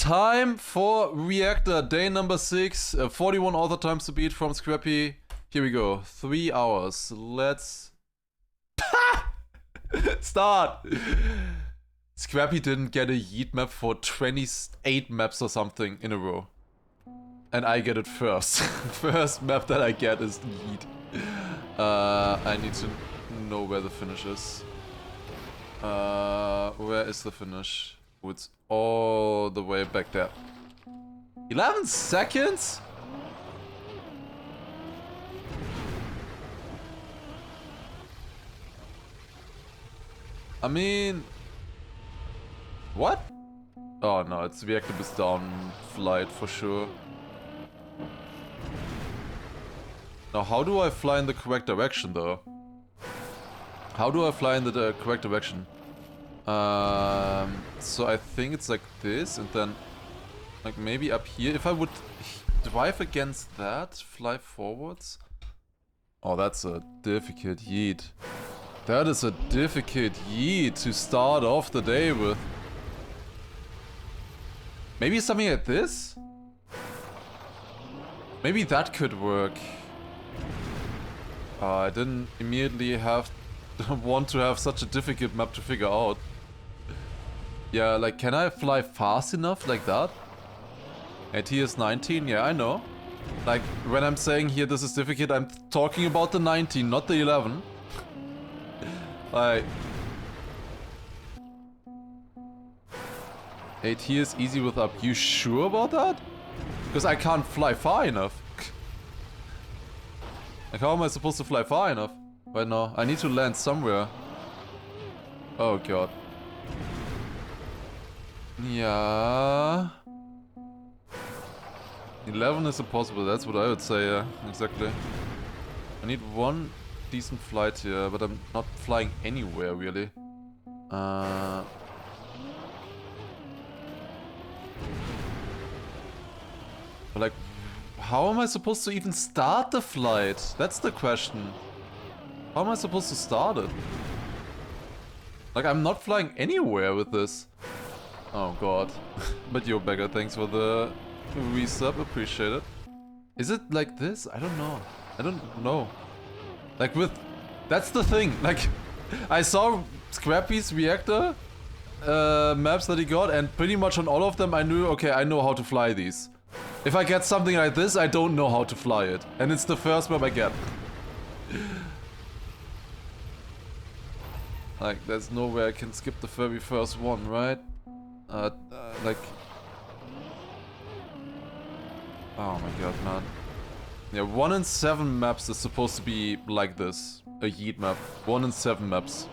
Time for Reactor, day number 6, 41 author times to beat from Scrapie. Here we go, 3 hours. Let's start. Scrapie didn't get a yeet map for 28 maps or something in a row. And I get it first. First map that I get is yeet. I need to know where the finish is. Where is the finish? Oh, it's all the way back there. 11 seconds? I mean... What? Oh no, it's Reactor is down flight for sure. Now how do I fly in the correct direction though? How do I fly in the correct direction? So I think it's like this, and then like maybe up here. If I would drive against that, fly forwards. Oh, that's a difficult yeet. That is a difficult yeet to start off the day with. Maybe something like this? Maybe that could work. I didn't immediately want to have such a difficult map to figure out. Yeah, like, can I fly fast enough like that? AT is 19, yeah, I know. Like, when I'm saying here this is difficult, I'm talking about the 19, not the 11. Like... AT is easy with up. You sure about that? Because I can't fly far enough. Like, how am I supposed to fly far enough? Right now, I need to land somewhere. Oh god. Yeah. 11 is impossible, that's what I would say, yeah, exactly. I need one decent flight here, but I'm not flying anywhere, really. But like, how am I supposed to even start the flight? That's the question. How am I supposed to start it? Like, I'm not flying anywhere with this. Oh god. But yo, Beggar, thanks for the resub, appreciate it. Is it like this? I don't know. I don't know. Like with... That's the thing, like... I saw Scrapie's Reactor maps that he got, and pretty much on all of them I knew, okay, I know how to fly these. If I get something like this, I don't know how to fly it. And it's the first map I get. Like, there's no way I can skip the very first one, right? Like... Oh my god, man. Yeah, 1 in 7 maps is supposed to be like this. A yeet map. 1 in 7 maps.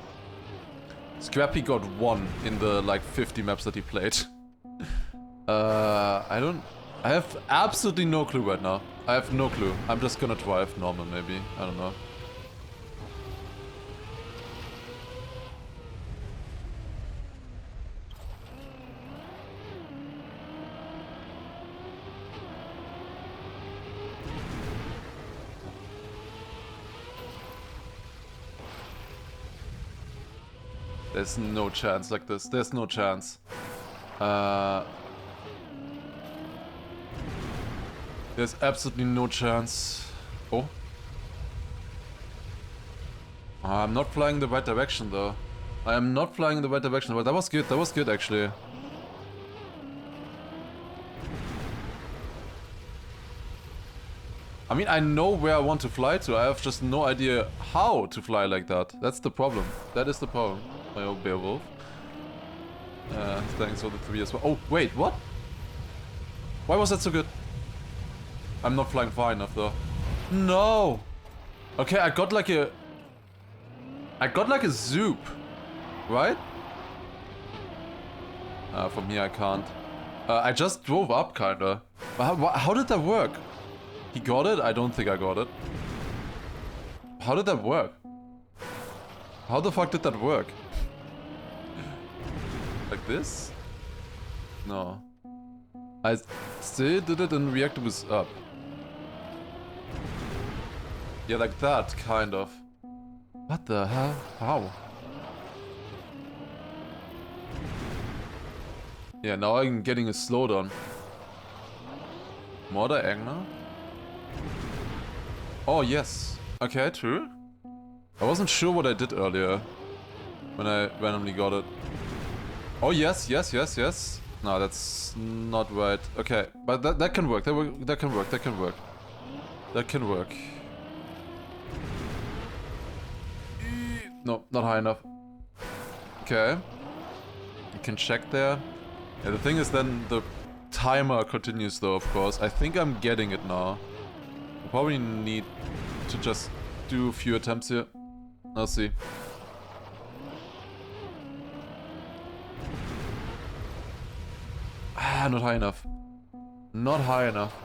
Scrapie got 1 in the, like, 50 maps that he played. I have absolutely no clue right now. I have no clue. I'm just gonna drive normal, maybe. I don't know. There's no chance like this. There's no chance. There's absolutely no chance. Oh. I'm not flying the right direction though. I am not flying in the right direction. But that was good. That was good actually. I mean, I know where I want to fly to. I have just no idea how to fly like that. That's the problem. That is the problem. My old Beowulf. Thanks for the 3 as well. Oh, wait, what? Why was that so good? I'm not flying far enough though. No! Okay, I got like a zoop. Right? From here I can't. I just drove up kinda. How did that work? He got it? I don't think I got it. How did that work? How the fuck did that work? Like this? No. I still did it and Reactor was up. Yeah, like that, kind of. What the hell? How? Yeah, now I'm getting a slowdown. More diagonal? Oh, yes. Okay, true. I wasn't sure what I did earlier when I randomly got it. Oh, yes, yes, yes, yes. No, that's not right. Okay, but that can work. That can work. That can work. That can work. No, not high enough. Okay. You can check there. Yeah, the thing is then the timer continues though, of course. I think I'm getting it now. I probably need to just do a few attempts here. I'll see. Ah, not high enough. Not high enough.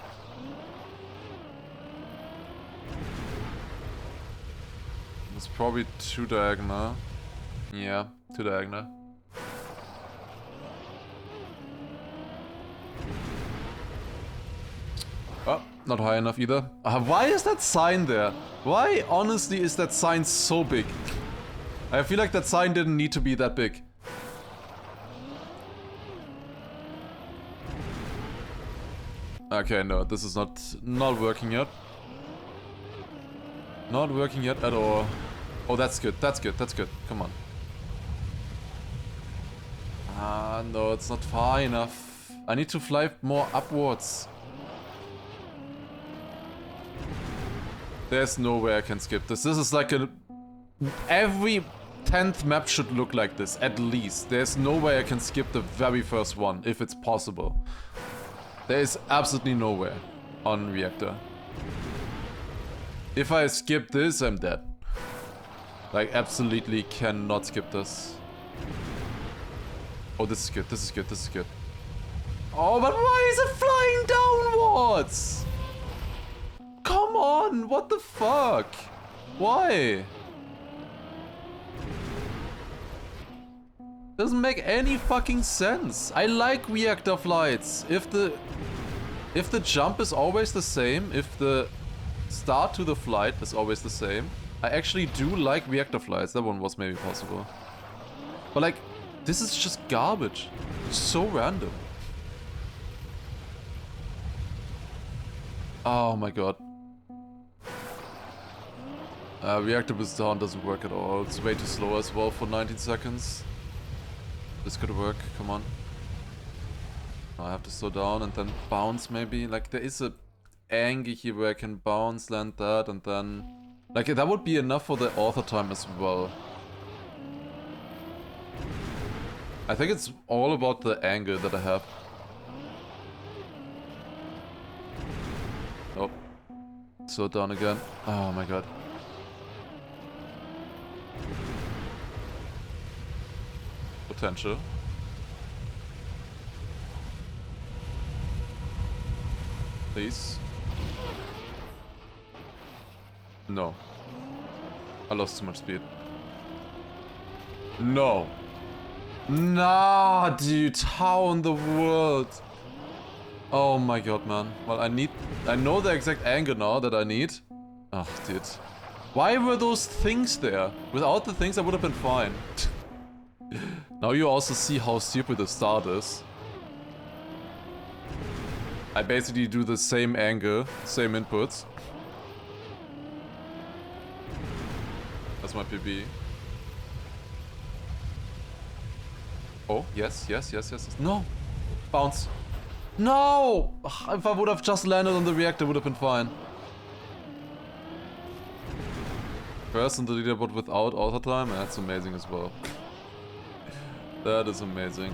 It's probably too diagonal. Yeah, too diagonal. Oh, not high enough either. Why is that sign there? Why, honestly, is that sign so big? I feel like that sign didn't need to be that big. Okay, no, this is not working yet. Not working yet at all. Oh, that's good, that's good, that's good. Come on. Ah, no, it's not far enough. I need to fly more upwards. There's no way I can skip this. This is like a... Every 10th map should look like this, at least. There's no way I can skip the very first one, if it's possible. There is absolutely nowhere on Reactor. If I skip this, I'm dead. Like, absolutely cannot skip this. Oh, this is good, this is good, this is good. Oh, but why is it flying downwards? Come on, what the fuck? Why? Doesn't make any fucking sense. I like reactor flights. If the jump is always the same, if the start to the flight is always the same, I actually do like reactor flights. That one was maybe possible. But like, this is just garbage. It's so random. Oh my god. Reactor boost down doesn't work at all. It's way too slow as well for 19 seconds. This could work, come on. I have to slow down and then bounce maybe. Like there is a angle here where I can bounce, land that and then... Like that would be enough for the author time as well. I think it's all about the angle that I have. Oh. Slow down again. Oh my god. Potential. Please. No. I lost too much speed. No. Nah, dude. How in the world? Oh my god, man. Well, I know the exact angle now that I need. Oh, dude. Why were those things there? Without the things, I would have been fine. Now you also see how stupid the start is. I basically do the same angle, same inputs. That's my PB. Oh, yes, yes, yes, yes, yes. No! Bounce. No! Ugh, if I would have just landed on the reactor, would have been fine. First on the leaderboard without auto time, that's amazing as well. That is amazing.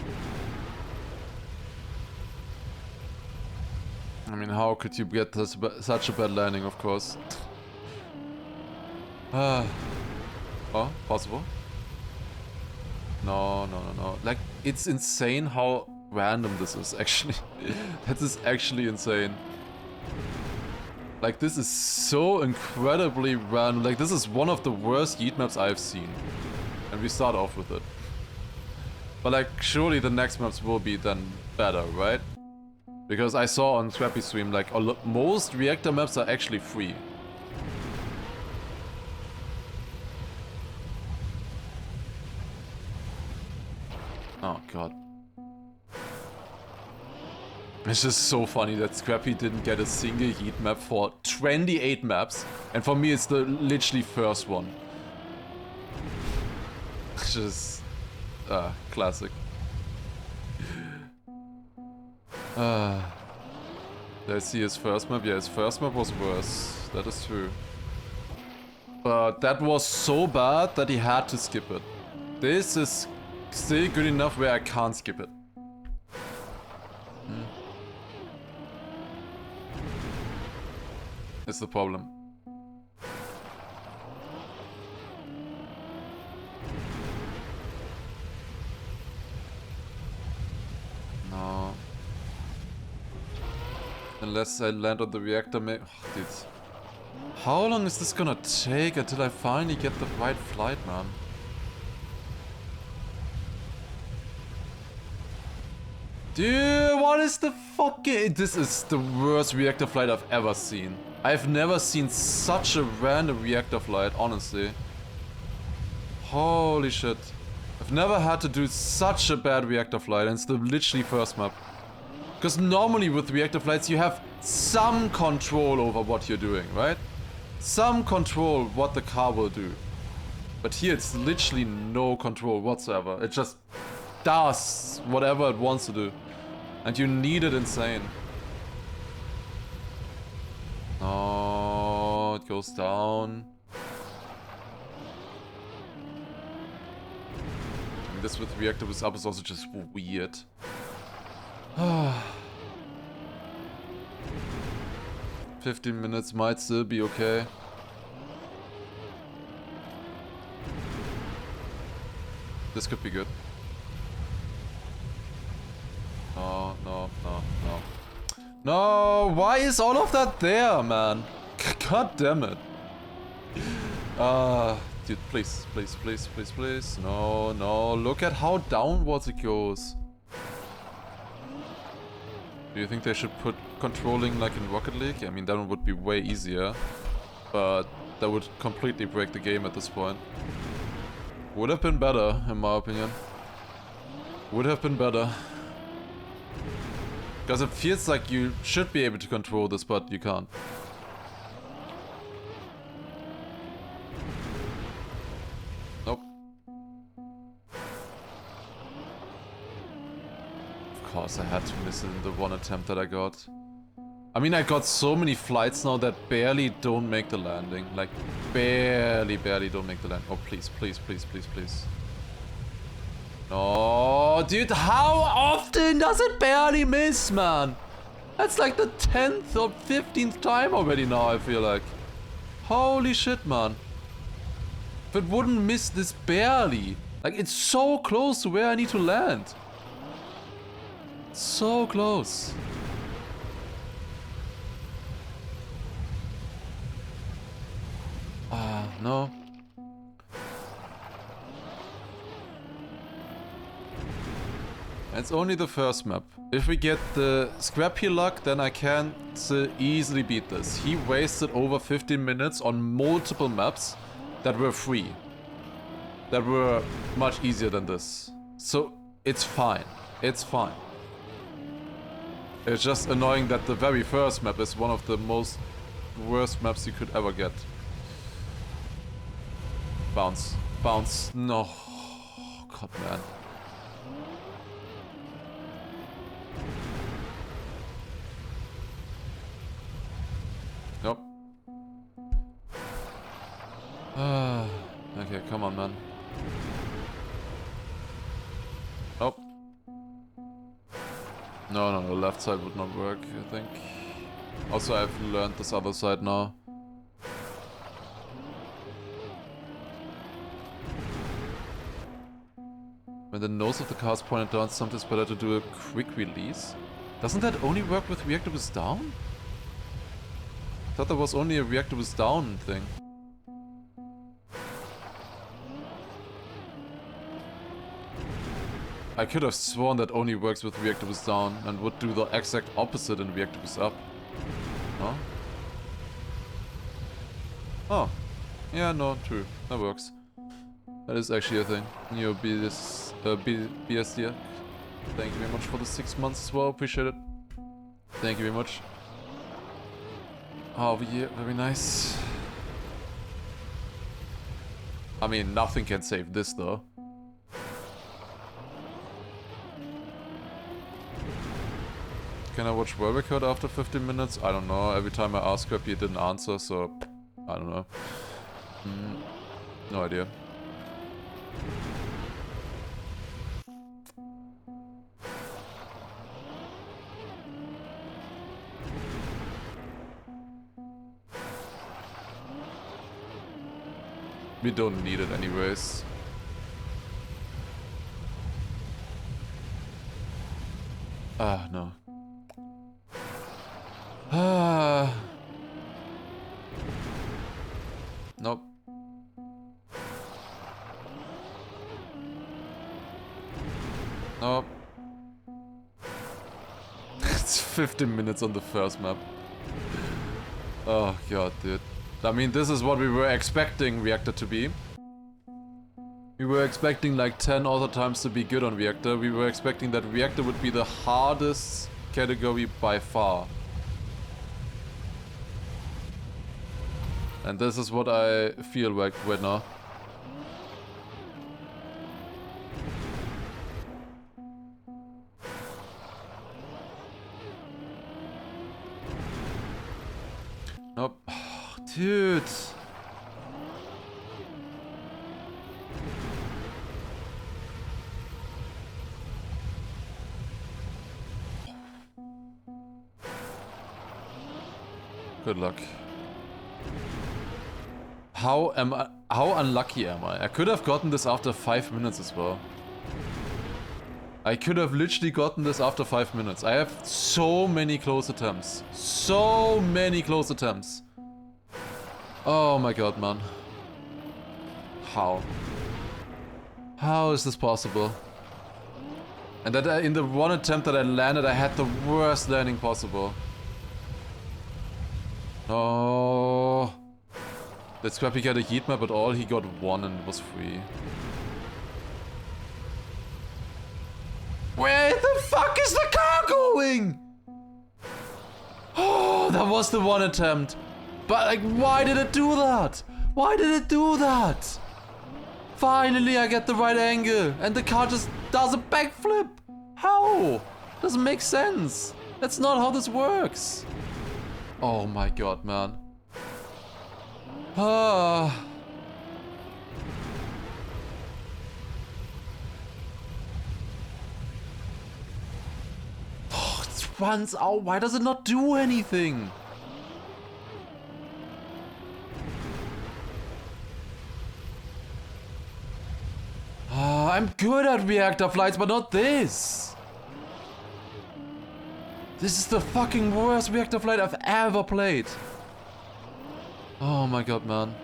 I mean, how could you get such a bad landing, of course? Oh, possible? No, no, no, no. Like, it's insane how random this is, actually. That is actually insane. Like, this is so incredibly random. Like, this is one of the worst Yeet maps I've seen. And we start off with it. But like, surely the next maps will be then better, right? Because I saw on Scrapie stream, like, most reactor maps are actually free. Oh god. It's just so funny that Scrapie didn't get a single heat map for 28 maps. And for me, it's the literally first one. It's just... classic. Did I see his first map? Yeah, his first map was worse. That is true. But that was so bad that he had to skip it. This is still good enough where I can't skip it. It's the problem. No. Unless I land on the reactor, maybe. Oh, dude. How long is this gonna take until I finally get the right flight, man? Dude, what is the fucking... This is the worst reactor flight I've ever seen. I've never seen such a random reactor flight, honestly. Holy shit. I've never had to do such a bad reactor flight, and it's the literally first map. Because normally with reactor flights you have some control over what you're doing, right? Some control what the car will do. But here it's literally no control whatsoever. It just does whatever it wants to do. And you need it insane. Oh, it goes down. I mean, this with reactor was up is also just weird. 15 minutes might still be okay. This could be good. No, no, no, no. No, why is all of that there, man? God damn it. Dude, please, please, please, please, please. No, no, look at how downwards it goes. Do you think they should put controlling like in Rocket League? I mean, that one would be way easier. But that would completely break the game at this point. Would have been better, in my opinion. Would have been better. Because it feels like you should be able to control this, but you can't. Nope. Of course I had to miss it in the one attempt that I got. I mean, I got so many flights now that barely don't make the landing. Like, barely don't make the landing. Oh, please, please, please, please, please. No, dude, how often does it barely miss, man? That's like the 10th or 15th time already now, I feel like. Holy shit, man. If it wouldn't miss this barely. Like, it's so close to where I need to land. So close. No. It's only the first map. If we get the Scrapie luck, then I can easily beat this. He wasted over 15 minutes on multiple maps that were free. That were much easier than this. So, it's fine. It's fine. It's just annoying that the very first map is one of the most worst maps you could ever get. Bounce. Bounce. No. God, man. Nope. Okay, come on, man. Nope. No, the left side would not work, I think. Also, I've learned this other side now. When the nose of the car is pointed down, sometimes better to do a quick release. Doesn't that only work with reactor was down? I thought there was only a reactor was down thing. I could have sworn that only works with reactor was down and would do the exact opposite in reactor was up. Huh? Oh. Yeah, no, true. That works. That is actually a thing. Your BSD. Thank you very much for the 6 months as well. Appreciate it. Thank you very much. Oh, yeah, very nice. I mean, nothing can save this, though. Can I watch World Record after 15 minutes? I don't know. Every time I asked Scrapie, it didn't answer, so... I don't know. No idea. We don't need it anyways. Ah, no. Ah. Nope. Nope. It's 15 minutes on the first map. Oh god, dude. I mean, this is what we were expecting Reactor to be. We were expecting like 10 other times to be good on Reactor. We were expecting that Reactor would be the hardest category by far. And this is what I feel like right now. Nope. Oh, dude. Good luck. How unlucky am I? I could have gotten this after 5 minutes as well. I could have literally gotten this after 5 minutes. I have so many close attempts. So many close attempts. Oh my god, man. How? How is this possible? And that in the one attempt that I landed, I had the worst landing possible. Oh. Did Scrapie get a heat map at all? He got one and it was free. Where the fuck is the car going? Oh, that was the one attempt. But like, why did it do that? Why did it do that? Finally, I get the right angle and the car just does a backflip. How? Doesn't make sense. That's not how this works. Oh my god, man. Ah. Oh, it runs out. Why does it not do anything? Ah, I'm good at reactor flights, but not this. This is the fucking worst reactor flight I've ever played. Oh my god, man.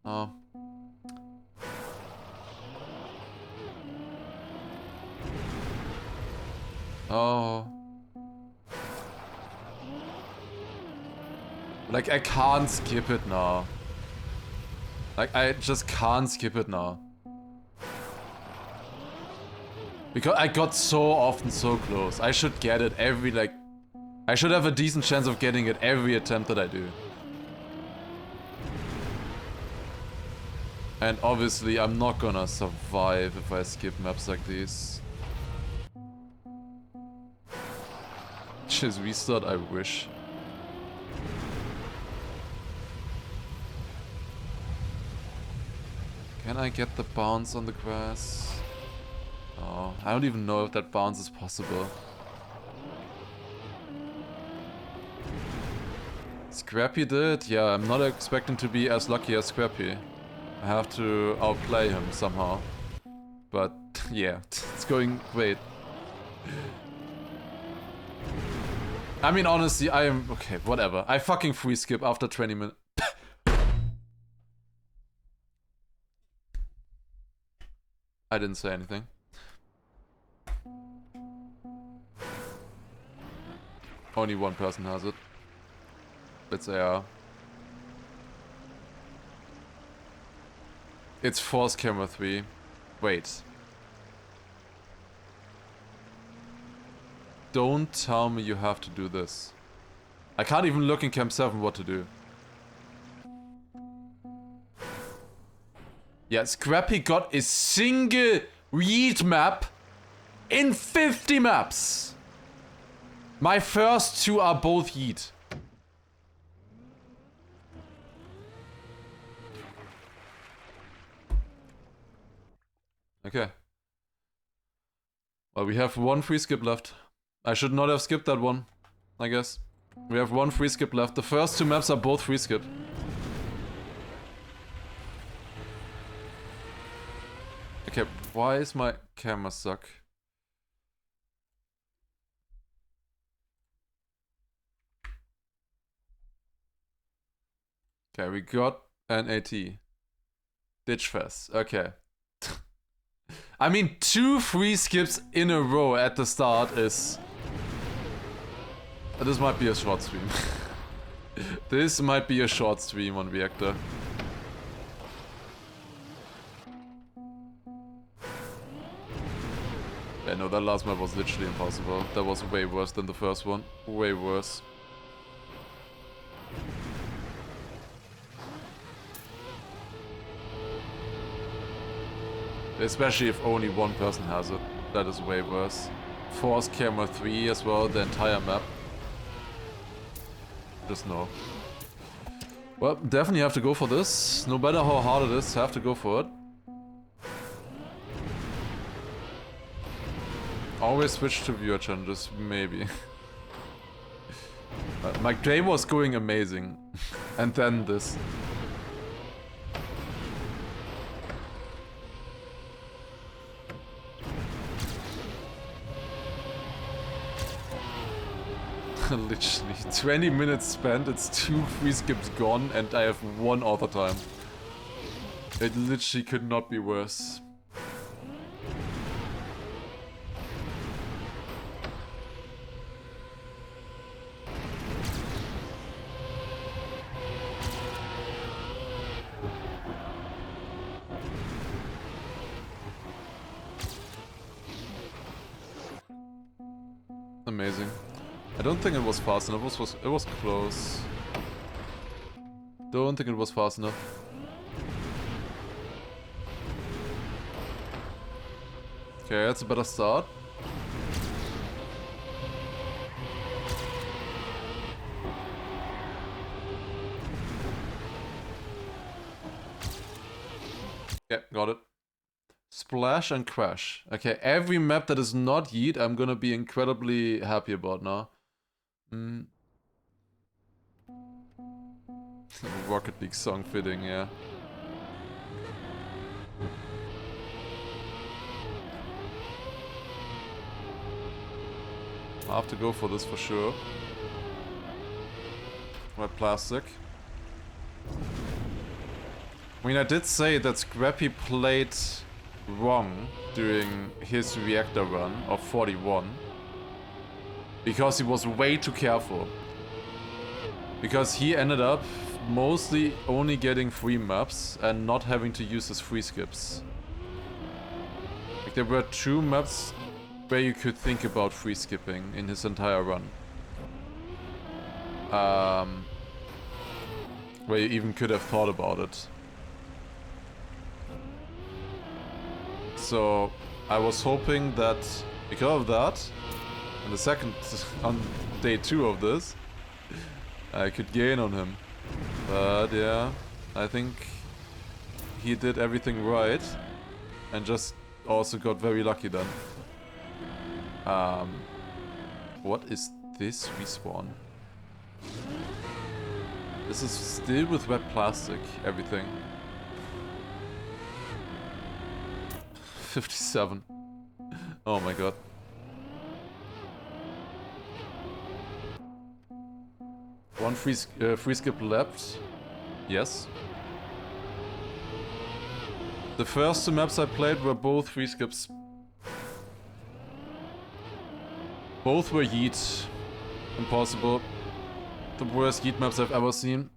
Oh. Oh. Like, I can't skip it now. Like, I just can't skip it now. Because I got so often so close. I should get it every, like... I should have a decent chance of getting it every attempt that I do. And obviously, I'm not gonna survive if I skip maps like these. Just restart, I wish. Can I get the bounce on the grass? Oh, I don't even know if that bounce is possible. Scrapie did? Yeah, I'm not expecting to be as lucky as Scrapie. I have to outplay him somehow. But, yeah, it's going great. I mean, honestly, I am... Okay, whatever. I fucking free skip after 20 minutes. I didn't say anything. Only one person has it. It's AR. It's Force Camera 3. Wait. Don't tell me you have to do this. I can't even look in Camp 7 what to do. Yeah, Scrapie got a single read map in 50 maps. My first two are both yeet. Okay. Well, we have one free skip left. I should not have skipped that one, I guess. We have one free skip left. The first two maps are both free skip. Okay, why is my camera stuck? Okay, we got an AT. Ditch Fest, okay. I mean, 2 free skips in a row at the start is... This might be a short stream. This might be a short stream on Reactor. Yeah, no, that last map was literally impossible. That was way worse than the first one. Way worse. Especially if only one person has it. That is way worse. Force camera 3 as well, the entire map. Just no. Well, definitely have to go for this. No matter how hard it is, have to go for it. Always switch to viewer challenges, maybe. My game was going amazing. And then this. Literally, 20 minutes spent, it's 2 free skips gone, and I have 1 author time. It literally could not be worse. Amazing. I don't think it was fast enough. It was close. Don't think it was fast enough. Okay, that's a better start. Yeah, got it. Splash and crash. Okay, every map that is not yeet, I'm gonna be incredibly happy about now. Rocket League song fitting, yeah. I have to go for this for sure. Red plastic. I mean, I did say that Scrapie played wrong during his reactor run of 41. Because he was way too careful. Because he ended up mostly only getting free maps and not having to use his free skips. Like, there were 2 maps where you could think about free skipping in his entire run. Where you even could have thought about it. So I was hoping that because of that, on the second, on day 2 of this, I could gain on him. But yeah, I think he did everything right and just also got very lucky then. What is this respawn? This is still with red plastic, everything. 57. Oh my god. One free skip left. Yes. The first 2 maps I played were both free skips. Both were yeet. Impossible. The worst yeet maps I've ever seen.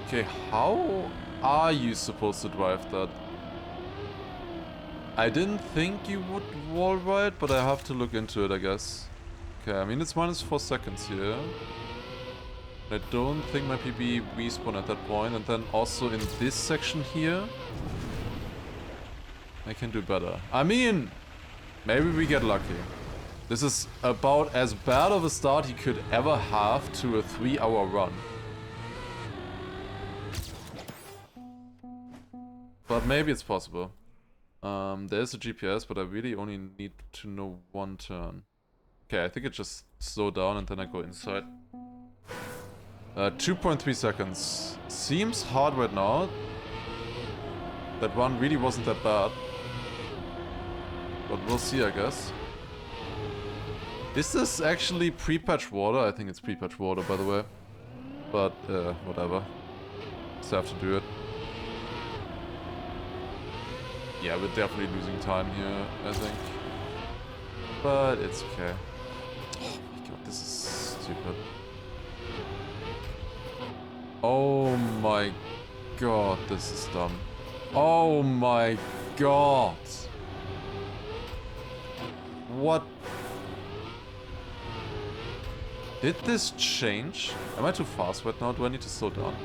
Okay, how are you supposed to drive that? I didn't think you would wall ride, but I have to look into it, I guess. Okay, I mean, it's minus 4 seconds here. I don't think my PB respawn at that point, and then also in this section here, I can do better. I mean, maybe we get lucky. This is about as bad of a start you could ever have to a 3-hour run. But maybe it's possible. There's a GPS, but I really only need to know one turn. Okay, I think it just slowed down and then I go inside. 2.3 seconds. Seems hard right now. That run really wasn't that bad. But we'll see, I guess. Is this actually pre-patch water? I think it's pre-patch water, by the way. But, whatever. Just have to do it. Yeah, we're definitely losing time here, I think. But it's okay. Oh my god, this is stupid. Oh my god, this is dumb. Oh my god. What? Did this change? Am I too fast right now? Do I need to slow down?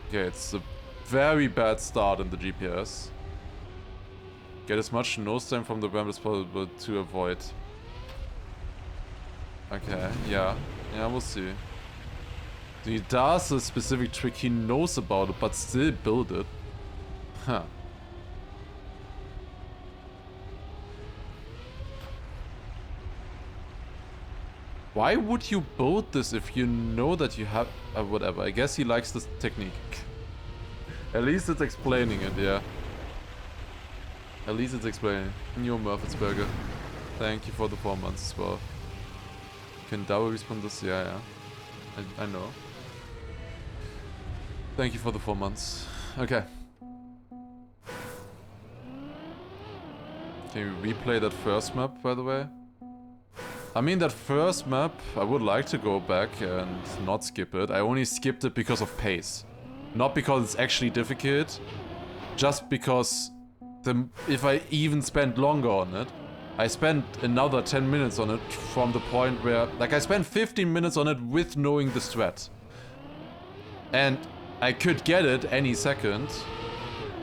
Okay, it's a very bad start in the GPS. Get as much nose time from the ramp as possible to avoid. Okay, yeah. Yeah, we'll see. He does a specific trick, he knows about it, but still build it. Huh. Why would you build this if you know that you have... whatever, I guess he likes this technique. At least it's explaining it, yeah. At least it's explaining. New Murphitsberger. Thank you for the 4 months as well. Can double respawn this? Yeah, yeah. I know. Thank you for the 4 months. Okay. Can we replay that first map, by the way? I mean, that first map, I would like to go back and not skip it. I only skipped it because of pace. Not because it's actually difficult. Just because if I even spent longer on it, I spent another 10 minutes on it from the point where... Like, I spent 15 minutes on it with knowing the strat. And I could get it any second.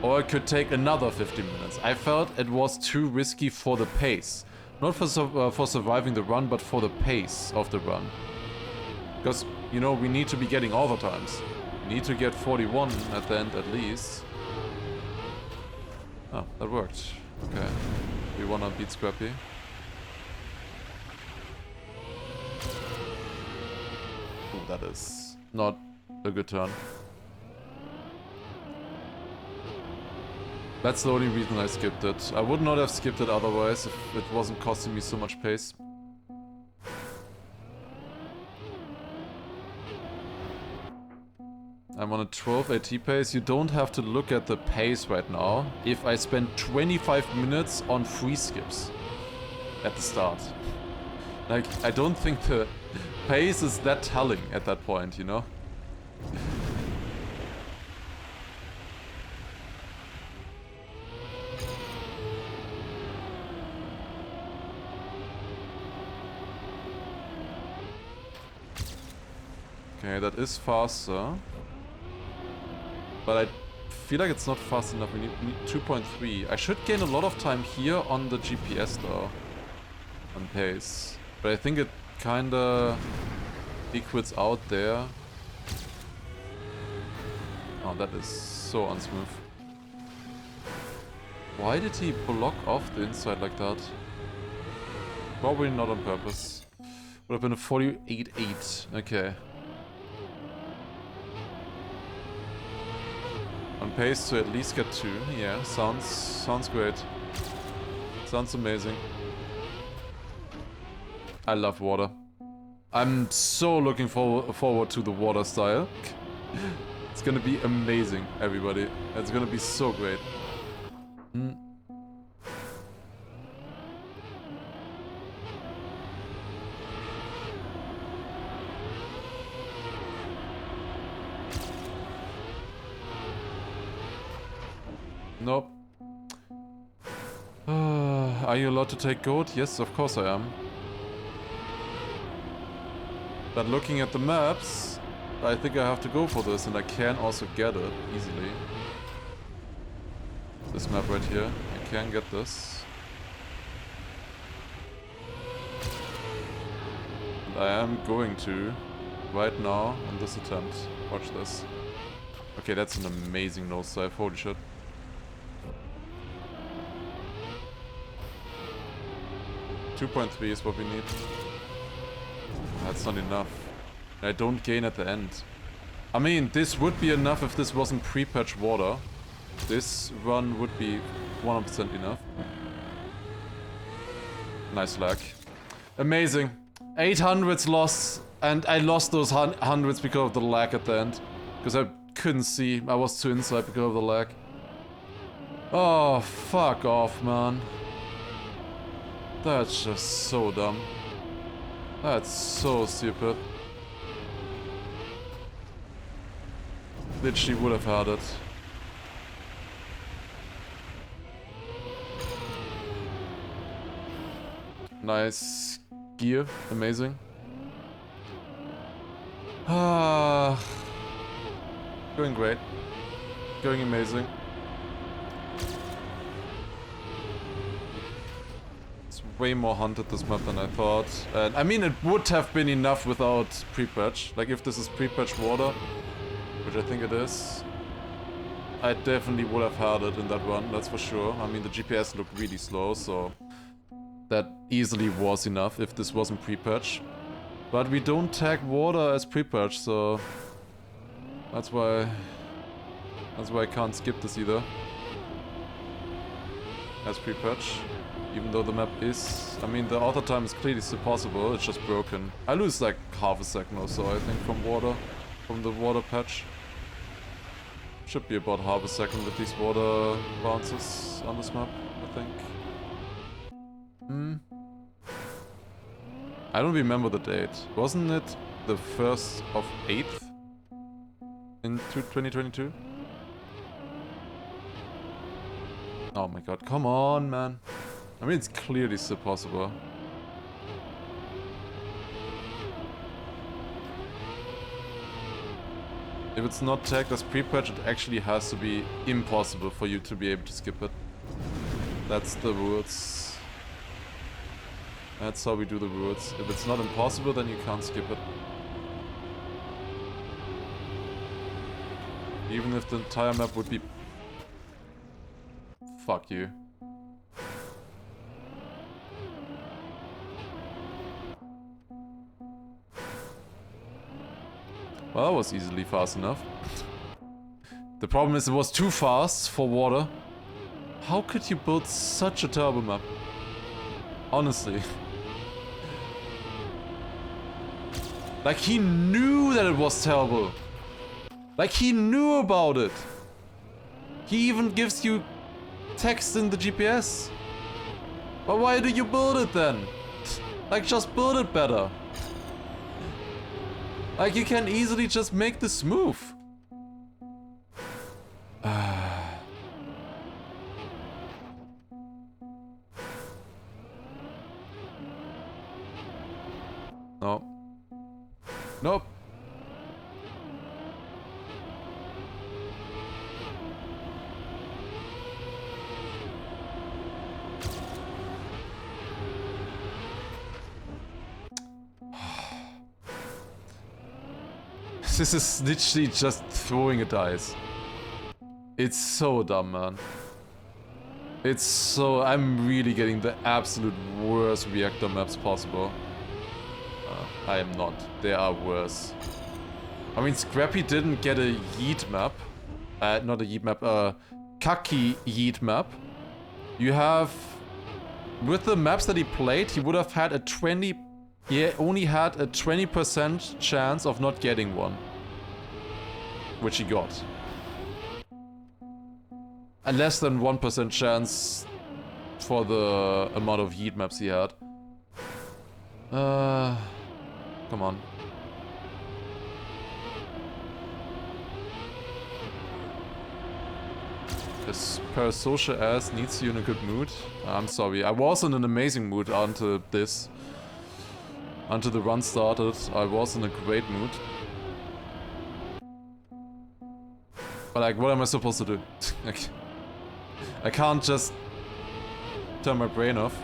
Or it could take another 15 minutes. I felt it was too risky for the pace. Not for surviving the run, but for the pace of the run. Because, you know, we need to be getting overtimes. We need to get 41 at the end at least. Oh, that worked. Okay. We wanna beat Scrapie. Ooh, that is not a good turn. That's the only reason I skipped it. I would not have skipped it otherwise if it wasn't costing me so much pace. I'm on a 12 AT pace. You don't have to look at the pace right now if I spend 25 minutes on free skips at the start. Like, I don't think the pace is that telling at that point, you know? Okay, that is faster. But I feel like it's not fast enough. We need 2.3. I should gain a lot of time here on the GPS though. On pace. But I think it kinda equals out there. Oh, that is so unsmooth. Why did he block off the inside like that? Probably not on purpose. Would have been a 48.8. Okay. On pace to at least get 2. Yeah, sounds great. Sounds amazing. I love water. I'm so looking forward to the water style. It's gonna be amazing, everybody. It's gonna be so great. Nope. Are you allowed to take gold? Yes, of course I am. But looking at the maps, I think I have to go for this, and I can also get it easily. This map right here, I can get this. And I am going to, right now, in this attempt. Watch this. Okay, that's an amazing nosedive, holy shit. .3 is what we need. That's not enough. I don't gain at the end. I mean, this would be enough if this wasn't pre-patch water. This run would be 100% enough. Nice lag. Amazing. 800s lost, and I lost those hundreds because of the lag at the end. Because I couldn't see. I was too inside because of the lag. Oh, fuck off, man. That's just so dumb. That's so stupid. Literally would have had it. Nice gear, amazing. Going great. Going amazing. Way more hunted this map than I thought. And I mean, it would have been enough without pre-patch. Like, if this is pre-patch water, which I think it is, I definitely would have had it in that run, that's for sure. I mean, the GPS looked really slow, so that easily was enough if this wasn't pre-patch. But we don't tag water as pre-patch, so that's why I can't skip this either as pre-patch. Even though the map is... I mean, the auto time is clearly still possible, it's just broken. I lose like half a second or so, I think, from the water patch. Should be about half a second with these water bounces on this map, I think. I don't remember the date. Wasn't it the 1st of 8th in 2022? Oh my god, come on, man. I mean, it's clearly still possible. If it's not tagged as pre-patch, it actually has to be impossible for you to be able to skip it. That's the rules. That's how we do the rules. If it's not impossible, then you can't skip it. Even if the entire map would be... Fuck you. Well, that was easily fast enough. The problem is it was too fast for water. How could you build such a turbo map? Honestly. Like, he knew that it was terrible. Like, he knew about it. He even gives you text in the GPS. But why do you build it then? Like, just build it better. Like, you can easily just make this move. No. Nope. This is literally just throwing a dice. It's so dumb, man. It's so... I'm really getting the absolute worst reactor maps possible. I am not. There are worse. I mean, Scrapie didn't get a yeet map. Not a yeet map, Kaki yeet map. You have... With the maps that he played, he would have had a 20... He only had a 20% chance of not getting one. which he got. A less than 1% chance for the amount of heat maps he had. Come on. This parasocial ass needs you in a good mood. I'm sorry, I was in an amazing mood until this. Until the run started, I was in a great mood. But like, what am I supposed to do? Like, I can't just turn my brain off.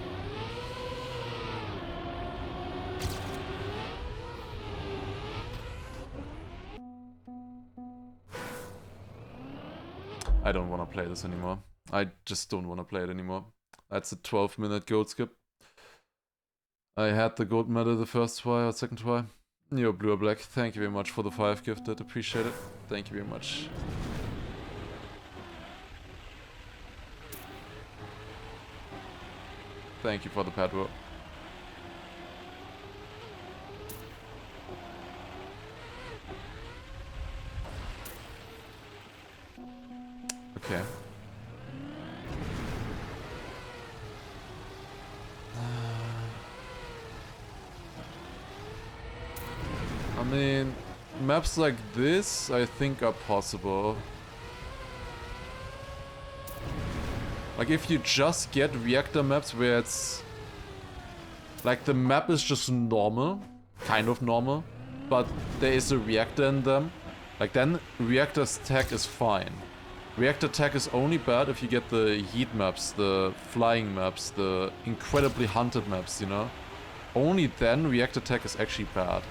I don't want to play this anymore. I just don't want to play it anymore. That's a 12-minute gold skip. I had the gold medal the first try or second try. You're blue or black. Thank you very much for the 5 gifted. Appreciate it. Thank you very much. Thank you for the pad roll. Okay. I mean, maps like this, I think, are possible. Like, if you just get reactor maps where it's... like, the map is just normal, kind of normal, but there is a reactor in them, like, then reactor's tech is fine. Reactor tech is only bad if you get the heat maps, the flying maps, the incredibly hunted maps, you know? Only then reactor tech is actually bad.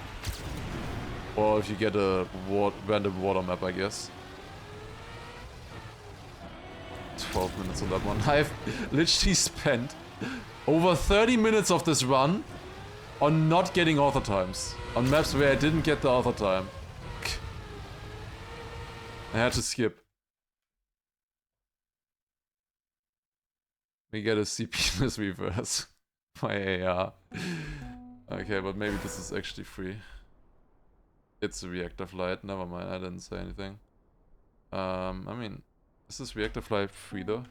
Or if you get a random water map, I guess. 12 minutes on that one. I've literally spent over 30 minutes of this run on not getting author times. On maps where I didn't get the author time. I had to skip. We get a CP-less reverse. My AR. Okay, but maybe this is actually free. It's a reactor flight, never mind, I didn't say anything. I mean, is this reactor flight free though?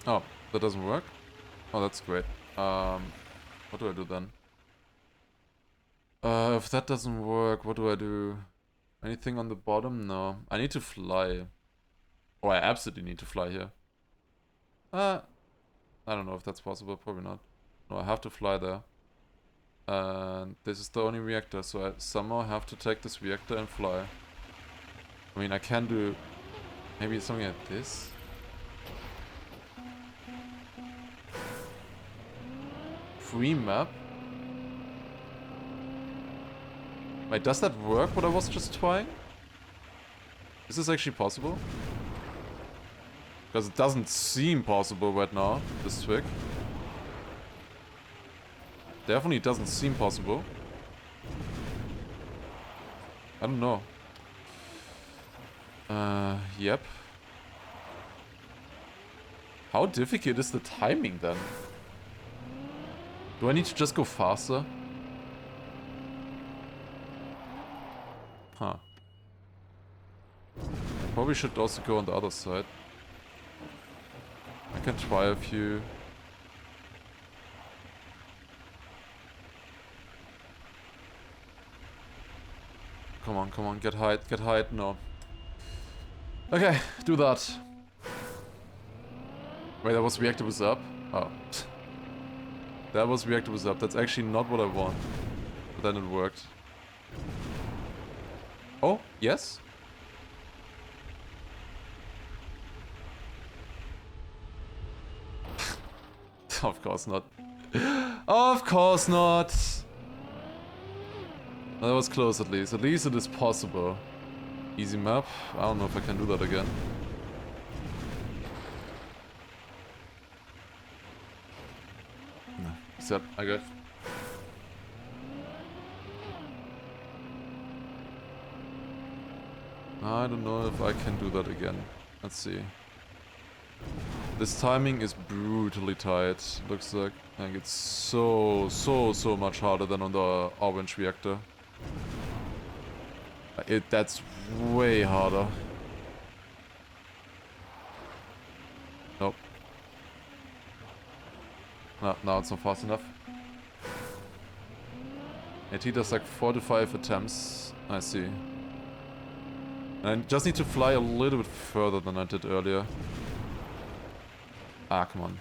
Oh, that doesn't work? Oh, that's great. What do I do then? If that doesn't work, what do I do? Anything on the bottom? No. I need to fly. Oh, I absolutely need to fly here. I don't know if that's possible. Probably not. No, I have to fly there. And this is the only reactor, so I somehow have to take this reactor and fly. I mean, I can do... maybe something like this? Free map? Wait, does that work, what I was just trying? Is this actually possible? Because it doesn't seem possible right now, this trick. Definitely doesn't seem possible. I don't know. Yep. How difficult is the timing then? Do I need to just go faster? Huh. I probably should also go on the other side. I can try a few. Come on, get height, no. Okay, do that. Wait, that was reactor was up? Oh. That was reactor was up, that's actually not what I want. But then it worked. Oh, yes? Of course not. Of course not! That was close at least. At least it is possible. Easy map. I don't know if I can do that again. No. Set, I got. I don't know if I can do that again. Let's see. This timing is brutally tight, looks like. Like it's so much harder than on the orange reactor. That's way harder. Nope. No, now it's not fast enough. It does like 4 to 5 attempts. I see. And I just need to fly a little bit further than I did earlier. Ah, come on.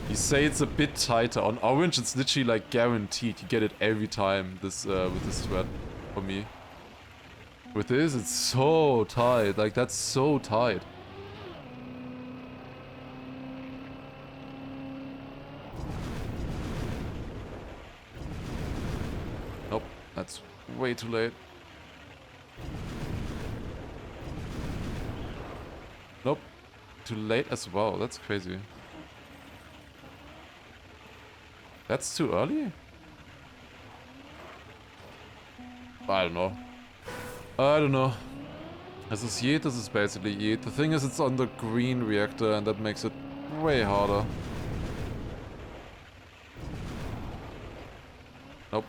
You say it's a bit tighter. On orange, it's literally like guaranteed. You get it every time this with this thread for me. With this, it's so tight. Like, that's so tight. Nope, that's way too late. Nope, too late as well. That's crazy. That's too early? I don't know. I don't know. This is yeet, this is basically yeet. The thing is, it's on the green reactor and that makes it way harder. Nope.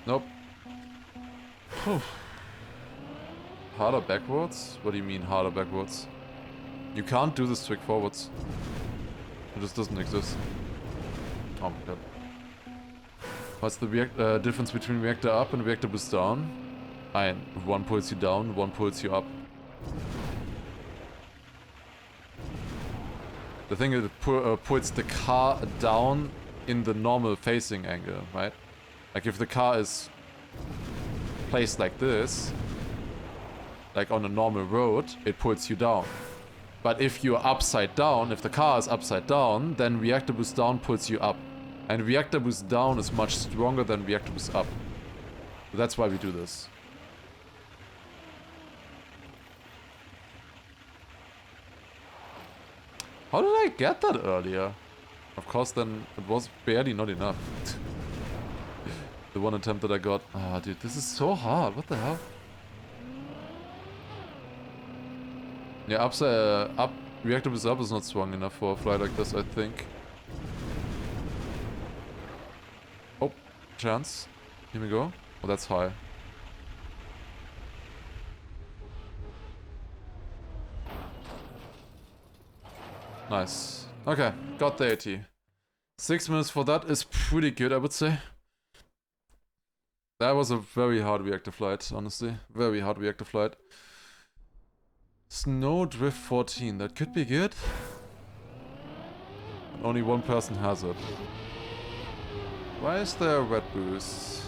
Nope. Whew. Harder backwards? What do you mean harder backwards? You can't do this trick forwards. It just doesn't exist. Oh my god. What's the difference between reactor up and reactor boost down? One pulls you down, one pulls you up. The thing is, it puts the car down in the normal facing angle, right? Like if the car is placed like this, like on a normal road, it puts you down. But if you're upside down, if the car is upside down, then reactor boost down pulls you up. And reactor boost down is much stronger than reactor boost up. That's why we do this. How did I get that earlier? Of course, then it was barely not enough. The one attempt that I got. Ah, dude, this is so hard. What the hell? Yeah, reactor boost up is not strong enough for a flight like this, I think. Oh, chance. Here we go. Oh, that's high. Nice. Okay, got the AT. 6 minutes for that is pretty good, I would say. That was a very hard reactor flight, honestly. Very hard reactor flight. Snow Drift 14, that could be good. But only one person has it. Why is there a red boost?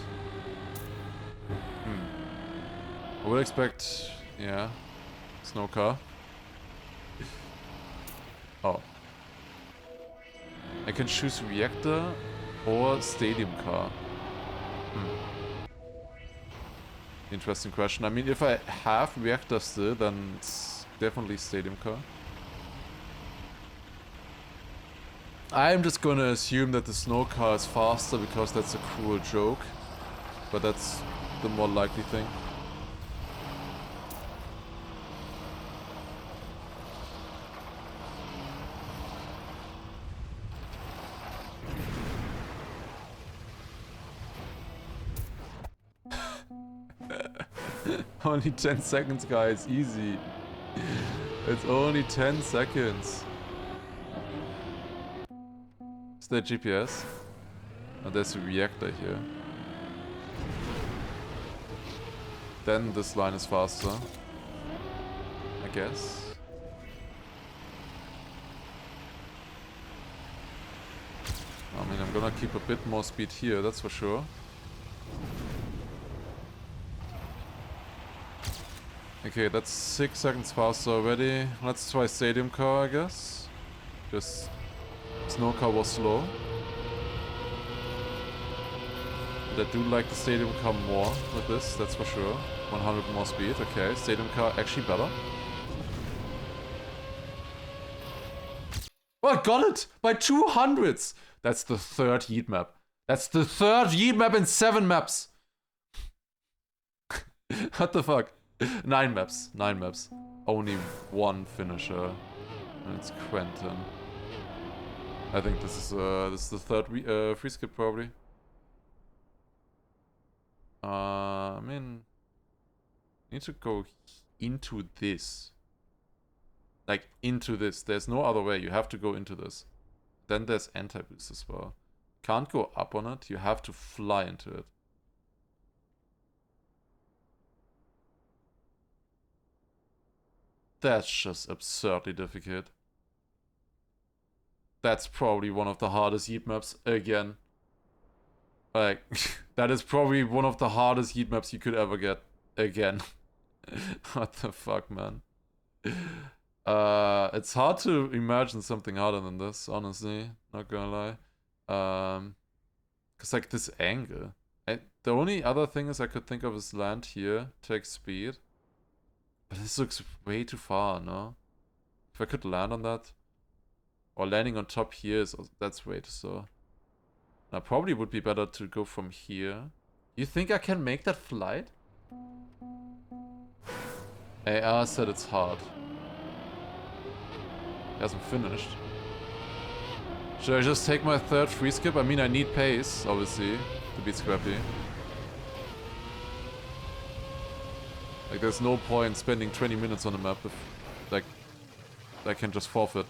I would expect, yeah, snow car. Oh. I can choose reactor or stadium car. Interesting question. I mean, if I have reactor still, then it's definitely stadium car. I'm just gonna assume that the snow car is faster because that's a cruel joke. But that's the more likely thing. Only 10 seconds, guys. Easy. It's only 10 seconds. Is there GPS? Oh, there's a reactor here. Then this line is faster. I guess. I mean, I'm gonna keep a bit more speed here, that's for sure. Okay, that's 6 seconds faster already. Let's try stadium car, I guess. Just snow car was slow. But I do like the stadium car more with this, that's for sure. 100 more speed, okay. Stadium car actually better. Oh, I got it! By 200s! That's the third heat map. That's the third heat map in 7 maps! What the fuck? 9 maps. 9 maps. Only one finisher. And it's Quentin. I think this is the third free skip probably. I mean, need to go into this. Like, into this. There's no other way. You have to go into this. Then there's anti-boost as well. Can't go up on it. You have to fly into it. That's just absurdly difficult. That's probably one of the hardest heat maps again. Like, that is probably one of the hardest heat maps you could ever get again. What the fuck, man? It's hard to imagine something harder than this, honestly. Not gonna lie. Cause like this angle. The only other thing is I could think of is land here, take speed. But this looks way too far, no? If I could land on that. Or landing on top here, that's way too slow. Now probably would be better to go from here. You think I can make that flight? AR said it's hard. He hasn't finished. Should I just take my third free skip? I mean, I need pace, obviously, to beat Scrapie. Like, there's no point spending 20 minutes on a map if, like, I can just forfeit.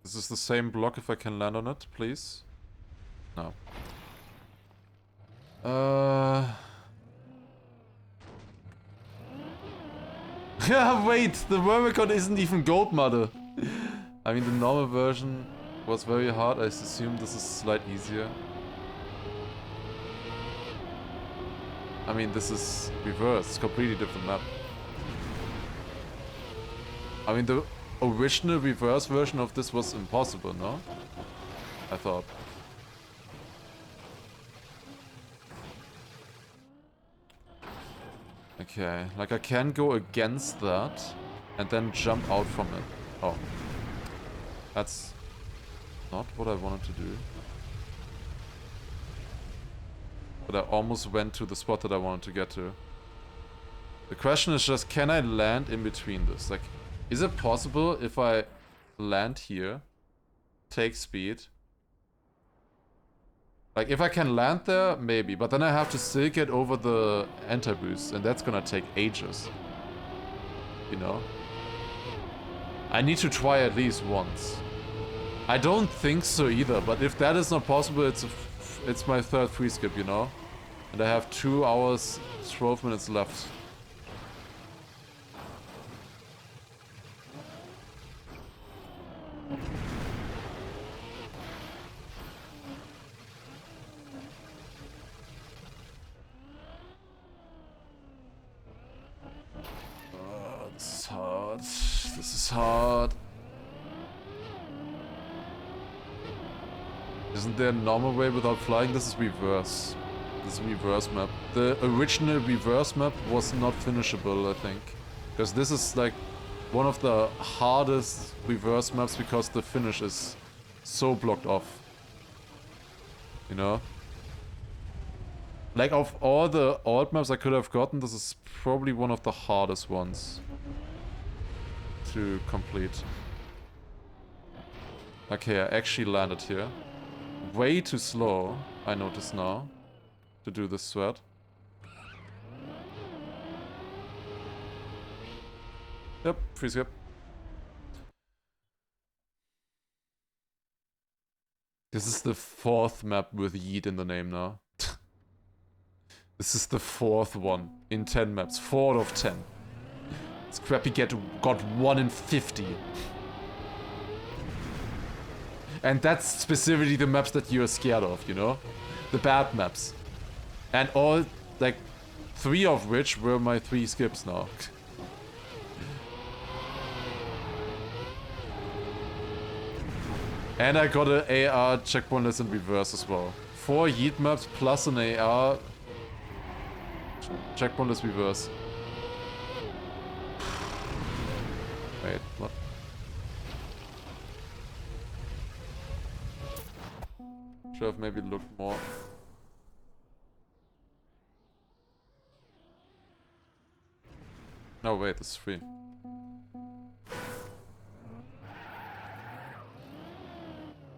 Is this the same block if I can land on it, please? No. Yeah, wait, the Vermicon isn't even gold mother. I mean, the normal version was very hard. I assume this is slightly easier. I mean, this is reversed. It's completely different map. I mean, the original reverse version of this was impossible, no? I thought. Okay, like I can go against that and then jump out from it. Oh. That's not what I wanted to do. But I almost went to the spot that I wanted to get to. The question is just, can I land in between this? Like, is it possible if I land here, take speed? Like, if I can land there, maybe. But then I have to still get over the anti-boost, and that's gonna take ages. You know? I need to try at least once. I don't think so either, but if that is not possible, it's my third free skip, you know? And I have 2 hours, 12 minutes left. This is hard. This is hard. Isn't there a normal way without flying? This is reverse. This is reverse map. The original reverse map was not finishable, I think. Because this is like one of the hardest reverse maps because the finish is so blocked off. You know? Like, of all the alt maps I could have gotten, this is probably one of the hardest ones to complete. Okay, I actually landed here. Way too slow, I notice now, to do this sweat. Yep, free skip. This is the 4th map with Yeet in the name now. This is the 4th one in 10 maps. 4 out of 10. Scrapie got 1 in 50. And that's specifically the maps that you're scared of, you know? The bad maps. And all, like, 3 of which were my 3 skips now. And I got an AR checkpointless in reverse as well. 4 heat maps plus an AR checkpointless reverse. Wait, what? Should have maybe looked more. No, wait, it's free.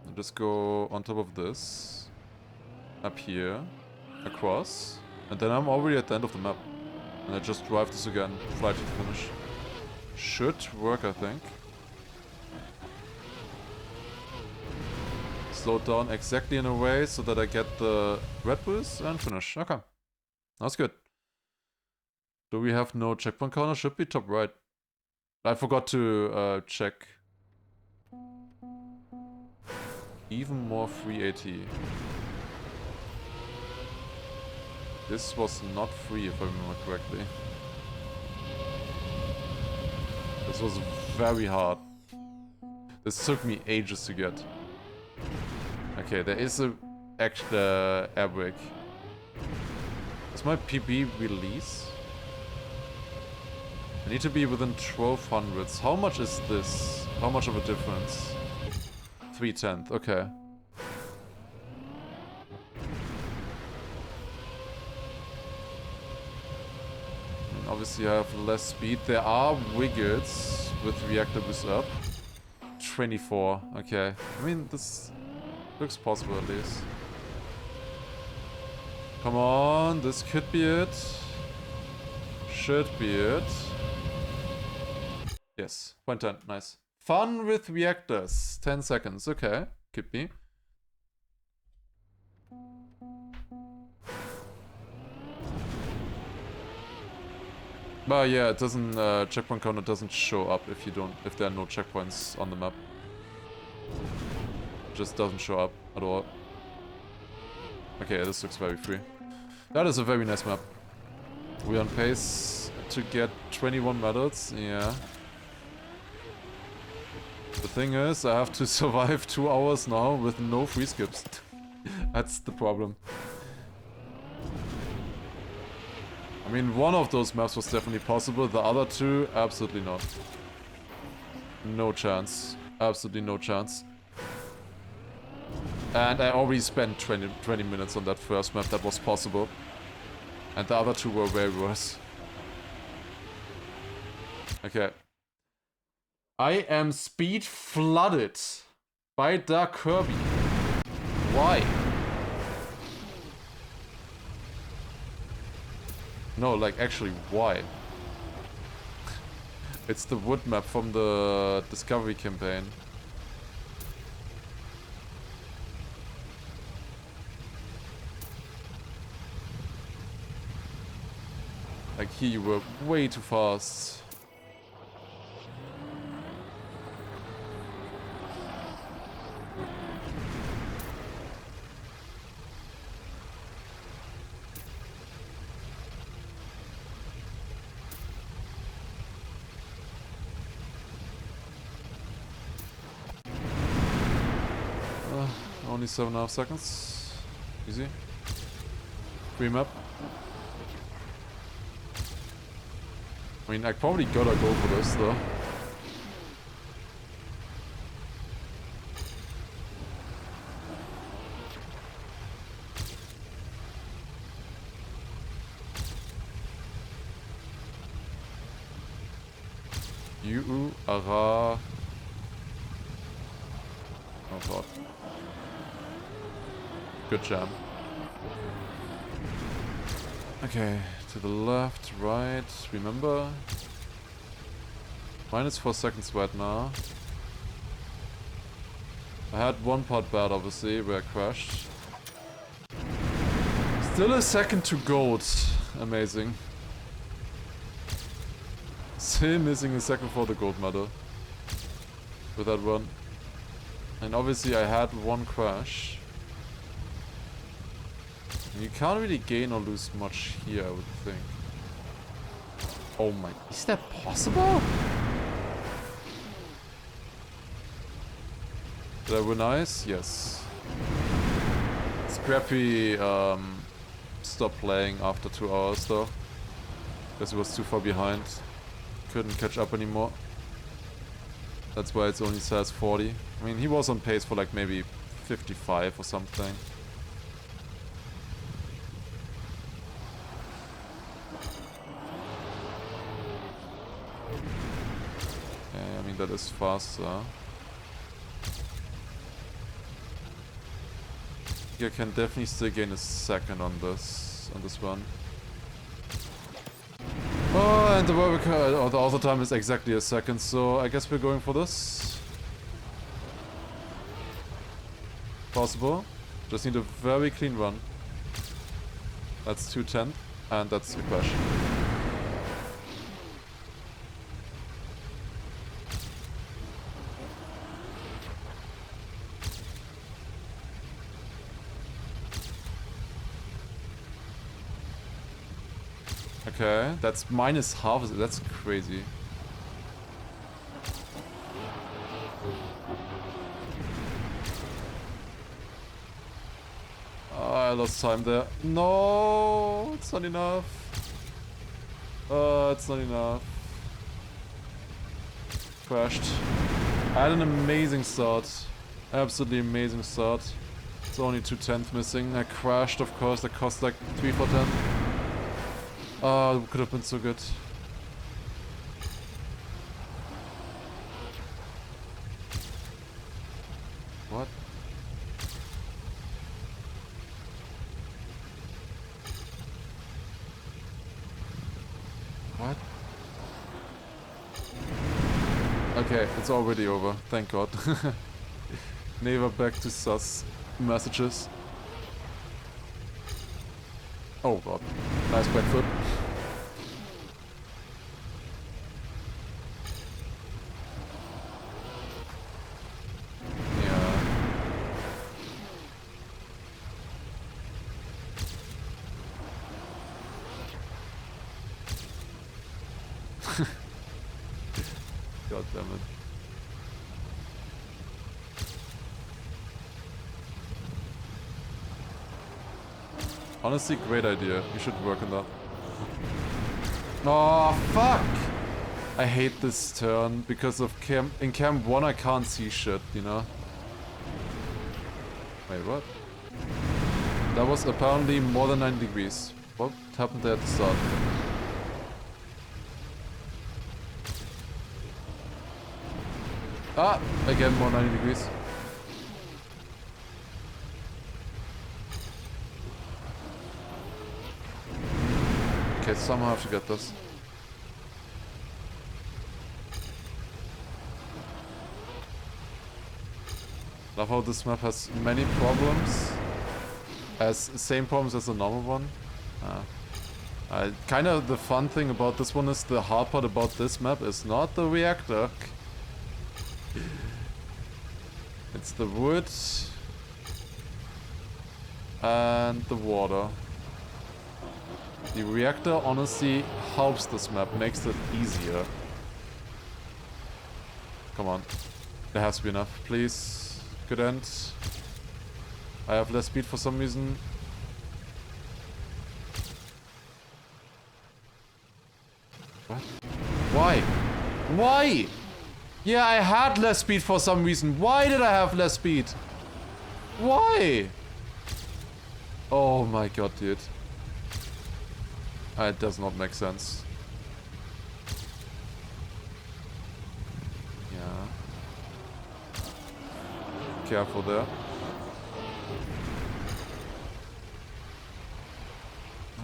I'll just go on top of this. Up here. Across. And then I'm already at the end of the map. And I just drive this again. Fly to the finish. Should work, I think. Slow down exactly in a way so that I get the red boost and finish. Okay. That's good. Do we have no checkpoint counter? Should be top right. I forgot to check. Even more free AT. This was not free if I remember correctly. This was very hard. This took me ages to get. Okay, there is a extra air brake. Is my PB release? I need to be within 1200s. How much is this? How much of a difference? 3/10, okay. And obviously I have less speed. There are wiggles with reactor boost up. 24, okay. I mean, this looks possible at least. Come on, this could be it. Should be it. Yes, 0.10, nice. Fun with reactors, 10 seconds, okay, could be. But yeah, it doesn't, checkpoint counter doesn't show up if you don't, if there are no checkpoints on the map. It just doesn't show up at all. Okay, this looks very free. That is a very nice map. We're on pace to get 21 medals, yeah. The thing is, I have to survive 2 hours now with no free skips. That's the problem. I mean, one of those maps was definitely possible, the other two, absolutely not. No chance. Absolutely no chance. And I already spent 20 minutes on that first map that was possible. And the other two were way worse. Okay. I am speed flooded by Dark Kirby. Why? No, like actually, why? It's the wood map from the Discovery campaign. Like here you were way too fast. Only 7.5 seconds. Easy. Free map. I mean, I probably gotta go for this though. You are. Oh god. Good jam. Okay, to the left, right, remember? Minus 4 seconds right now. I had one part bad, obviously, where I crashed. Still a second to gold. Amazing. Still missing a second for the gold medal. With that one. And obviously I had one crash. You can't really gain or lose much here, I would think. Oh my... Is that possible? Did I win ice? Yes. Scrapie stopped playing after 2 hours though. Because he was too far behind. Couldn't catch up anymore. That's why it only says 40. I mean, he was on pace for like maybe 55 or something. Yeah, I mean, that is faster. You can definitely still gain a second on this one. Oh, and the the auto time is exactly a second, so I guess we're going for this. Possible. Just need a very clean run. That's 210, and that's the question. Okay, that's minus half. That's crazy. Oh, I lost time there. No, it's not enough. It's not enough. Crashed. I had an amazing start. Absolutely amazing start. It's only 2/10 missing. I crashed, of course. That cost like 3 for 10. Oh, it could have been so good. What? What? Okay, it's already over. Thank God. Never back to sus messages. Oh God. Nice back foot. Yeah. God damn it. Honestly, great idea. You should work on that. Oh, fuck! I hate this turn because of in Cam 1 I can't see shit, you know? Wait, what? That was apparently more than 90 degrees. What happened there at the start? Ah! Again, more 90 degrees. Okay, somehow I have to get this. Love how this map has many problems. Has same problems as the normal one. Kind of the fun thing about this one is the hard part about this map is not the reactor. It's the wood and the water. The reactor honestly helps this map, makes it easier. Come on. There has to be enough, please. Good end. I have less speed for some reason. What? Why? Why? Yeah, I had less speed for some reason. Why did I have less speed? Why? Oh my God, dude. It does not make sense. Yeah. Careful there.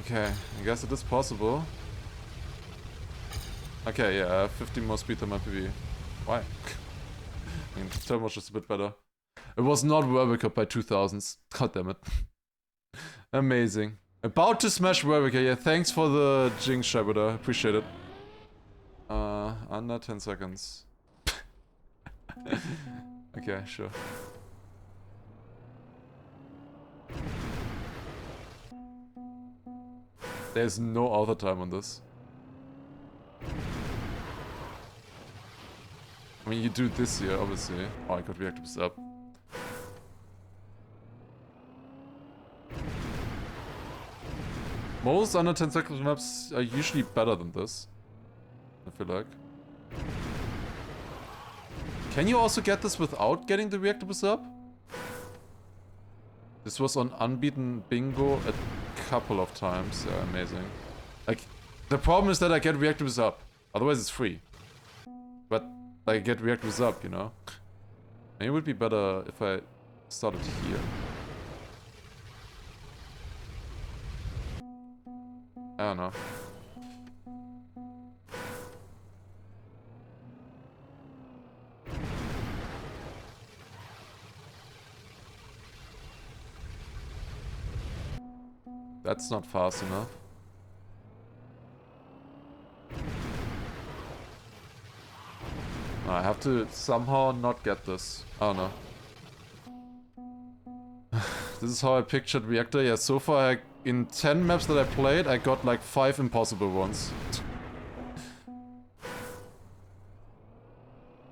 Okay, I guess it is possible. Okay, yeah, I have 15 more speed than my PB. Why? I mean, turn was just a bit better. It was not World Cup by 2000s. God damn it. Amazing. About to smash World Cup. Yeah, thanks for the jinx, Shabuda. Appreciate it. Under 10 seconds. Okay, sure. There's no auto time on this. I mean, you do this here, obviously. Oh, I got reactors up. Most under 10 seconds maps are usually better than this. I feel like. Can you also get this without getting the reactor boost up? This was on Unbeaten Bingo a couple of times. Yeah, amazing. Like, the problem is that I get reactor boost up. Otherwise it's free. But I get reactor boost up, you know? Maybe it would be better if I started here. I don't know. That's not fast enough. No, I have to somehow not get this. I don't know. This is how I pictured Reactor. Yeah, so far in 10 maps that I played, I got like 5 impossible ones.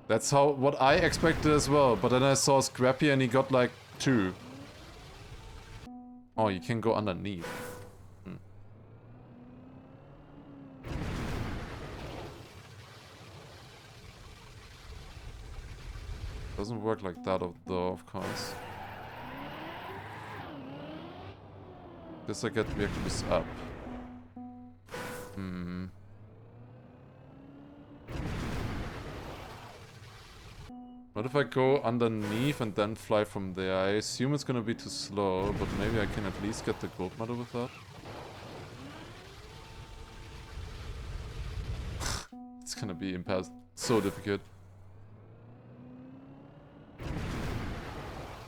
That's what I expected as well, but then I saw Scrapie and he got like 2. Oh, you can go underneath. Doesn't work like that though, of course. Guess I get reactor boost up. What if I go underneath and then fly from there? I assume it's gonna be too slow, but maybe I can at least get the gold medal with that. It's gonna be so difficult.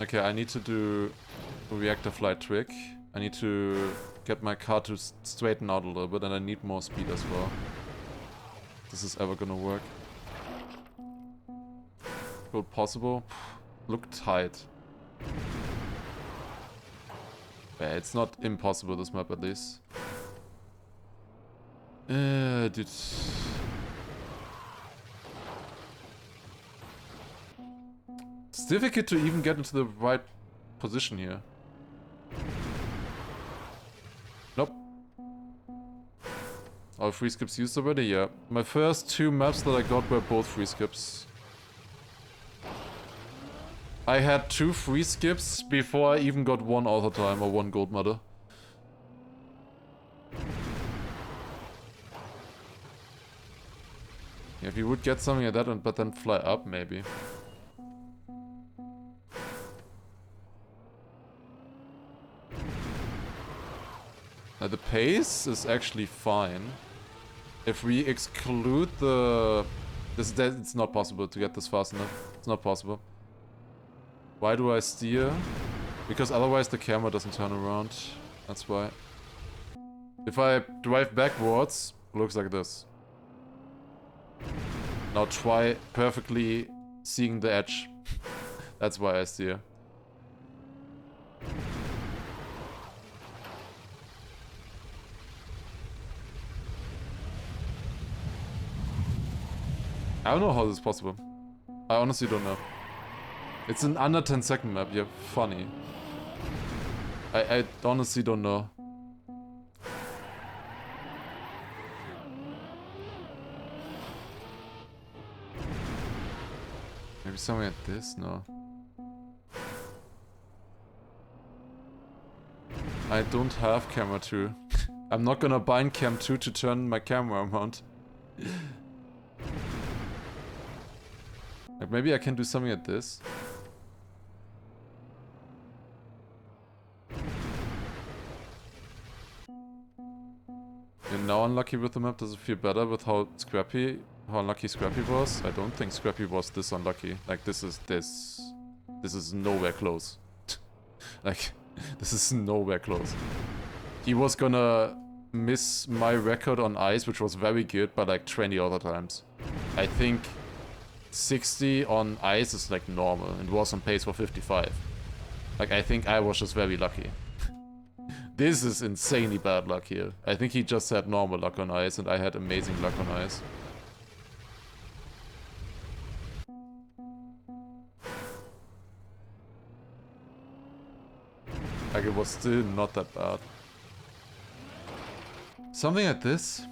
Okay, I need to do a reactor flight trick. I need to get my car to straighten out a little bit, and I need more speed as well. This is ever gonna work. Gold possible? Look tight. Yeah, it's not impossible, this map at least. Dude. It's difficult to even get into the right position here. Nope. All free skips used already? Yeah. My first 2 maps that I got were both free skips. I had 2 free skips before I even got 1 author time or 1 gold medal. Yeah, if you would get something like that, but then fly up, maybe. Now the pace is actually fine. If we exclude the... it's not possible to get this fast enough. It's not possible. Why do I steer? Because otherwise the camera doesn't turn around. That's why. If I drive backwards, it looks like this. Now try perfectly seeing the edge. That's why I steer. I don't know how this is possible. I honestly don't know. It's an under 10-second map, yeah, funny. I honestly don't know. Maybe something like this? No. I don't have camera 2. I'm not gonna bind cam 2 to turn my camera around. Like maybe I can do something like this. You're now unlucky with the map. Does it feel better with how unlucky Scrapie was? I don't think Scrapie was this unlucky. Like this is nowhere close. Like this is nowhere close. He was gonna miss my record on ice, which was very good, by like 20 other times. I think 60 on ice is like normal and was on pace for 55. Like I think I was just very lucky. This is insanely bad luck here. I think he just had normal luck on ice and I had amazing luck on ice. Like it was still not that bad. Something like this.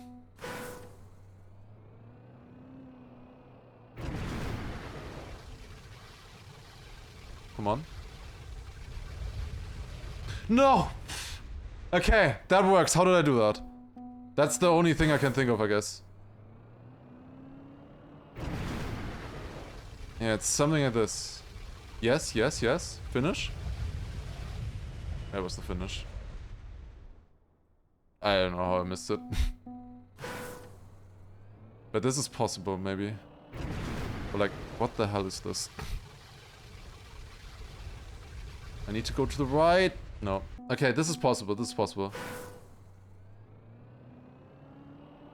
Come on. No! Okay, that works. How did I do that? That's the only thing I can think of, I guess. Yeah, it's something like this. Yes, yes, yes. Finish. That was the finish. I don't know how I missed it. But this is possible, maybe. But like, what the hell is this? I need to go to the right. No. Okay, this is possible. This is possible.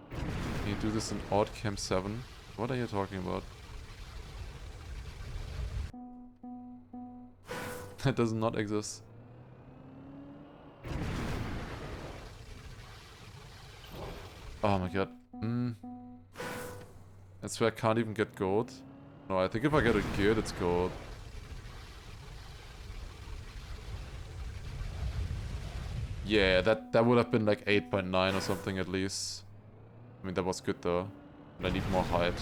Can you do this in odd cam 7? What are you talking about? That does not exist. Oh my god. That's where I can't even get gold. No, I think if I get a geared, it's gold. Yeah, that would have been like 8.9 or something at least. I mean, that was good though. And I need more height.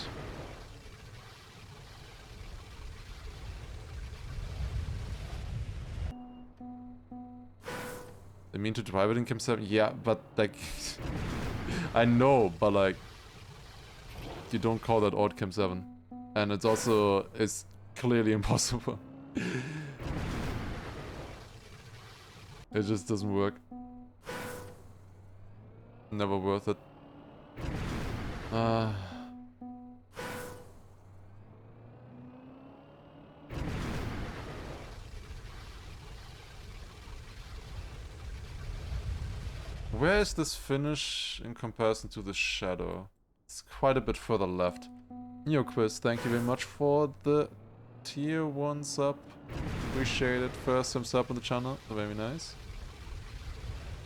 They mean to drive it in Cam 7? Yeah, but like... I know, but like... You don't call that odd Cam 7. And it's also... It's clearly impossible. It just doesn't work. Never worth it. Where is this finish in comparison to the shadow? It's quite a bit further left. Yo Quiz, thank you very much for the tier 1 sub. Appreciate it. First time sub on the channel. Very nice.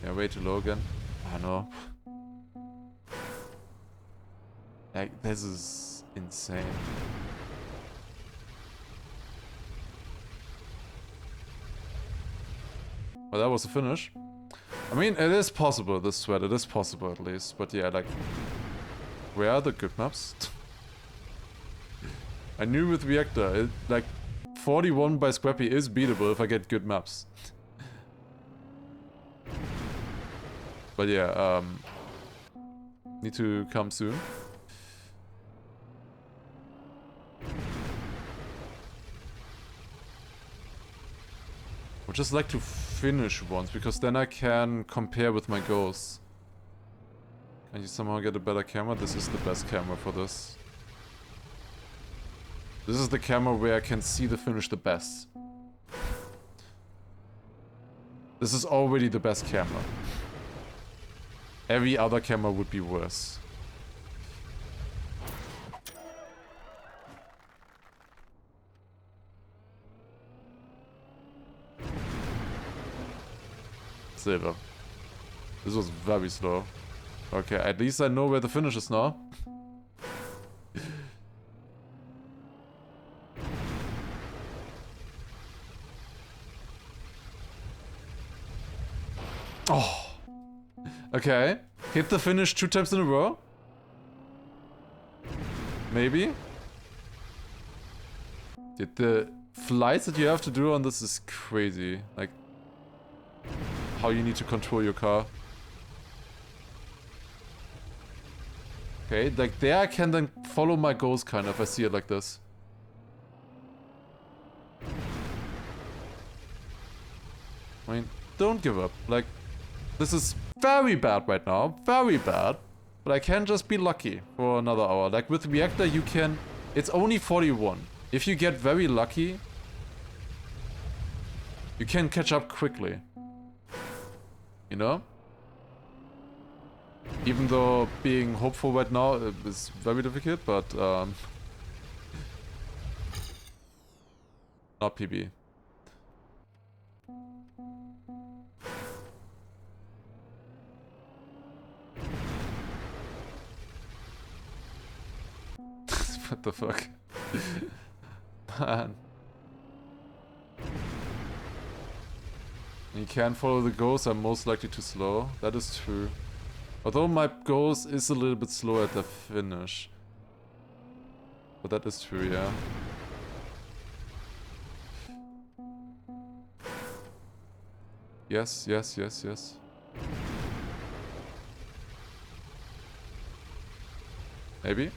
Yeah, way too low again. I know. Like, this is insane. Well, that was the finish. I mean, it is possible, this sweat. It is possible, at least. But yeah, like... Where are the good maps? I knew with Reactor, like... 41 by Scrapie is beatable if I get good maps. But yeah, need to come soon. Would just like to finish once, because then I can compare with my goals. Can you somehow get a better camera? This is the best camera for this. This is the camera where I can see the finish the best. This is already the best camera. Every other camera would be worse. Silver. This was very slow. Okay, at least I know where the finish is now. Oh. Okay. Hit the finish 2 times in a row? Maybe? Dude, the flights that you have to do on this is crazy. Like, how you need to control your car. Okay, like there I can then follow my goals kind of, I see it like this. I mean, don't give up. Like, this is very bad right now, very bad. But I can just be lucky for another hour. Like with Reactor you can, it's only 41. If you get very lucky, you can catch up quickly. You know? Even though being hopeful right now is very difficult, but not PB. What the fuck? Man. You can't follow the ghosts, I'm most likely too slow. That is true. Although my goes is a little bit slow at the finish. But that is true, yeah. Yes, yes, yes, yes. Maybe?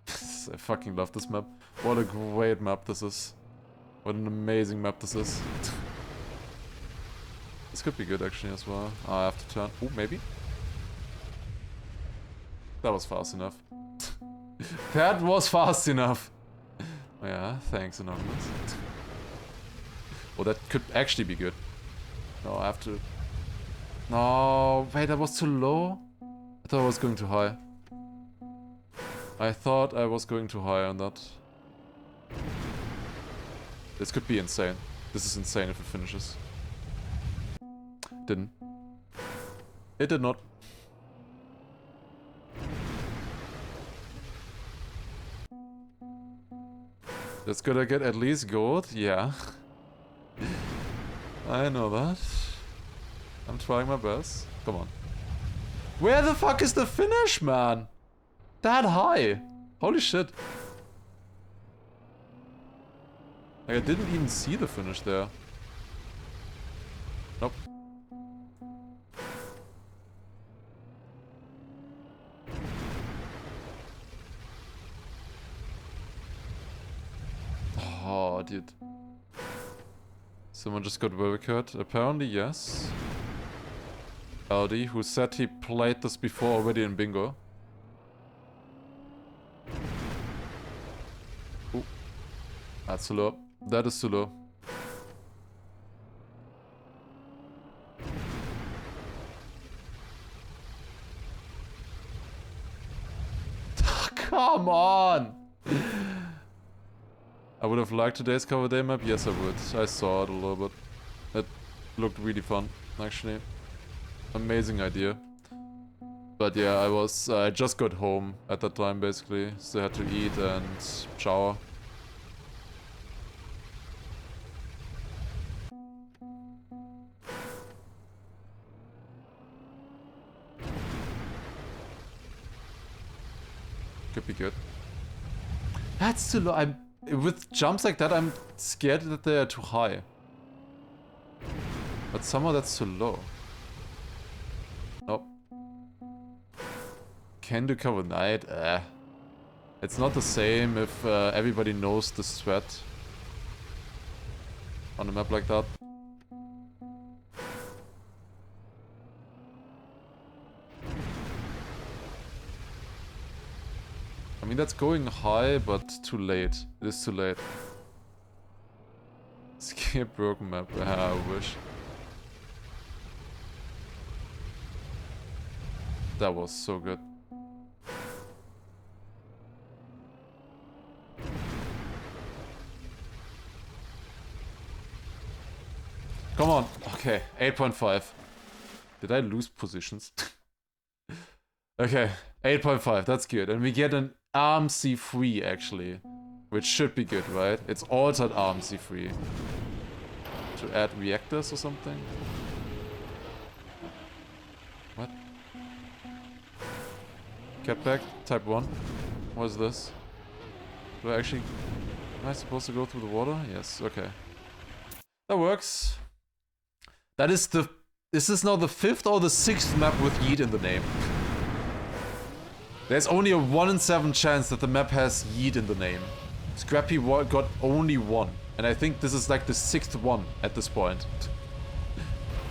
I fucking love this map. What a great map this is. What an amazing map this is. This could be good actually as well. I have to turn. Oh, maybe? That was fast enough. That was fast enough. Oh, yeah, thanks, Anonymous. Oh, that could actually be good. No, I have to... No, wait, that was too low? I thought I was going too high. I thought I was going too high on that. This could be insane. This is insane if it finishes. Didn't. It did not. That's good I get at least gold? Yeah. I know that. I'm trying my best. Come on. Where the fuck is the finish, man? That high. Holy shit. Like, I didn't even see the finish there. Nope. Oh, dude. Someone just got very hurt. Apparently, yes. Aldi, who said he played this before already in bingo. Ooh. That's too low. That is too low. Come on! I would have liked today's cover day map. Yes, I would. I saw it a little bit. It looked really fun, actually. Amazing idea. But yeah, I just got home at that time, basically. So I had to eat and shower. Could be good. That's too low. With jumps like that, I'm scared that they are too high. But somehow that's too low. Nope. Can do cover night? It's not the same if everybody knows the threat on a map like that. I mean, that's going high, but too late. It is too late. Skip broken map. I wish. That was so good. Come on. Okay, 8.5. Did I lose positions? Okay, 8.5. That's good. And we get an ARMC3 actually. Which should be good, right? It's altered ARMC3. To add reactors or something? What? Get back, type 1. What is this? Do I actually... Am I supposed to go through the water? Yes, okay. That works. That is the... Is this now the 5th or the 6th map with Yeet in the name? There's only a 1 in 7 chance that the map has Yeet in the name. Scrapie got only 1. And I think this is like the 6th one at this point.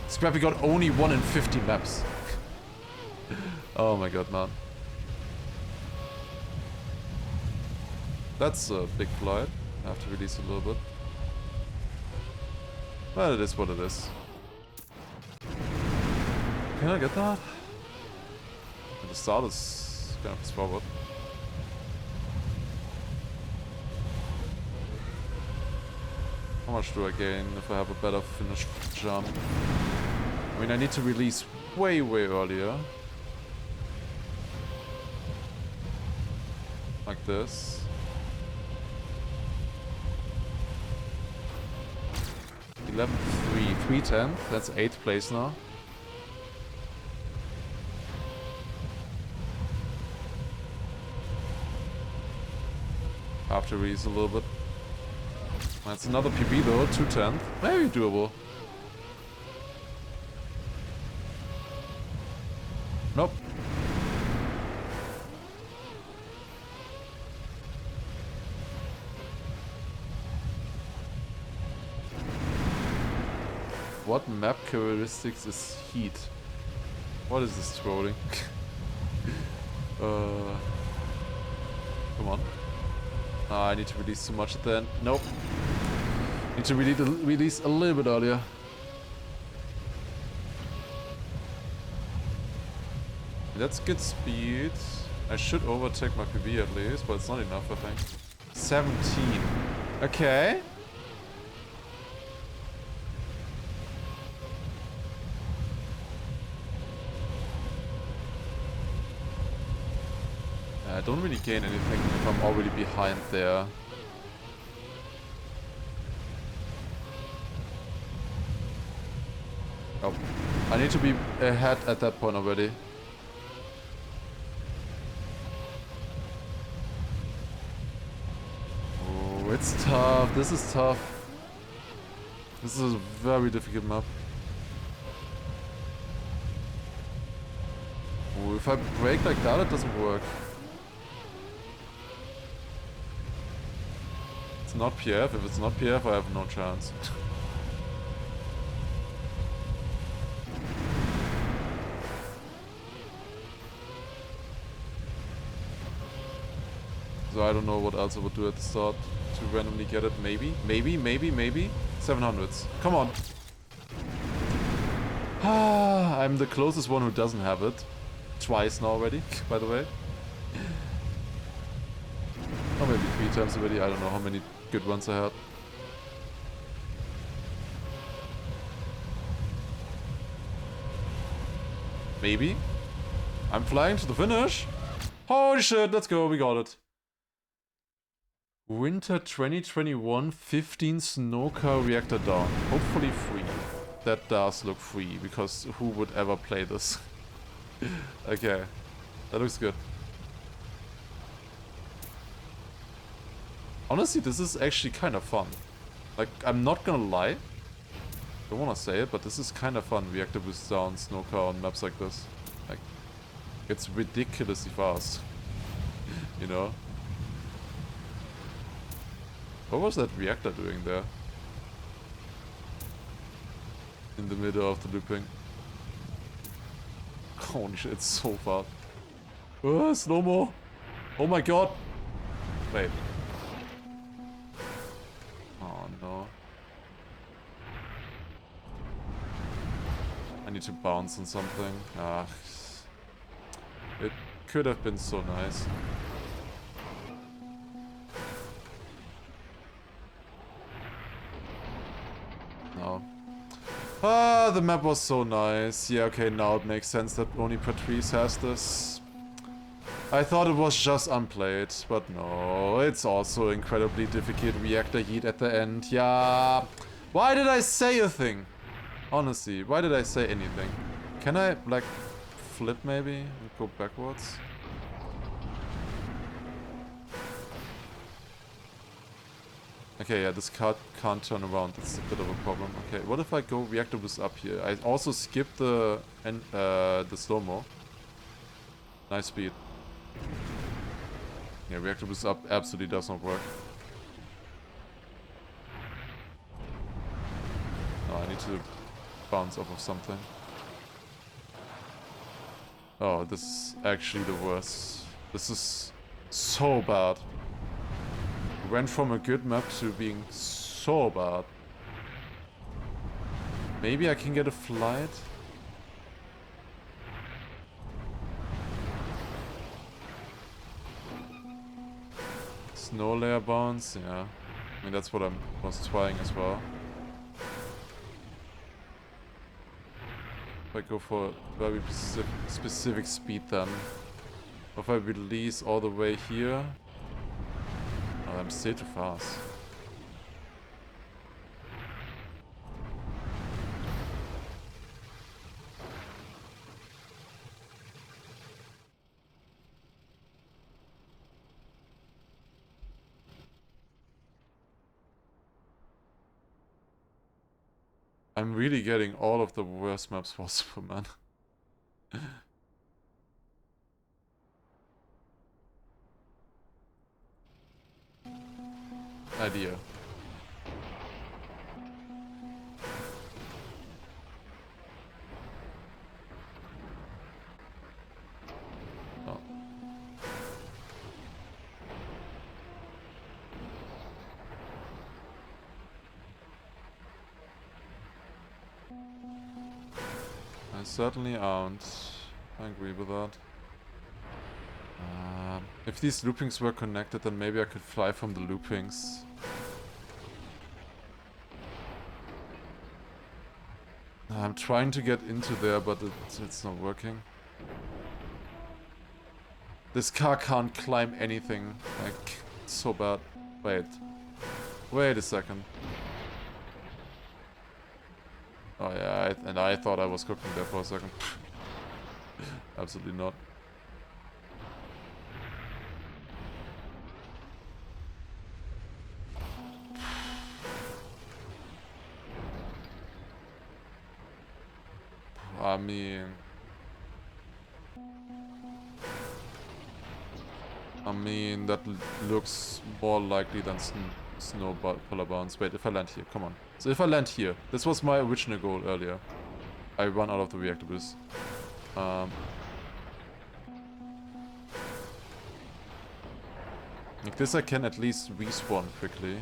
Scrapie got only 1 in 50 maps. Oh my god, man. That's a big flight. I have to release a little bit. Well, it is what it is. Can I get that? And the start is kind of forward. How much do I gain if I have a better finish jump? I mean, I need to release way earlier. Like this. 11, 3, 310. That's 8th place now. Have to release a little bit. That's another PB though, 210. Maybe doable. Nope. What map characteristics is heat? What is this trolling? Come on. I need to release too much at the end. Nope. Need to release a little bit earlier. That's good speed. I should overtake my PB at least, but it's not enough, I think. 17. Okay. I don't really gain anything if I'm already behind there. Oh, I need to be ahead at that point already. Oh, it's tough. This is tough. This is a very difficult map. Oh, if I brake like that, it doesn't work. It's not PF. If it's not PF, I have no chance. So I don't know what else I would do at the start to randomly get it. Maybe. 700s. Come on. I'm the closest one who doesn't have it. Twice now already, by the way. Or maybe 3 times already. I don't know how many good ones I had. Maybe. I'm flying to the finish. Holy shit, let's go. We got it. Winter 2021, 15 snow car reactor down. Hopefully free. That does look free, because who would ever play this? Okay, that looks good. Honestly, this is actually kind of fun. Like, I'm not gonna lie. Don't wanna say it, but this is kind of fun. Reactor boost down, snow car on maps like this. Like, it's ridiculously fast. You know? What was that reactor doing there? In the middle of the looping. Holy shit, it's so fast. Slow-mo! Oh my god! Wait. Oh no. I need to bounce on something. Ah. It could have been so nice. No. Ah, the map was so nice. Yeah, okay, now it makes sense that only Patrice has this. I thought it was just unplayed, but no. It's also incredibly difficult reactor heat at the end. Yeah. Why did I say a thing? Honestly, why did I say anything? Can I, like, flip maybe? And go backwards? Okay, yeah, this car can't turn around. That's a bit of a problem. Okay, what if I go reactor boost up here? I also skipped the slow-mo. Nice speed. Yeah, reactor boost up absolutely does not work. No, I need to bounce off of something. Oh, this is actually the worst. This is so bad. Went from a good map to being so bad. Maybe I can get a flight? Snow layer bounce? Yeah. I mean, that's what I was trying as well. If I go for a very specific speed then. If I release all the way here. Oh, I'm still too fast. I'm really getting all of the worst maps possible, man. Idea. Oh. I certainly aren't. I agree with that. If these loopings were connected, then maybe I could fly from the loopings. I'm trying to get into there, but it's not working. This car can't climb anything. Like, it's so bad. Wait a second. Oh yeah, and I thought I was cooking there for a second. Absolutely not. I mean, that looks more likely than snow polar bounce. Wait, if I land here, come on. So if I land here, this was my original goal earlier. I run out of the reactor boost. Like this I can at least respawn quickly.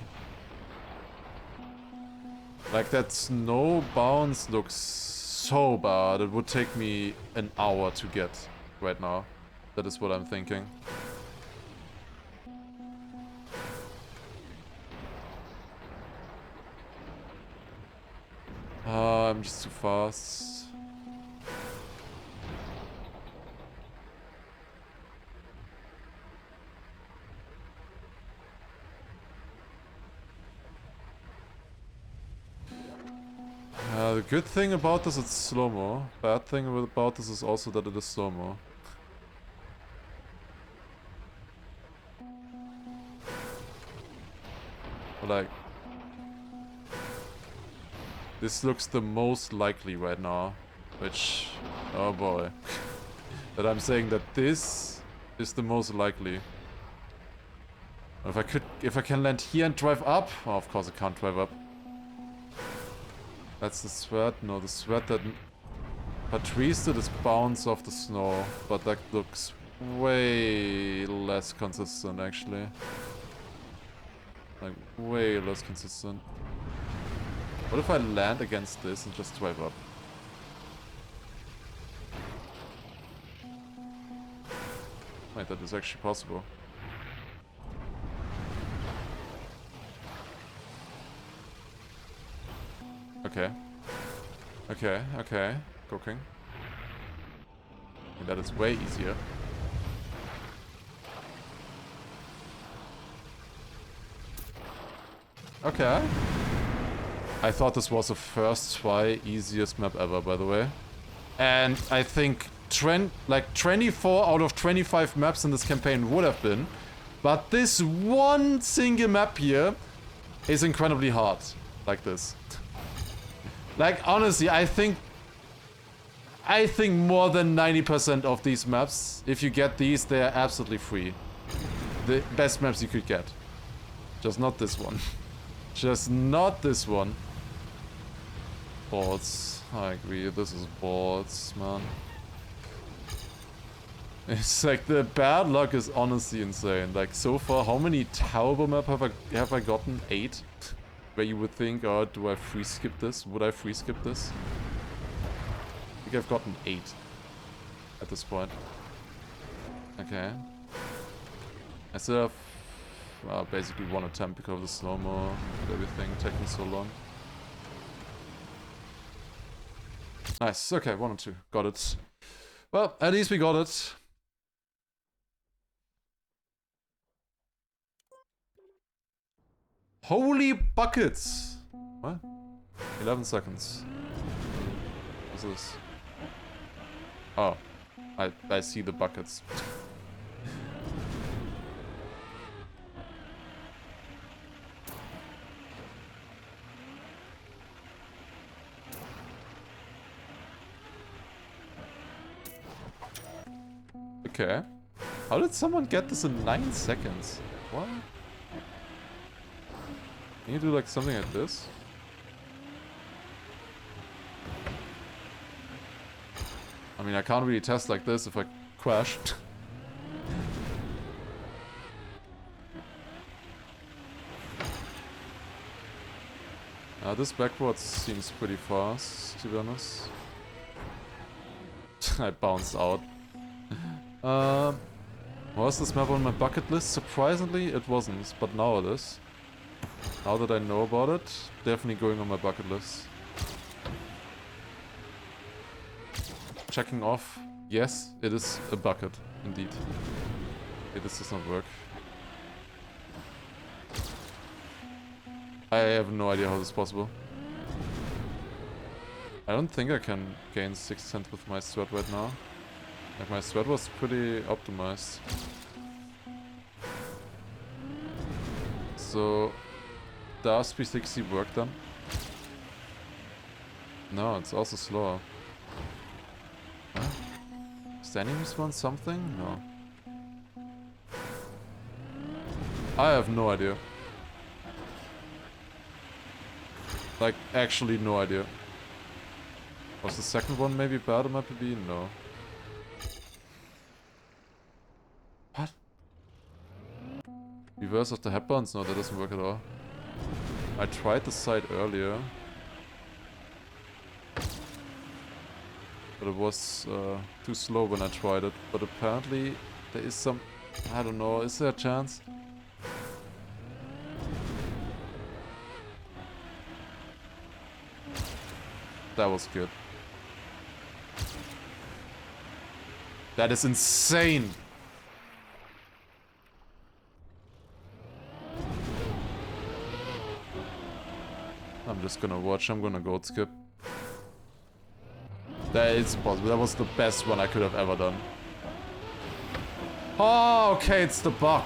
Like that snow bounce looks so bad. It would take me an hour to get right now. That is what I'm thinking. I'm just too fast. The good thing about this, it's slow-mo. Bad thing about this is also that it is slow-mo. Like, this looks the most likely right now, which, oh boy, that I'm saying that this is the most likely. If I can land here and drive up, oh, of course I can't drive up. That's the sweat. No, the sweat that Patrice did is bounce off the snow, but that looks way less consistent actually. Like, way less consistent. What if I land against this and just drive up? Wait, that is actually possible. Okay. Okay. Cooking. And that is way easier. Okay. I thought this was the first try easiest map ever, by the way. And I think 24 out of 25 maps in this campaign would have been. But this one single map here is incredibly hard. Like this. Like, honestly, I think more than 90% of these maps, if you get these, they are absolutely free. The best maps you could get. Just not this one. Just not this one. Boards. I agree, this is boards, man. It's like, the bad luck is honestly insane. Like, so far, how many terrible maps have I gotten? 8? Where you would think, oh, do I free skip this? Would I free skip this? I think I've gotten 8 at this point. Okay. I still have basically one attempt because of the slow-mo and everything taking so long. Nice, okay, 1 and 2. Got it. Well, at least we got it. Holy buckets! What? 11 seconds. What's this? Oh. I see the buckets. Okay. How did someone get this in 9 seconds? What? Can you do like something like this? I mean, I can't really test like this if I crash. This backwards seems pretty fast, to be honest. I bounced out. Was this map on my bucket list? Surprisingly, it wasn't, but now it is. Now that I know about it, definitely going on my bucket list. Checking off. Yes, it is a bucket, indeed. Okay, this does not work. I have no idea how this is possible. I don't think I can gain 6% with my sweat right now. Like, my sweat was pretty optimized. So, does P60 work then? No, it's also slower. Huh? Standing response something? No. I have no idea. Like, actually no idea. Was the second one maybe bad on my PB? No. What? Reverse of the headbands? No, that doesn't work at all. I tried the side earlier. But it was too slow when I tried it. But apparently there is some... I don't know, is there a chance? That was good. That is insane! I'm just gonna watch, I'm gonna goat skip. That is possible, that was the best one I could have ever done. Oh, okay, it's the bug.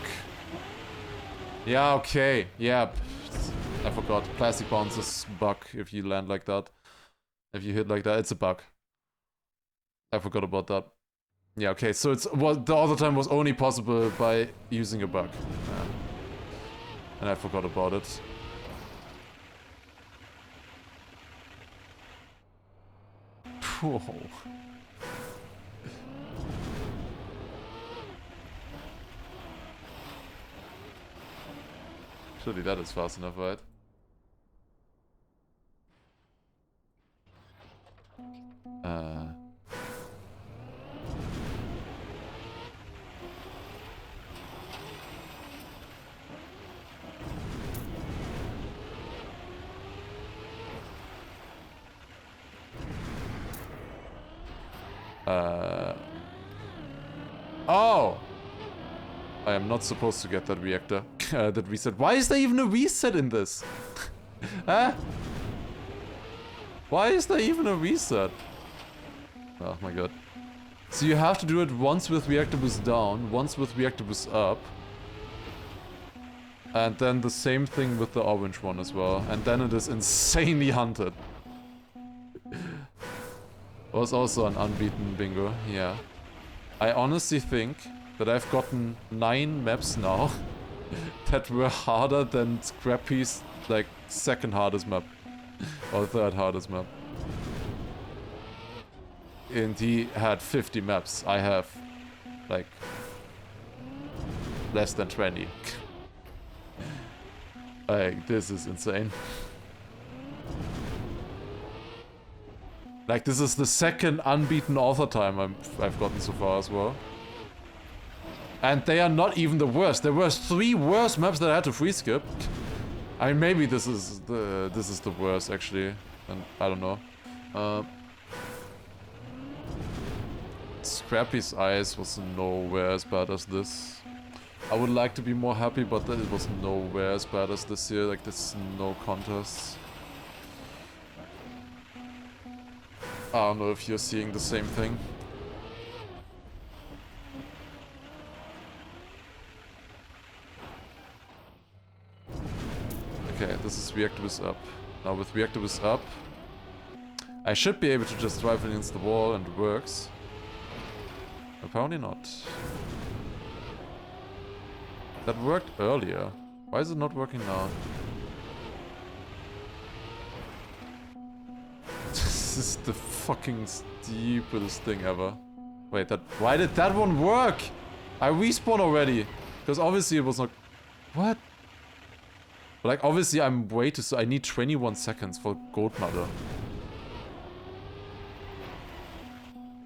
Yeah, okay, yeah. I forgot, plastic bounces bug if you land like that. If you hit like that, it's a bug. I forgot about that. Yeah, okay, so it's the other time was only possible by using a bug. Yeah. And I forgot about it. Whoa. Surely that is fast enough, right? Oh! I am not supposed to get that reactor. That reset. Why is there even a reset in this? Huh? Why is there even a reset? Oh my god. So you have to do it once with reactor boost down, once with reactor boost up. And then the same thing with the orange one as well. And then it is insanely hunted. Was also an unbeaten bingo, yeah. I honestly think that I've gotten 9 maps now that were harder than Scrapie's, like, second hardest map. Or third hardest map. And he had 50 maps. I have, like, less than 20. Like, this is insane. Like, this is the second unbeaten author time I've gotten so far as well. And they are not even the worst. There were 3 worse maps that I had to free skip. I mean, maybe this is the worst, actually. And I don't know. Scrapie's Eyes was nowhere as bad as this. I would like to be more happy, but it was nowhere as bad as this year. Like, there's no contest. I don't know if you're seeing the same thing. Okay, this is Reactor is up. Now with Reactor is up, I should be able to just drive against the wall and it works. Apparently not. That worked earlier. Why is it not working now? This is the fucking stupidest thing ever. Wait, why did that one work? I respawned already. Because obviously it was not... What? Like, obviously I'm way too... I need 21 seconds for Gold Mother.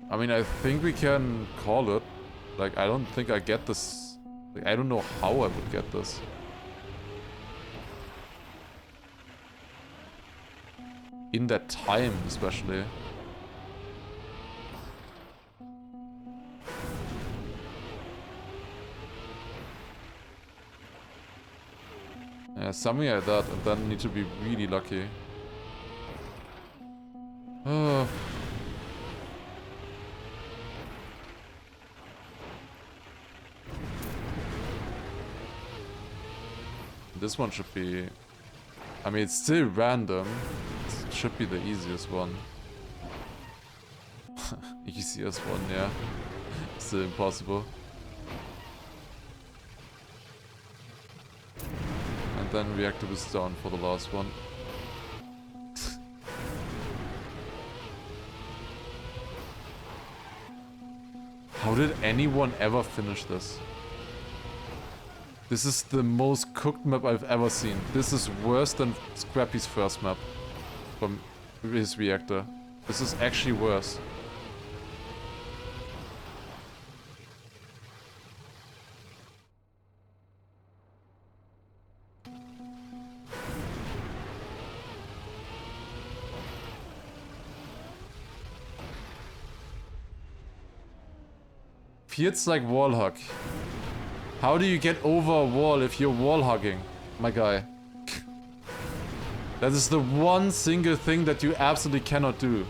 I mean, I think we can call it. Like, I don't think I get this. Like, I don't know how I would get this. In that time, especially. Yeah, something like that, and then need to be really lucky. This one should be... I mean, it's still random. It should be the easiest one. Easiest one, yeah. Still impossible. And then Reactor was down for the last one. How did anyone ever finish this? This is the most cooked map I've ever seen. This is worse than Scrapie's first map from his Reactor. This is actually worse. Feels like wall hug. How do you get over a wall if you're wall hugging, my guy? That is the one single thing that you absolutely cannot do.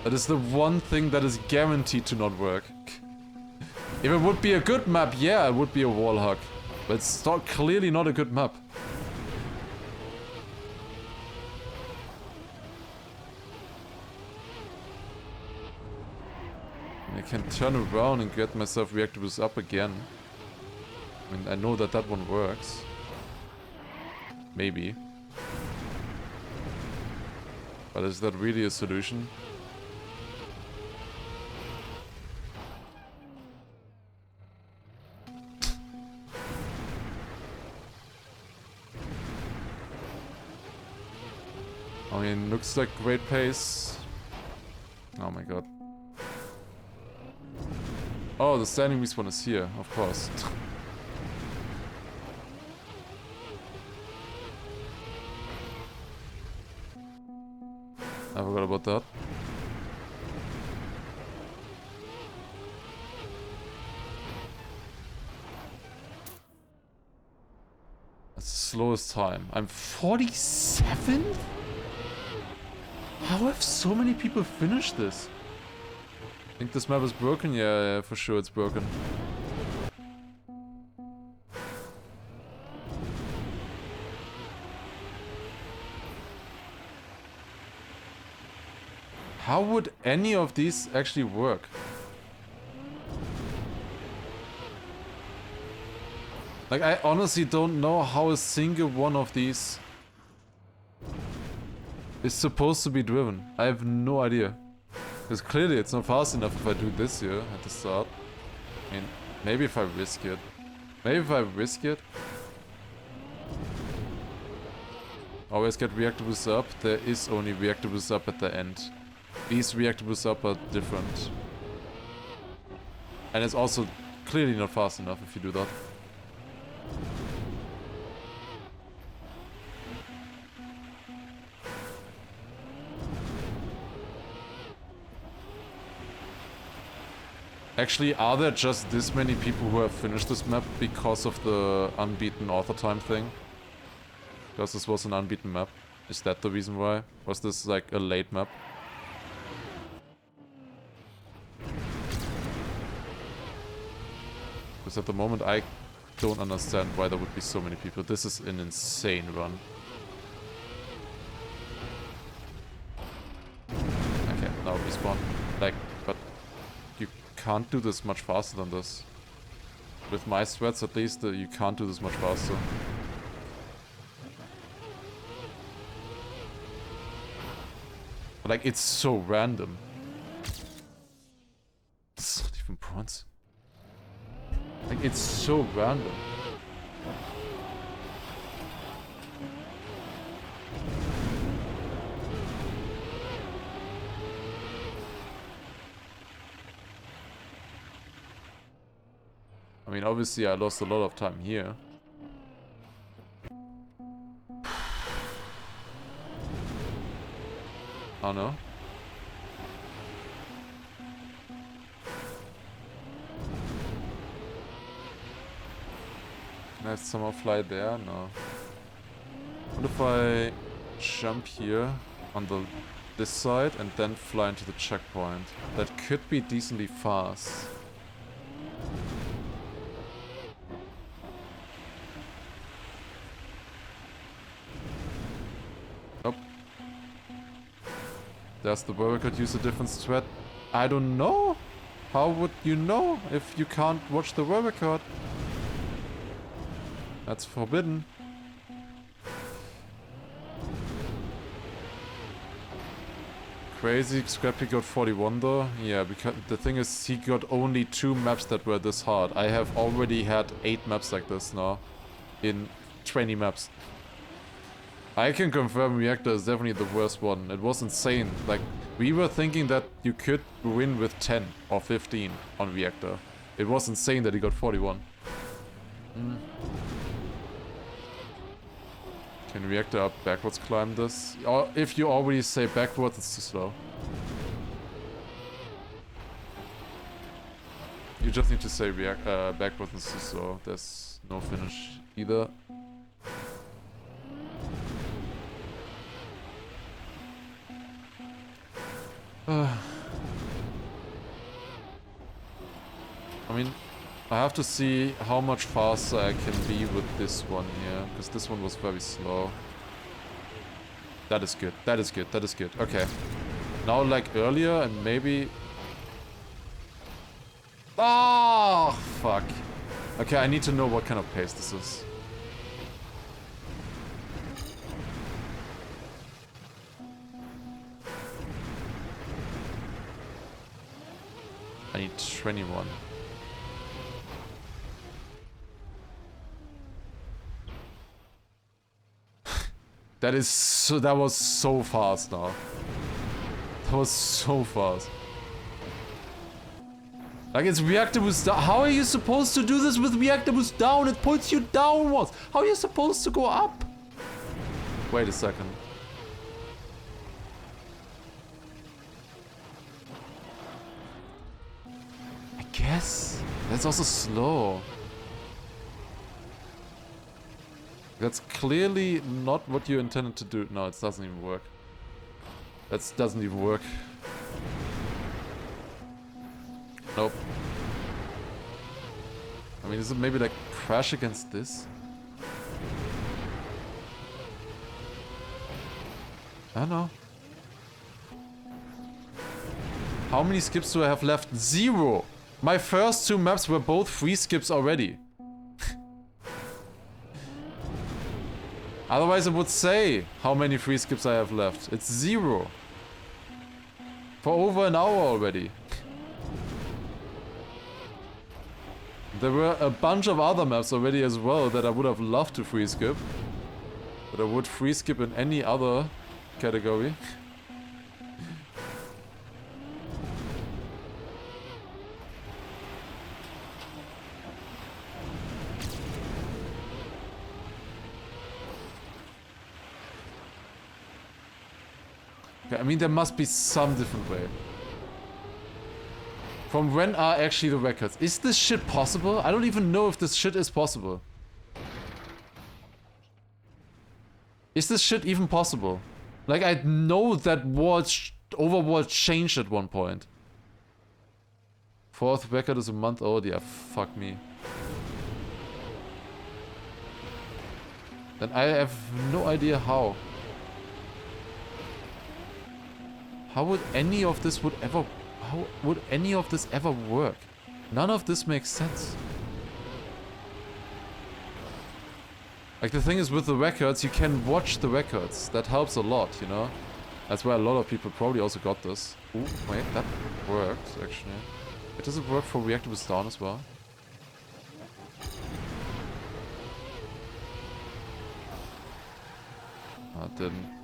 That is the one thing that is guaranteed to not work. If it would be a good map, yeah, it would be a wall hug. But it's clearly not a good map. I can turn around and get myself reactors up again. I mean, I know that that one works. Maybe. But is that really a solution? I mean, looks like great pace. Oh my god. Oh, the standing respawn is here, of course. I forgot about that. That's the slowest time. I'm 47th? How have so many people finished this? Think this map is broken? Yeah, for sure it's broken. How would any of these actually work? Like, I honestly don't know how a single one of these is supposed to be driven. I have no idea. Because clearly it's not fast enough if I do this here at the start. I mean, maybe if I risk it. Maybe if I risk it. Always get reactor boost up. There is only reactor boost up at the end. These reactor boost up are different. And it's also clearly not fast enough if you do that. Actually, are there just this many people who have finished this map because of the unbeaten author time thing? Because this was an unbeaten map. Is that the reason why? Was this like a late map? Because at the moment I don't understand why there would be so many people. This is an insane run. Okay, now respawn. Like, but you can't do this much faster than this. With my sweats, at least, you can't do this much faster. Like, it's so random. It's not even bronze. Like, it's so random. I mean, obviously I lost a lot of time here. Oh no. Can I somehow fly there? No. What if I jump here on this side and then fly into the checkpoint? That could be decently fast. Nope. Does the worker use a different strat? I don't know. How would you know if you can't watch the work record? That's forbidden. Crazy Scrapie got 41 though. Yeah, because the thing is he got only 2 maps that were this hard. I have already had 8 maps like this now. In 20 maps. I can confirm Reactor is definitely the worst one. It was insane. Like, we were thinking that you could win with 10 or 15 on Reactor. It was insane that he got 41. Can Reactor up backwards climb this? Or if you already say backwards, it's too slow. You just need to say backwards is too slow. There's no finish either. I mean, I have to see how much faster I can be with this one here, because this one was very slow. That is good, that is good, that is good. Okay. Now like earlier and maybe... Oh, fuck. Okay, I need to know what kind of pace this is. I need 21. That is so, that was so fast now. That was so fast. Like, it's Reactor boost down. How are you supposed to do this with Reactor boost down? It puts you downwards. How are you supposed to go up? Wait a second. I guess. That's also slow. That's clearly not what you intended to do. No, it doesn't even work. That doesn't even work. Nope. I mean, is it maybe like crash against this? I don't know. How many skips do I have left? 0! My first 2 maps were both free skips already. Otherwise it would say how many free skips I have left. It's 0. For over an hour already. There were a bunch of other maps already as well that I would have loved to free skip. That I would free skip in any other category. I mean, there must be some different way. From when are actually the records? Is this shit possible? I don't even know if this shit is possible. Is this shit even possible? Like, I know that Overworld changed at one point. 4th record is a month old? Yeah, fuck me. Then I have no idea how. How would any of this ever work? None of this makes sense. Like, the thing is, with the records, you can watch the records. That helps a lot, you know? That's why a lot of people probably also got this. Ooh, wait, that worked, actually. It doesn't work for Reactor was down as well. No, it didn't.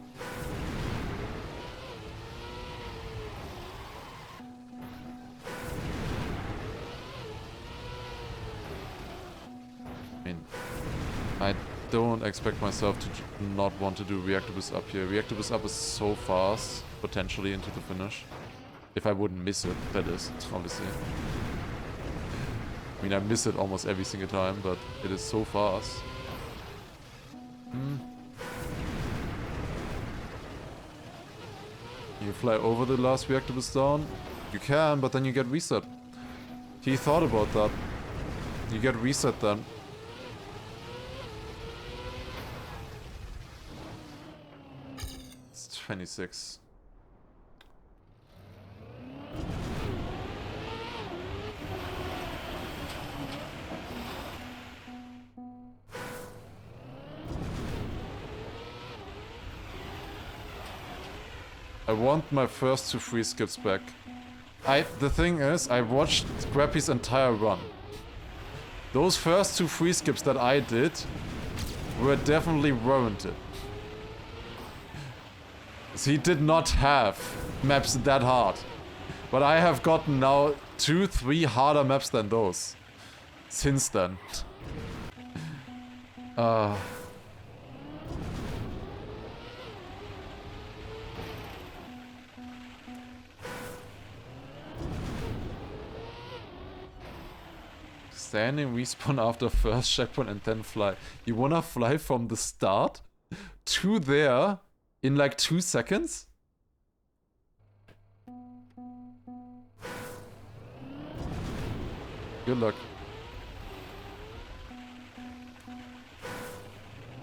I mean, I don't expect myself to not want to do Reactor Boost up here. Reactor Boost up is so fast, potentially, into the finish. If I wouldn't miss it, that is, obviously. I mean, I miss it almost every single time, but it is so fast. You fly over the last Reactor Boost down? You can, but then you get reset. He thought about that. You get reset then. It's 26. I want my first 2 free skips back. The thing is, I watched Scrapie's entire run. Those first 2 free skips that I did were definitely warranted. So he did not have maps that hard. But I have gotten now 2, 3 harder maps than those. Since then. Standing respawn after first checkpoint and then fly. You wanna fly from the start to there in like 2 seconds? Good luck.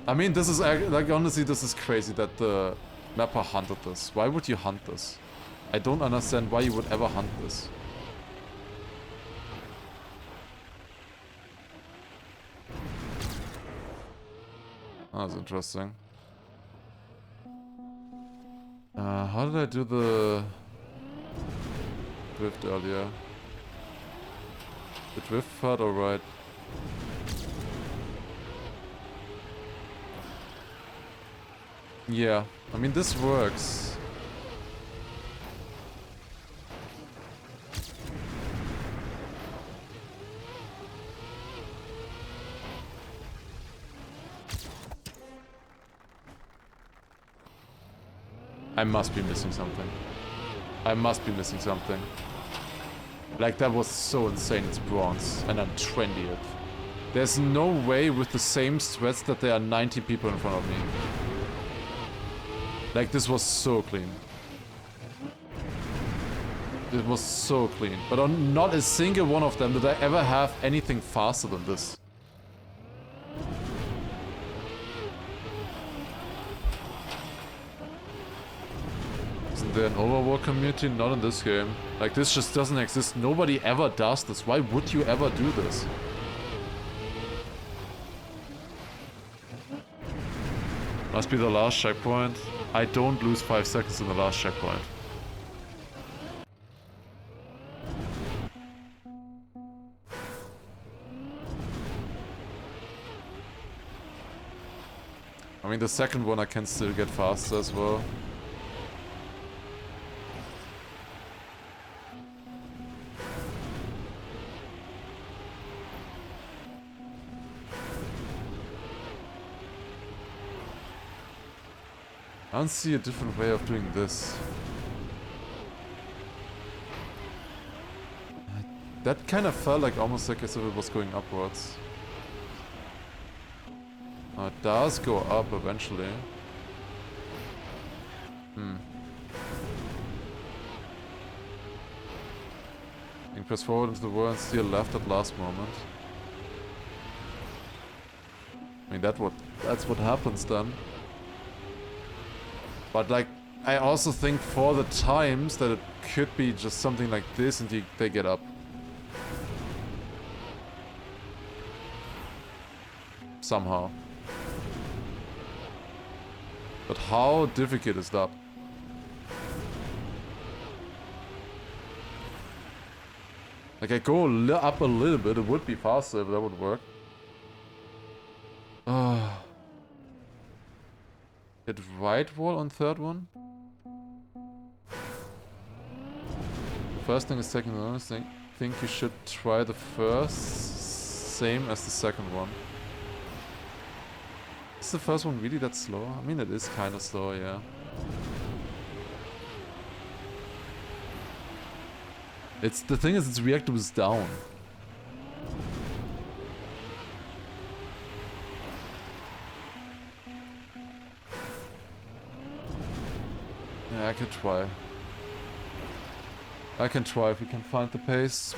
I mean, this is like, honestly, this is crazy that the mapper hunted this. Why would you hunt this? I don't understand why you would ever hunt this. Oh, that's interesting. How did I do the drift earlier? The drift part, alright. Yeah, I mean, this works. I must be missing something. I must be missing something. Like, that was so insane, it's bronze, and I'm 20th. There's no way with the same strats that there are 90 people in front of me. Like, this was so clean. It was so clean. But on not a single one of them did I ever have anything faster than this. Isn't there an overworld community? Not in this game. Like, this just doesn't exist. Nobody ever does this. Why would you ever do this? Must be the last checkpoint. I don't lose 5 seconds in the last checkpoint. I mean, the second one I can still get faster as well. I don't see a different way of doing this. That kind of felt like almost like as if it was going upwards. It does go up eventually. You can press forward into the world and steer left at last moment. I mean, that's what happens then. But like, I also think for the times that it could be just something like this and they get up. Somehow. But how difficult is that? Like I go up a little bit, it would be faster if that would work. Hit right wall on third one. First thing is second one. I think you should try the first same as the second one. Is the first one really that slow? I mean, it is kind of slow, yeah. The thing is, its reactor was down. Yeah, I could try. I can try if we can find the pace.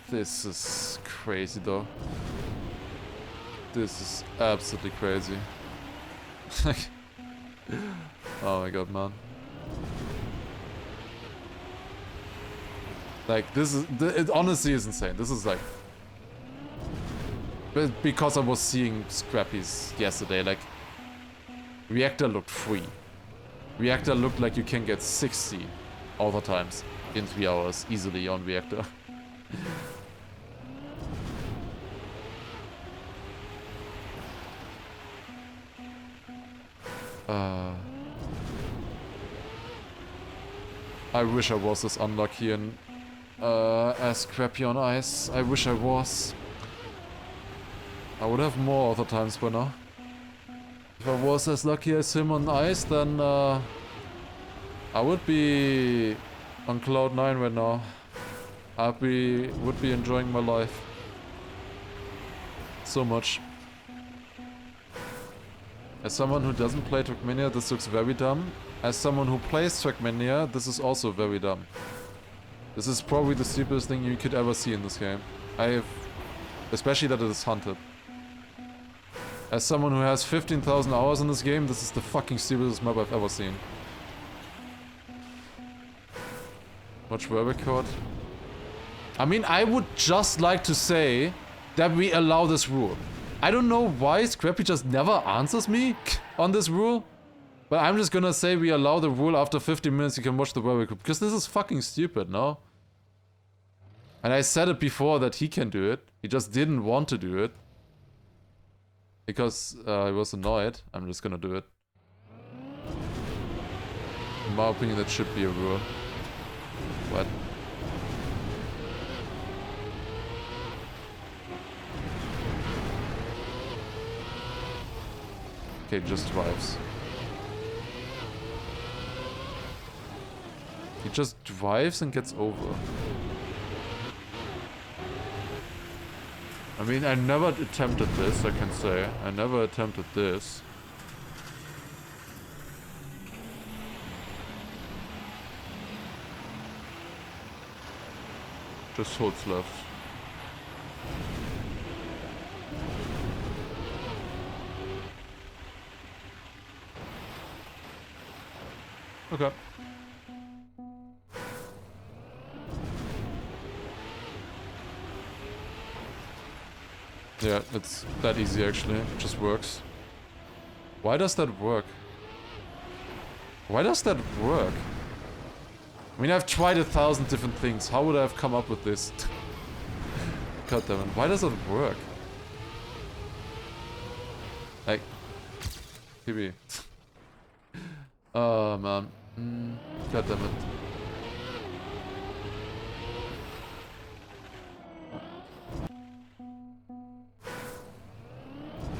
This is crazy though. This is absolutely crazy. Oh my god, man. Like, this is... It honestly is insane. This is like... Because I was seeing Scrappies yesterday, like... Reactor looked free. Reactor looked like you can get 60 all the times in 3 hours easily on Reactor. I wish I was as unlucky and as Scrapie on ice. I wish I was. I would have more other times by now. If I was as lucky as him on ice, then I would be on cloud 9 right now. Would be enjoying my life so much. As someone who doesn't play Trackmania, this looks very dumb. As someone who plays Trackmania, this is also very dumb. This is probably the stupidest thing you could ever see in this game. Especially that it is hunted. As someone who has 15,000 hours in this game, this is the fucking stupidest map I've ever seen. Watch word record. I mean, I would just like to say that we allow this rule. I don't know why Scrapie just never answers me on this rule. But I'm just gonna say we allow the rule after 50 minutes you can watch the word record. Because this is fucking stupid, no? And I said it before that he can do it. He just didn't want to do it. Because he was annoyed. I'm just gonna do it. In my opinion, that should be a rule. What? Okay, just drives. He just drives and gets over. I mean, I never attempted this, I can say. I never attempted this. Just holds left. Okay. Yeah, it's that easy actually. It just works. Why does that work? Why does that work? I mean, I've tried 1,000 different things. How would I have come up with this? God damn it. Why does it work? Like... PB. Oh, man. God damn it.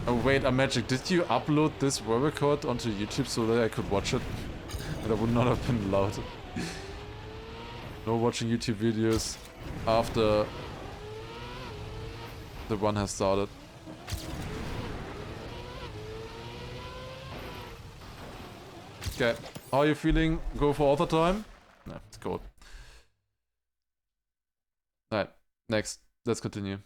Oh wait, Magic, did you upload this word record onto YouTube so that I could watch it? But I would not have been allowed. No watching YouTube videos after the run has started. Okay, how are you feeling? Go for overtime? No, it's cold. Alright, next. Let's continue.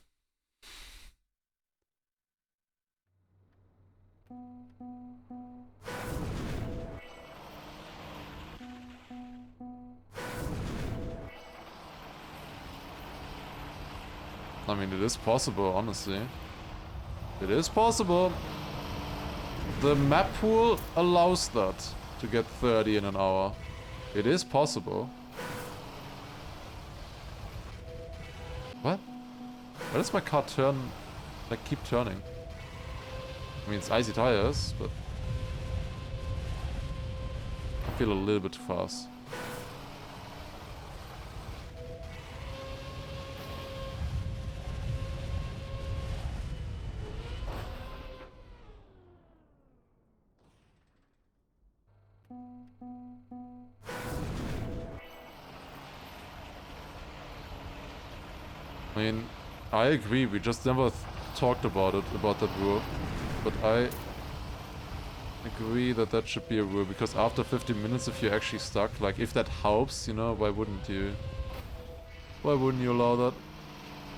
I mean, it is possible, honestly. It is possible. The map pool allows that, to get 30 in an hour. It is possible. What? Why does my car turn, like, keep turning? I mean, it's icy tires, but I feel a little bit too fast. I mean, I agree, we just never talked about it, about that rule. But I agree that that should be a rule, because after 15 minutes if you're actually stuck, like if that helps, you know, why wouldn't you? Why wouldn't you allow that?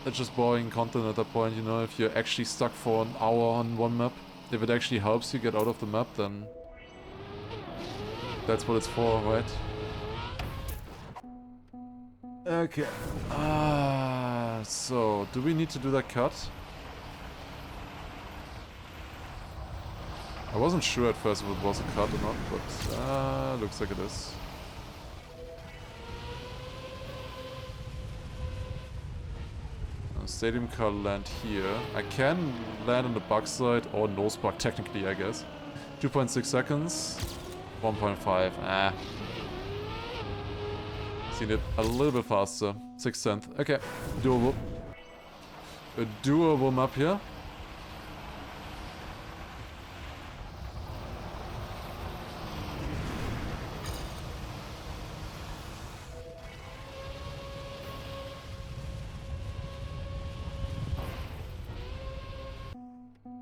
It's just boring content at that point, you know, if you're actually stuck for an hour on one map. If it actually helps you get out of the map, then that's what it's for, right? Okay. So, do we need to do that cut? I wasn't sure at first if it was a cut or not, but looks like it is. Stadium car land here. I can land on the bug side or nose bug technically, I guess. 2.6 seconds. 1.5. Seen it a little bit faster. 6/10. Okay, doable. A doable map here.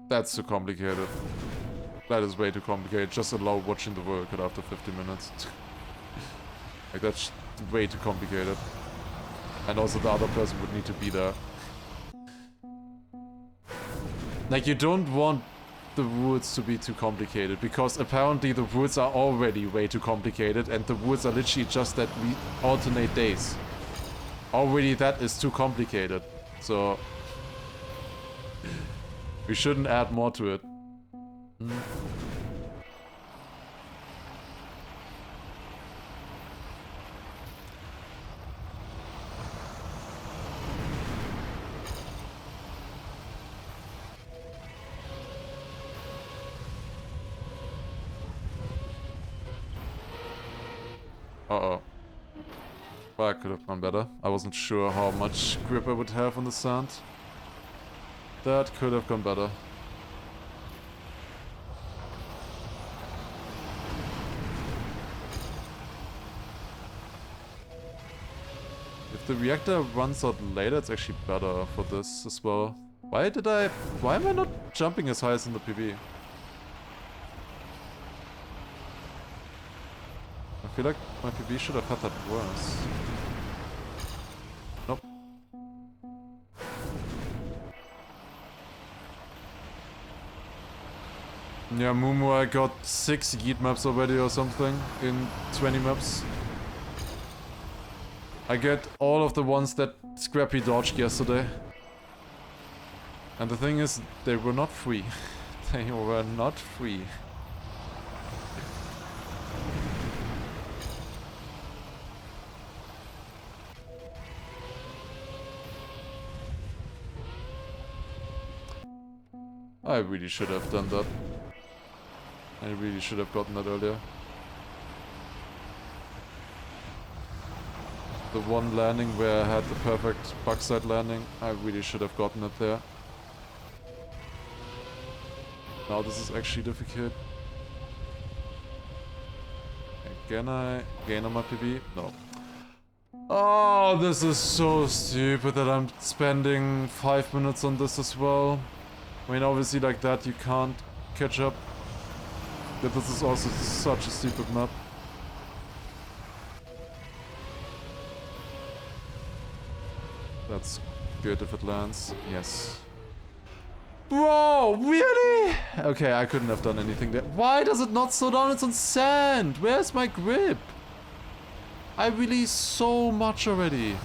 That's too complicated. That is way too complicated. Just allow watching the World Cup after 50 minutes. Like, that's way too complicated. And also the other person would need to be there. Like, you don't want the rules to be too complicated, because apparently the rules are already way too complicated, and the rules are literally just that we alternate days. Already that is too complicated. So we shouldn't add more to it. Uh-oh. Well, I could have gone better. I wasn't sure how much grip I would have on the sand. That could have gone better. If the reactor runs out later, it's actually better for this as well. Why am I not jumping as high as in the PB? I feel like my PB should have had that worse. Nope. Yeah, Mumu, I got 6 Yeet maps already or something in 20 maps. I get all of the ones that Scrapie dodged yesterday. And the thing is, they were not free. They were not free. I really should have done that. I really should have gotten that earlier. The one landing where I had the perfect backside landing, I really should have gotten it there. Now this is actually difficult. Can I gain on my PB? No. Oh, this is so stupid that I'm spending 5 minutes on this as well. I mean, obviously like that you can't catch up. But this is also such a stupid map. That's good if it lands. Yes. Bro, really? Okay, I couldn't have done anything there. Why does it not slow down? It's on sand. Where's my grip? I released so much already.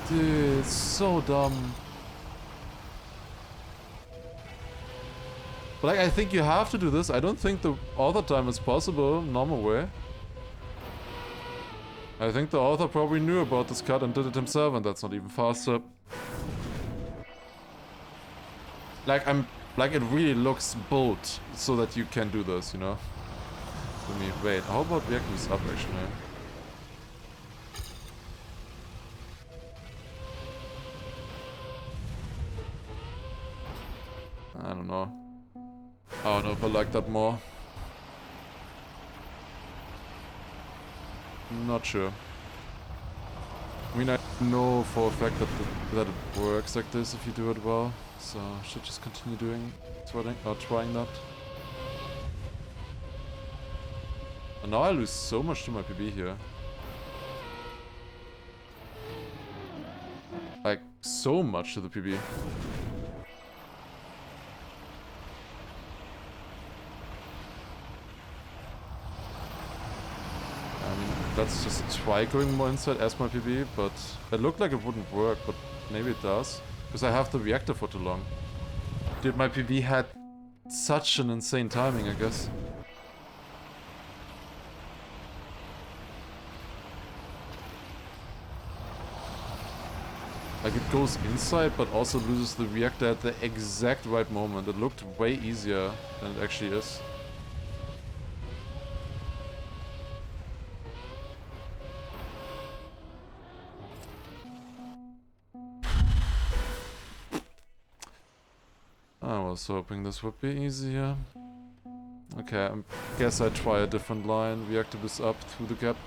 Dude, it's so dumb. But like, I think you have to do this. I don't think the author time is possible, normal way. I think the author probably knew about this cut and did it himself, and that's not even faster. Like, like, it really looks bold, so that you can do this, you know? To me. Wait, how about Reactor is up, actually? I don't know. I don't know if I like that more. Not sure. I mean, I know for a fact that it works like this if you do it well. So I should just continue trying that. And now I lose so much to my PB here. Like, so much to the PB. Let's just try going more inside as my PB, but it looked like it wouldn't work, but maybe it does. Because I have the reactor for too long. Dude, my PB had such an insane timing, I guess. Like, it goes inside, but also loses the reactor at the exact right moment. It looked way easier than it actually is. I was hoping this would be easier. Okay, I guess I try a different line. Reactor this up through the gap.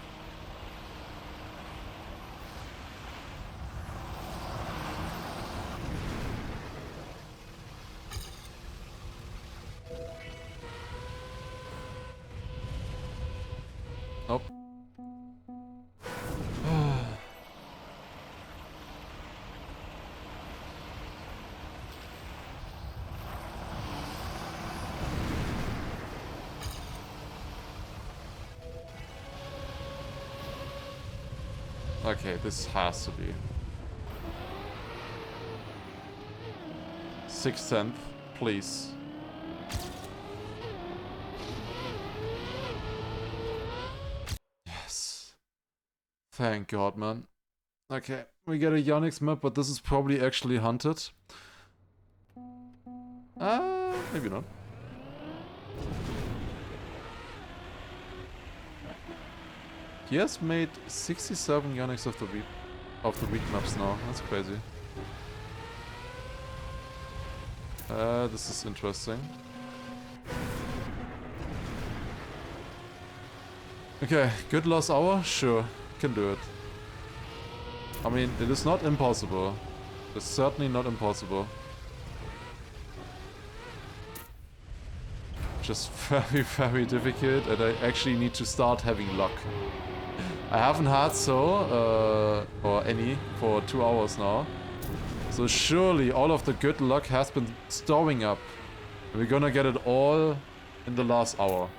Nope. Okay, this has to be 6/10, please. Yes. Thank God, man. Okay, we get a Yannick's map, but this is probably actually hunted. Maybe not. He has made 67 Yannicks of the week maps now. That's crazy. This is interesting. Okay, good last hour? Sure, can do it. I mean, it is not impossible. It's certainly not impossible. Just very, very difficult, and I actually need to start having luck. I haven't had or any, for 2 hours now. So surely all of the good luck has been storing up. We're gonna get it all in the last hour.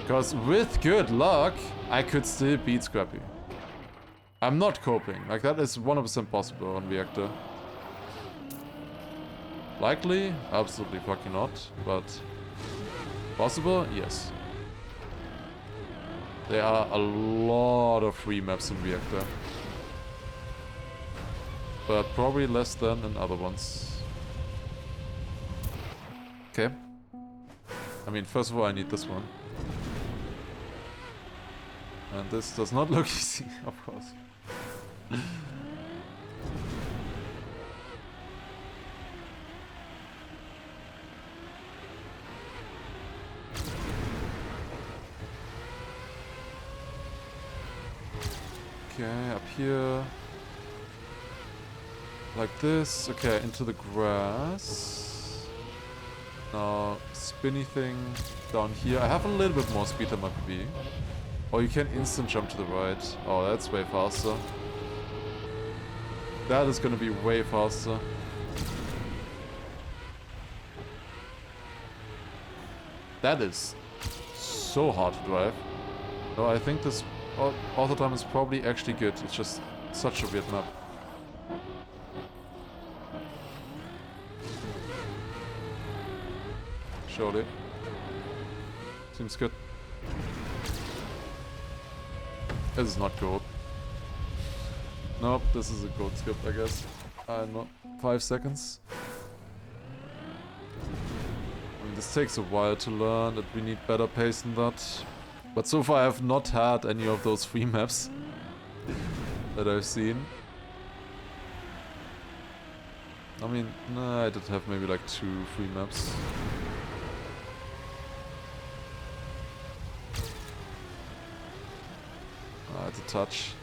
Because with good luck, I could still beat Scrapie. I'm not coping. Like, that is 100% possible on Reactor. Likely? Absolutely fucking not. But possible? Yes. There are a lot of free maps in Reactor. But probably less than in other ones. Okay. I mean, first of all, I need this one. And this does not look easy, of course. Okay, up here. Like this. Okay, into the grass. Now, spinny thing down here. I have a little bit more speed than my PB. Oh, you can instant jump to the right. Oh, that's way faster. That is gonna be way faster. That is so hard to drive. No, I think this auto time is probably actually good. It's just Such a weird map. Surely. Seems good. This is not gold. Nope, this is a gold skip, I guess. I don't know. 5 seconds. I mean, this takes a while to learn, that we need better pace than that. But so far I have not had any of those free maps that I've seen. I mean, nah, I did have maybe like 2 free maps. Ah, it's a touch.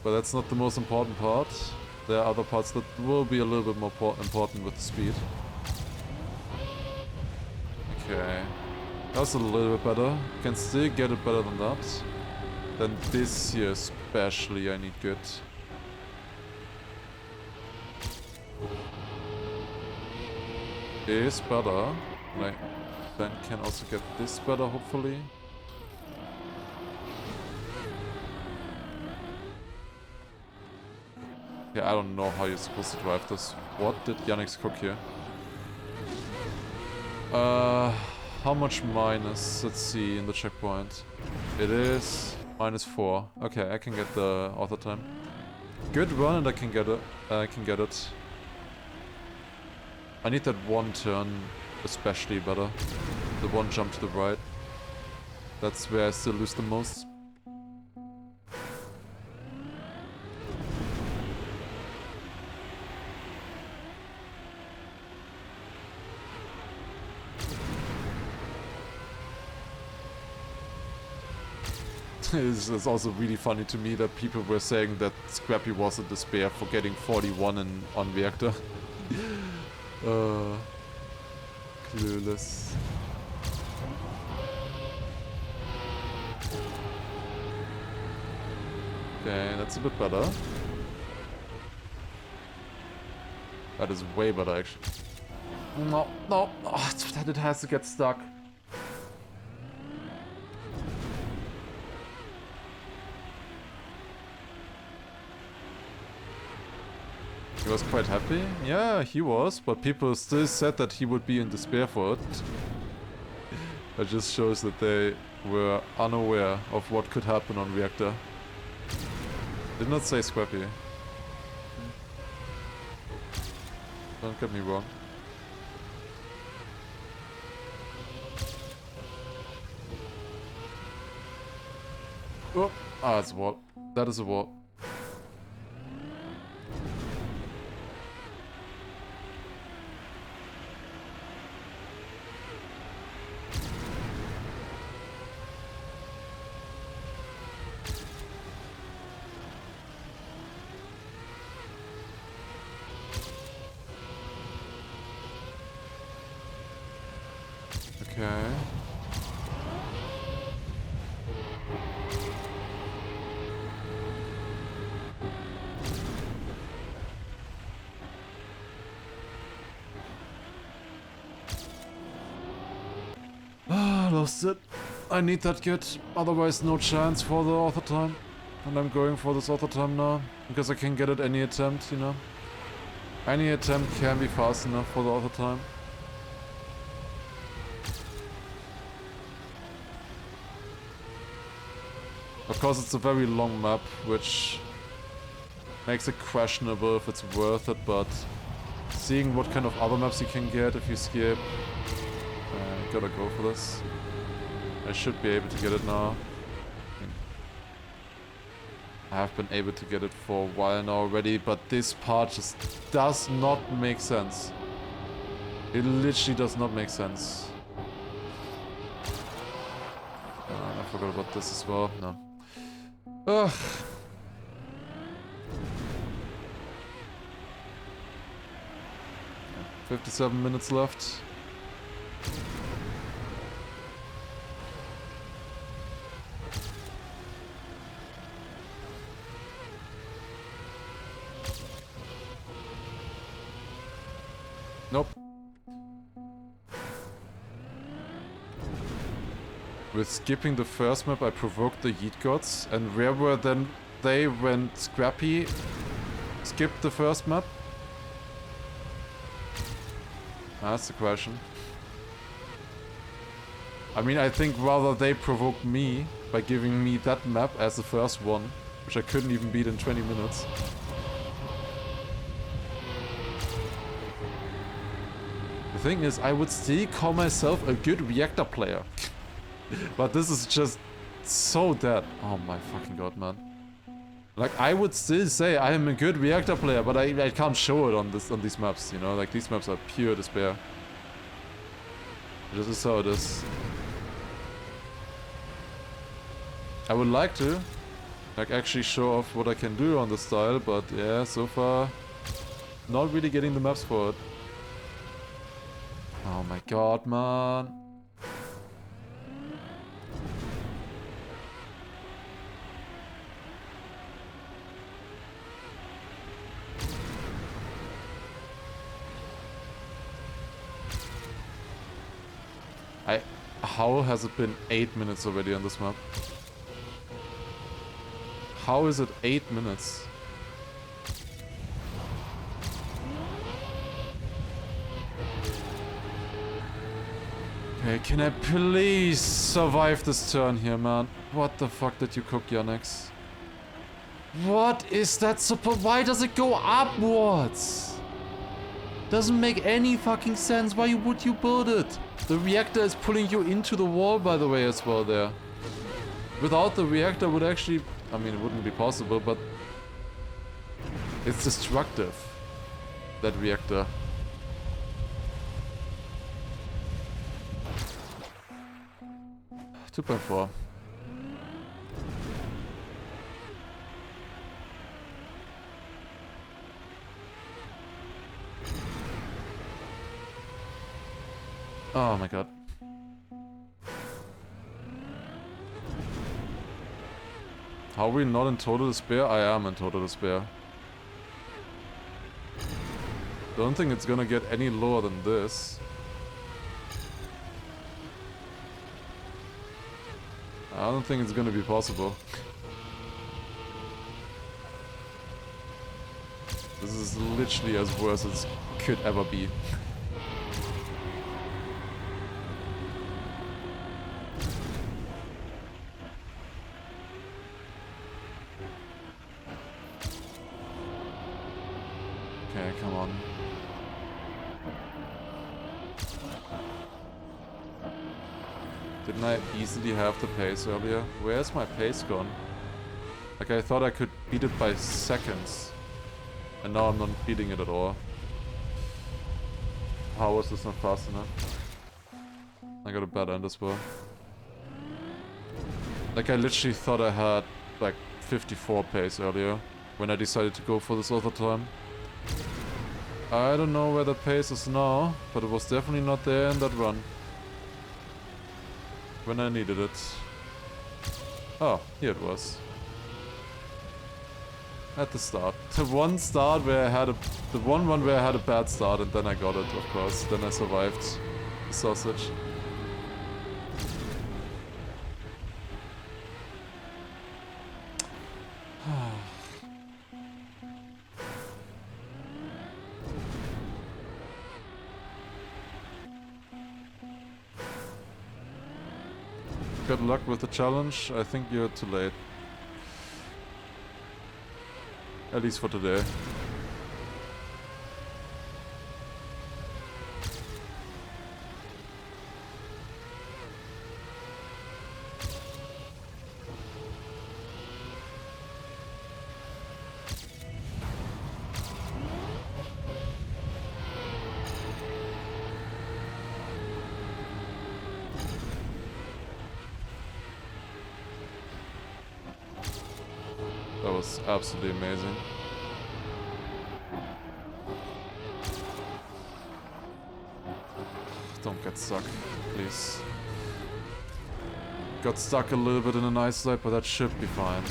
But that's not the most important part. There are other parts that will be a little bit more important with the speed. Okay. That's a little bit better. Can still get it better than that. Then this here especially I need good. Is better. Like, then can also get this better hopefully. Yeah, I don't know how you're supposed to drive this. What did Yannick's cook here? How much minus? Let's see in the checkpoint. It is -4. Okay, I can get the author time. Good run and I can get it. I need that one turn especially better. The one jump to the right. That's where I still lose the most. It's also really funny to me that people were saying that Scrapie was in despair for getting 41 on Reactor. Clueless. Okay, that's a bit better. That is way better actually. No, no, oh, it has to get stuck. He was quite happy? Yeah, he was, but people still said that he would be in despair for it. That just shows that they were unaware of what could happen on Reactor. Did not say Scrapie. Don't get me wrong. Oh, ah, it's a wall. That is a wall. Okay. Ah, lost it. I need that kit, otherwise no chance for the author time. And I'm going for this author time now, because I can get it any attempt, you know. Any attempt can be fast enough for the author time. Of course, it's a very long map, which makes it questionable if it's worth it, but seeing what kind of other maps you can get if you skip, gotta go for this. I should be able to get it now. I have been able to get it for a while now already, but this part just does not make sense. It literally does not make sense. I forgot about this as well. No. Ugh. Yeah, 57 minutes left. Nope. With skipping the first map, I provoked the Yeet Gods. And where were then they when Scrapie skipped the first map? That's the question. I mean, I think rather they provoked me by giving me that map as the first one, which I couldn't even beat in 20 minutes. The thing is, I would still call myself a good Reactor player. But this is just so dead. Oh my fucking god, man. Like, I would still say I am a good Reactor player, but I can't show it on these maps, you know? Like, these maps are pure despair. This is how it is. I would like to, like, actually show off what I can do on the style, but yeah, so far, not really getting the maps for it. Oh my god, man. How has it been 8 minutes already on this map? How is it 8 minutes? Okay, can I please survive this turn here, man? What the fuck did you cook, Yannex? What is that support? Why does it go upwards? Doesn't make any fucking sense. Why would you build it? The reactor is pulling you into the wall, by the way, as well there. Without the reactor would actually... I mean, it wouldn't be possible, but... it's destructive. That reactor. $2.4. Oh my god. How are we not in total despair? I am in total despair. Don't think it's gonna get any lower than this. I don't think it's gonna be possible. This is literally as worse as it could ever be. Okay, come on. Didn't I easily have the pace earlier? Where's my pace gone? Like, I thought I could beat it by seconds. And now I'm not beating it at all. How was this not fast enough? I got a bad end as well. Like, I literally thought I had, like, 54 pace earlier. When I decided to go for this other time. I don't know where the pace is now, but it was definitely not there in that run. When I needed it. Oh, here it was. At the start. The one start where I had the one where I had a bad start, and then I got it, of course. Then I survived the sausage. Good luck with the challenge. I think you're too late. At least for today. That was absolutely amazing. Don't get stuck, please. Got stuck a little bit in an ice slide, but that should be fine.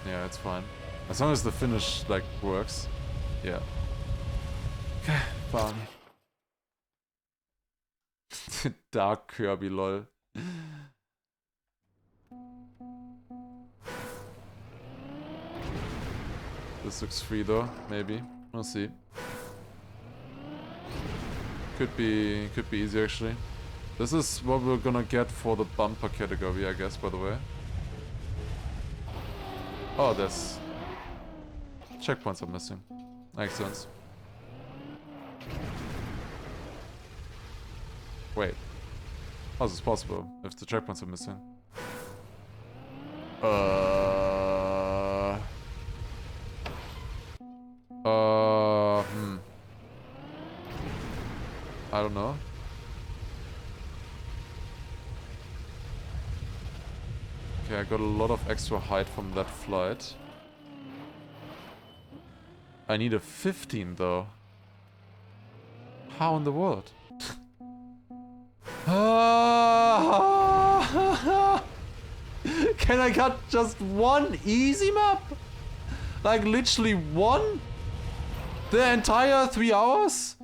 Yeah, it's fine. As long as the finish, like, works. Yeah. Okay, fine. Dark Kirby, lol. This looks free though, maybe. We'll see. Could be easy actually. This is what we're gonna get for the bumper category, I guess, by the way. Oh, there's... checkpoints are missing. Makes sense. Wait. How is this possible if the checkpoints are missing? I don't know. Okay, I got a lot of extra height from that flight. I need a 15 though. How in the world? Can I cut just one easy map? Like literally one? The entire 3 hours?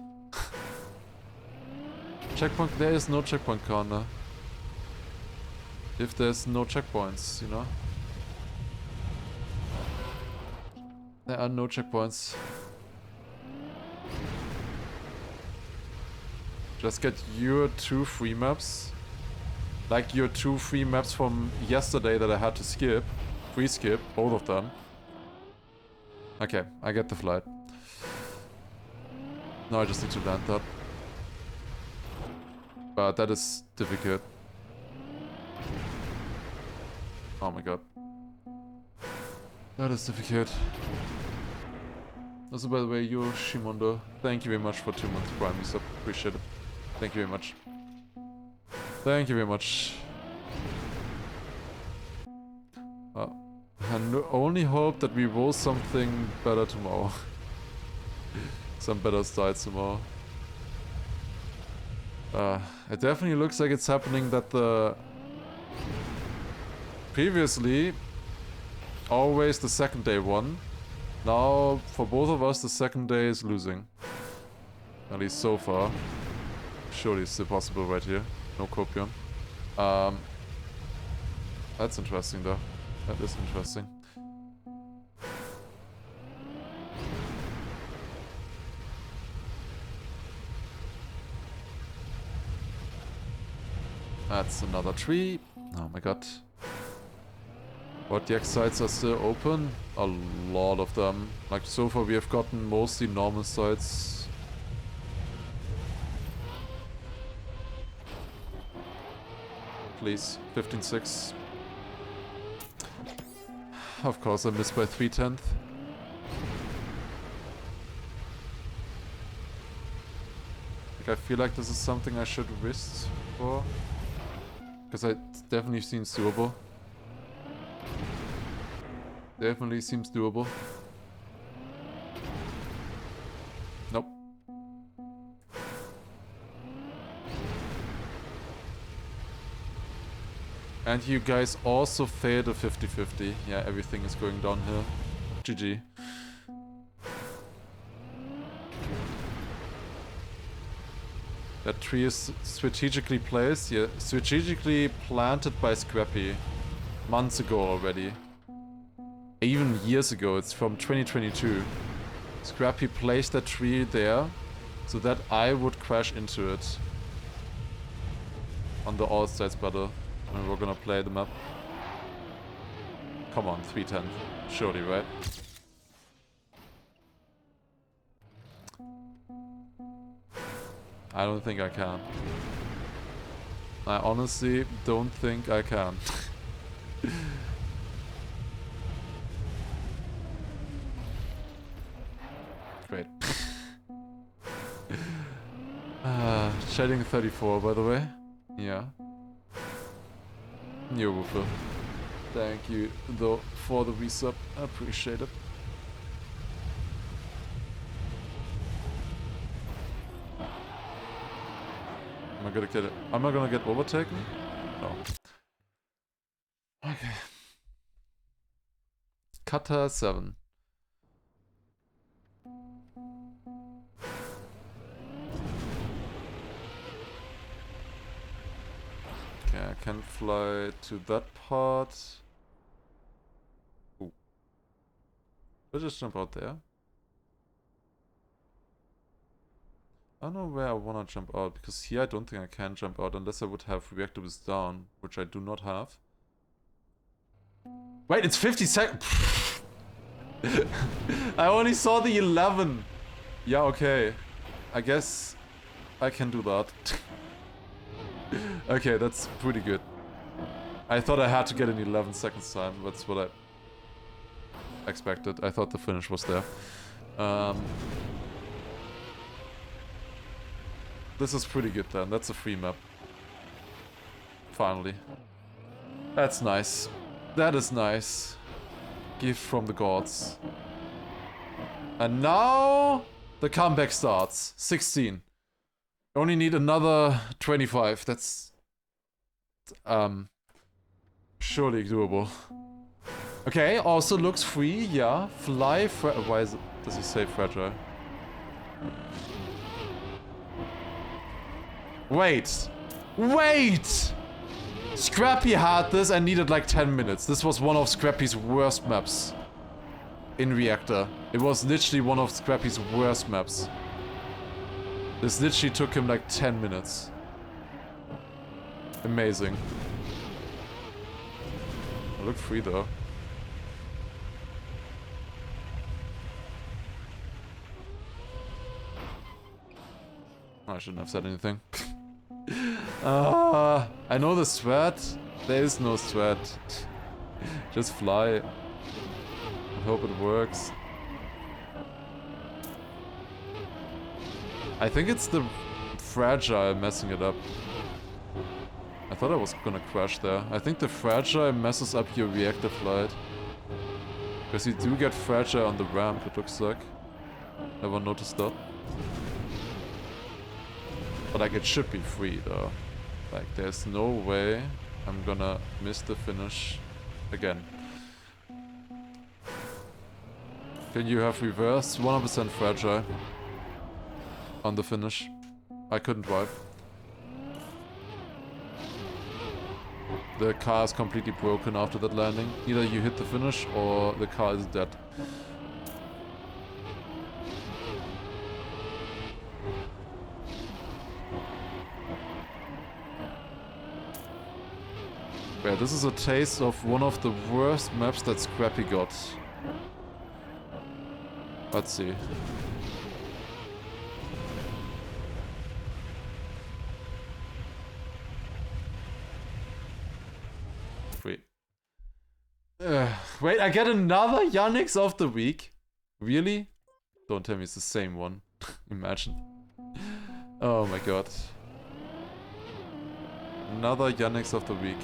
Checkpoint, there is no checkpoint corner. If there's no checkpoints, you know? There are no checkpoints. Just get your 2 free maps. Like your 2 free maps from yesterday that I had to skip. Free skip, both of them. Okay, I get the flight. Now I just need to land that. But that is difficult. Oh my god. That is difficult. Also, by the way, Yoshimondo, thank you very much for 2 months Prime sub. Appreciate it. Thank you very much. Thank you very much. I only hope that we roll something better tomorrow. Some better styles tomorrow. It definitely looks like it's happening that the... Previously, always the second day won. Now, for both of us, the second day is losing. At least so far. Surely it's still possible right here. No copium. That's interesting though. That is interesting. That's another tree. Oh my god. What, the X sites are still open? A lot of them. Like so far we have gotten mostly normal sites. Please, 15.6. Of course I missed by 3/10. Like I feel like this is something I should risk for. Because it definitely seems doable. Definitely seems doable. Nope. And you guys also failed a 50-50. Yeah, everything is going downhill. GG. That tree is strategically placed. Yeah, strategically planted by Scrapie. Months ago already. Even years ago, it's from 2022. Scrapie placed that tree there so that I would crash into it. On the all-sides battle. And we're gonna play the map. Come on, 310. Surely, right? I don't think I can. I honestly don't think I can. Great. Shading 34, by the way. Yeah. New Woofer. Thank you, though, for the resub. I appreciate it. Am I gonna get it? Am I gonna get overtaken? No. Okay. Kata 7. Okay, I can fly to that part. Ooh. Let's just jump out there. I don't know where I wanna jump out, because here I don't think I can jump out unless I would have Reactor down, which I do not have. Wait, it's 50 seconds. I only saw the 11. Yeah, okay. I guess I can do that. Okay, that's pretty good. I thought I had to get an 11 seconds time. That's what I expected. I thought the finish was there. This is pretty good then. That's a free map. Finally. That's nice. That is nice. Gift from the gods. And now the comeback starts. 16. Only need another 25. That's surely doable. Okay, also looks free. Yeah, fly. Why does he say fragile? Wait! Scrapie had this and needed like 10 minutes. This was one of Scrapie's worst maps in Reactor. It was literally one of Scrapie's worst maps. This literally took him like 10 minutes. Amazing. I look free though. I shouldn't have said anything. I know the sweat. There is no sweat. Just fly. I hope it works. I think it's the fragile messing it up. I thought I was gonna crash there. I think the fragile messes up your reactor flight. Because you do get fragile on the ramp, it looks like. Never noticed that. But like, it should be free though. Like, there's no way I'm gonna miss the finish again. Can you have reverse? 100% fragile on the finish. I couldn't drive. The car is completely broken after that landing. Either you hit the finish or the car is dead. Yeah, this is a taste of one of the worst maps that Scrapie got. Let's see. Wait. Wait, I get another Yannick's of the week? Really? Don't tell me it's the same one. Imagine. Oh my god. Another Yannick's of the week.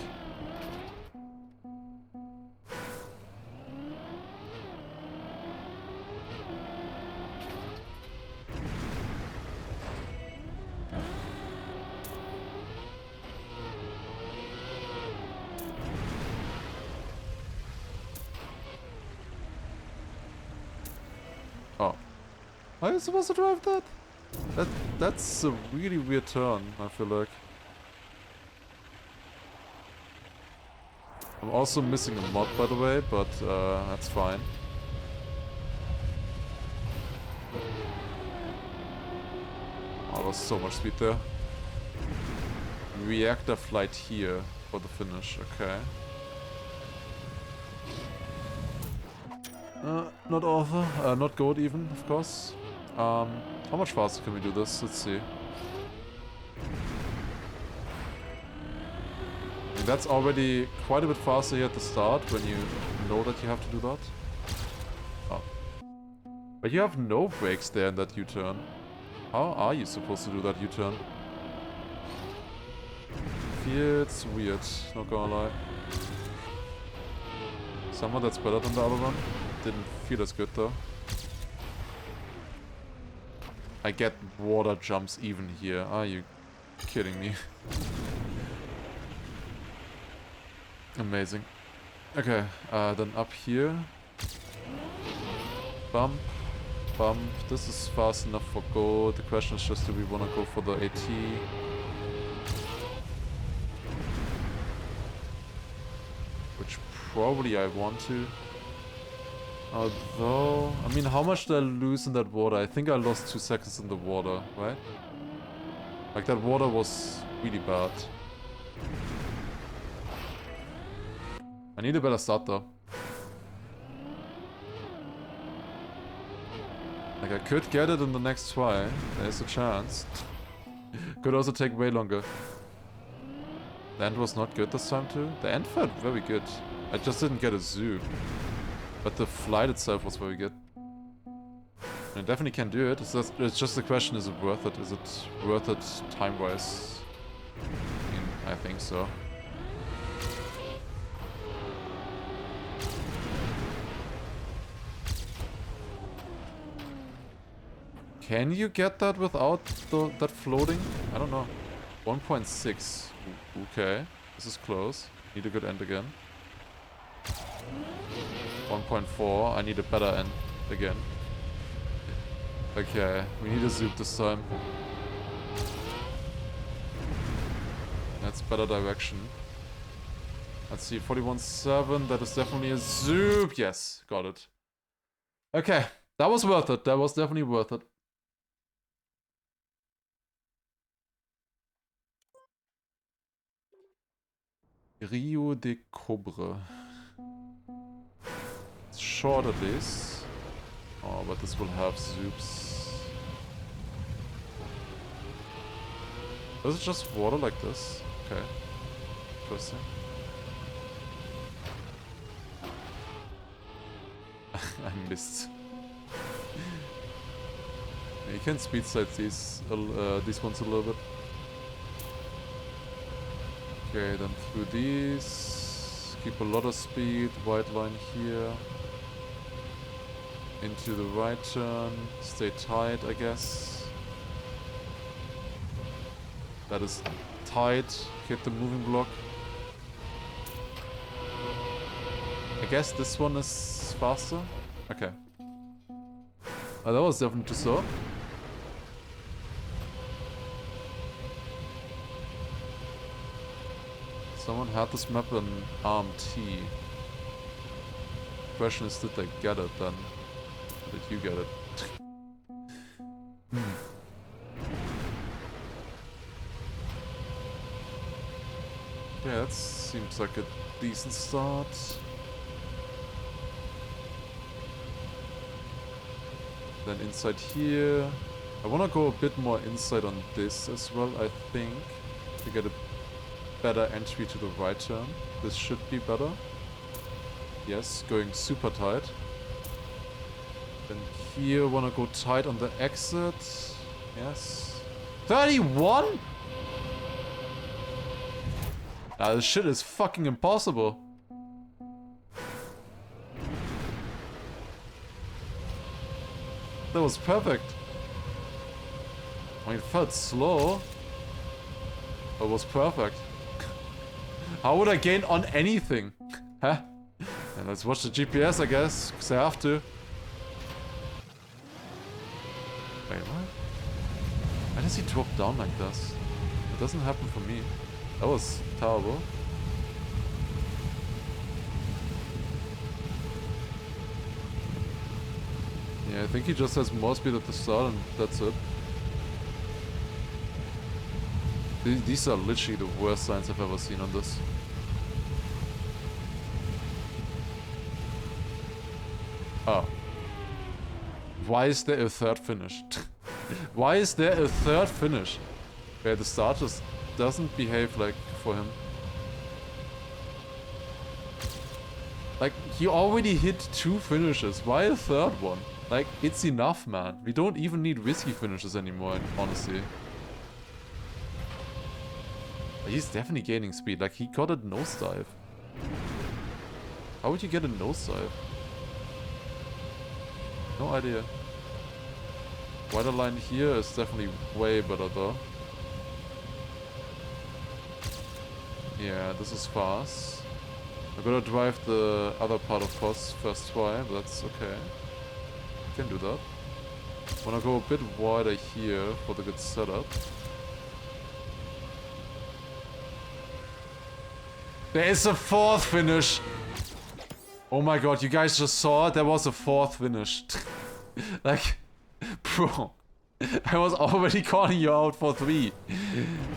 Oh. Are you supposed to drive that? That's a really weird turn, I feel like. I'm also missing a mod, by the way, but that's fine. Oh, there was so much speed there. Reactor flight here for the finish, okay. Not author, not gold even, of course. How much faster can we do this? Let's see. That's already quite a bit faster here at the start when you know that you have to do that. Oh. But you have no brakes there in that U-turn. How are you supposed to do that U-turn? Feels weird, not gonna lie. Somehow that's better than the other one. Didn't feel as good though. I get water jumps even here. Are you kidding me? Amazing. Okay, then up here. Bump. Bump. This is fast enough for gold. The question is just, do we want to go for the AT? Which probably I want to. Although, I mean, how much did I lose in that water? I think I lost 2 seconds in the water, right? Like, that water was really bad. I need a better start, though. Like, I could get it in the next try. There's a chance. Could also take way longer. The end was not good this time, too. The end felt very good. I just didn't get a zoom. But the flight itself was very good. I definitely can do it. It's just the question, is it worth it? Is it worth it time-wise? I think so. Can you get that without that floating? I don't know. 1.6. Okay. This is close. Need a good end again. 1.4. I need a better end again. Okay. We need a zoom this time. That's better direction. Let's see. 41.7. That is definitely a zoom. Yes. Got it. Okay. That was worth it. That was definitely worth it. Rio de Cobre. It's short at least. Oh, but this will have zoops. Is it just water like this? Okay. Interesting. I missed. You can speed slide these ones a little bit. Okay, then through these, keep a lot of speed, white line here, into the right turn, stay tight I guess. That is tight, hit the moving block. I guess this one is faster? Okay. Oh, that was definitely too slow. Someone had this map in ARM-T. Question is, did they get it then? Or did you get it? Yeah, that seems like a decent start. Then inside here. I wanna go a bit more inside on this as well, I think. To get a better entry to the right turn. This should be better. Yes, going super tight. Then here, wanna go tight on the exit. Yes. 31?! Ah, this shit is fucking impossible. That was perfect. I mean, it felt slow. But it was perfect. How would I gain on anything? Huh? And let's watch the GPS, I guess, because I have to. Wait, what? Why does he drop down like this? It doesn't happen for me. That was terrible. Yeah, I think he just has more speed at the start and that's it. These are literally the worst signs I've ever seen on this. Oh. Why is there a third finish? Why is there a third finish? Where the start just doesn't behave like for him. Like, he already hit 2 finishes. Why a third one? Like, it's enough, man. We don't even need risky finishes anymore, honestly. He's definitely gaining speed. Like, he got a nosedive. How would you get a nosedive? No idea. Wider line here is definitely way better, though. Yeah, this is fast. I'm gonna drive the other part of Foss first try, but that's okay. Can do that. Wanna go a bit wider here for the good setup. There is a 4th finish! Oh my god, you guys just saw there was a 4th finish. Like, bro. I was already calling you out for 3.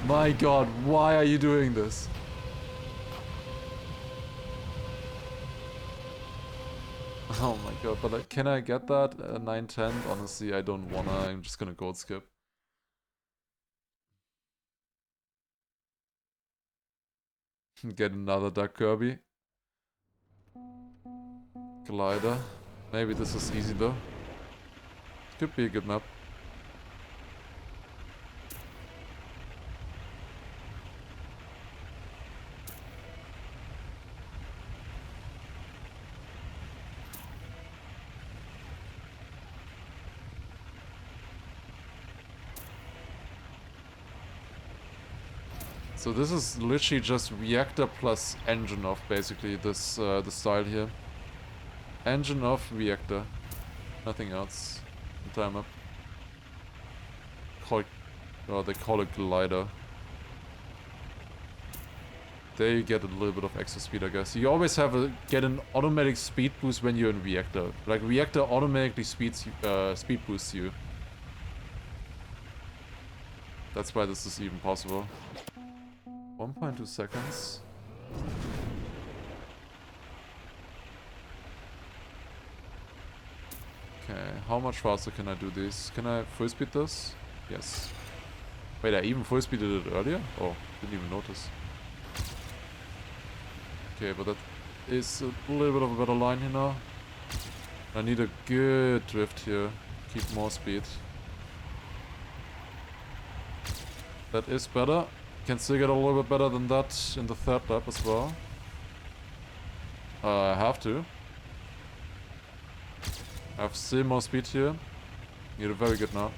My god, why are you doing this? Oh my god, but like, can I get that 9-10? Honestly, I don't wanna. I'm just gonna gold skip. Get another Duck Kirby. Glider. Maybe this is easy though. Could be a good map. So this is literally just reactor plus engine off, basically, this the style here. Engine off, reactor. Nothing else. Time up. Oh, they call it glider. There you get a little bit of extra speed, I guess. You always get an automatic speed boost when you're in reactor. Like, reactor automatically speed boosts you. That's why this is even possible. 1.2 seconds. Okay, how much faster can I do this? Can I full speed this? Yes. Wait, I even full speeded it earlier? Oh, didn't even notice. Okay, but that is a little bit of a better line here now. I need a good drift here. Keep more speed. That is better. Can still get a little bit better than that in the 3rd lap as well. I have to. I have still more speed here. Need a very good now.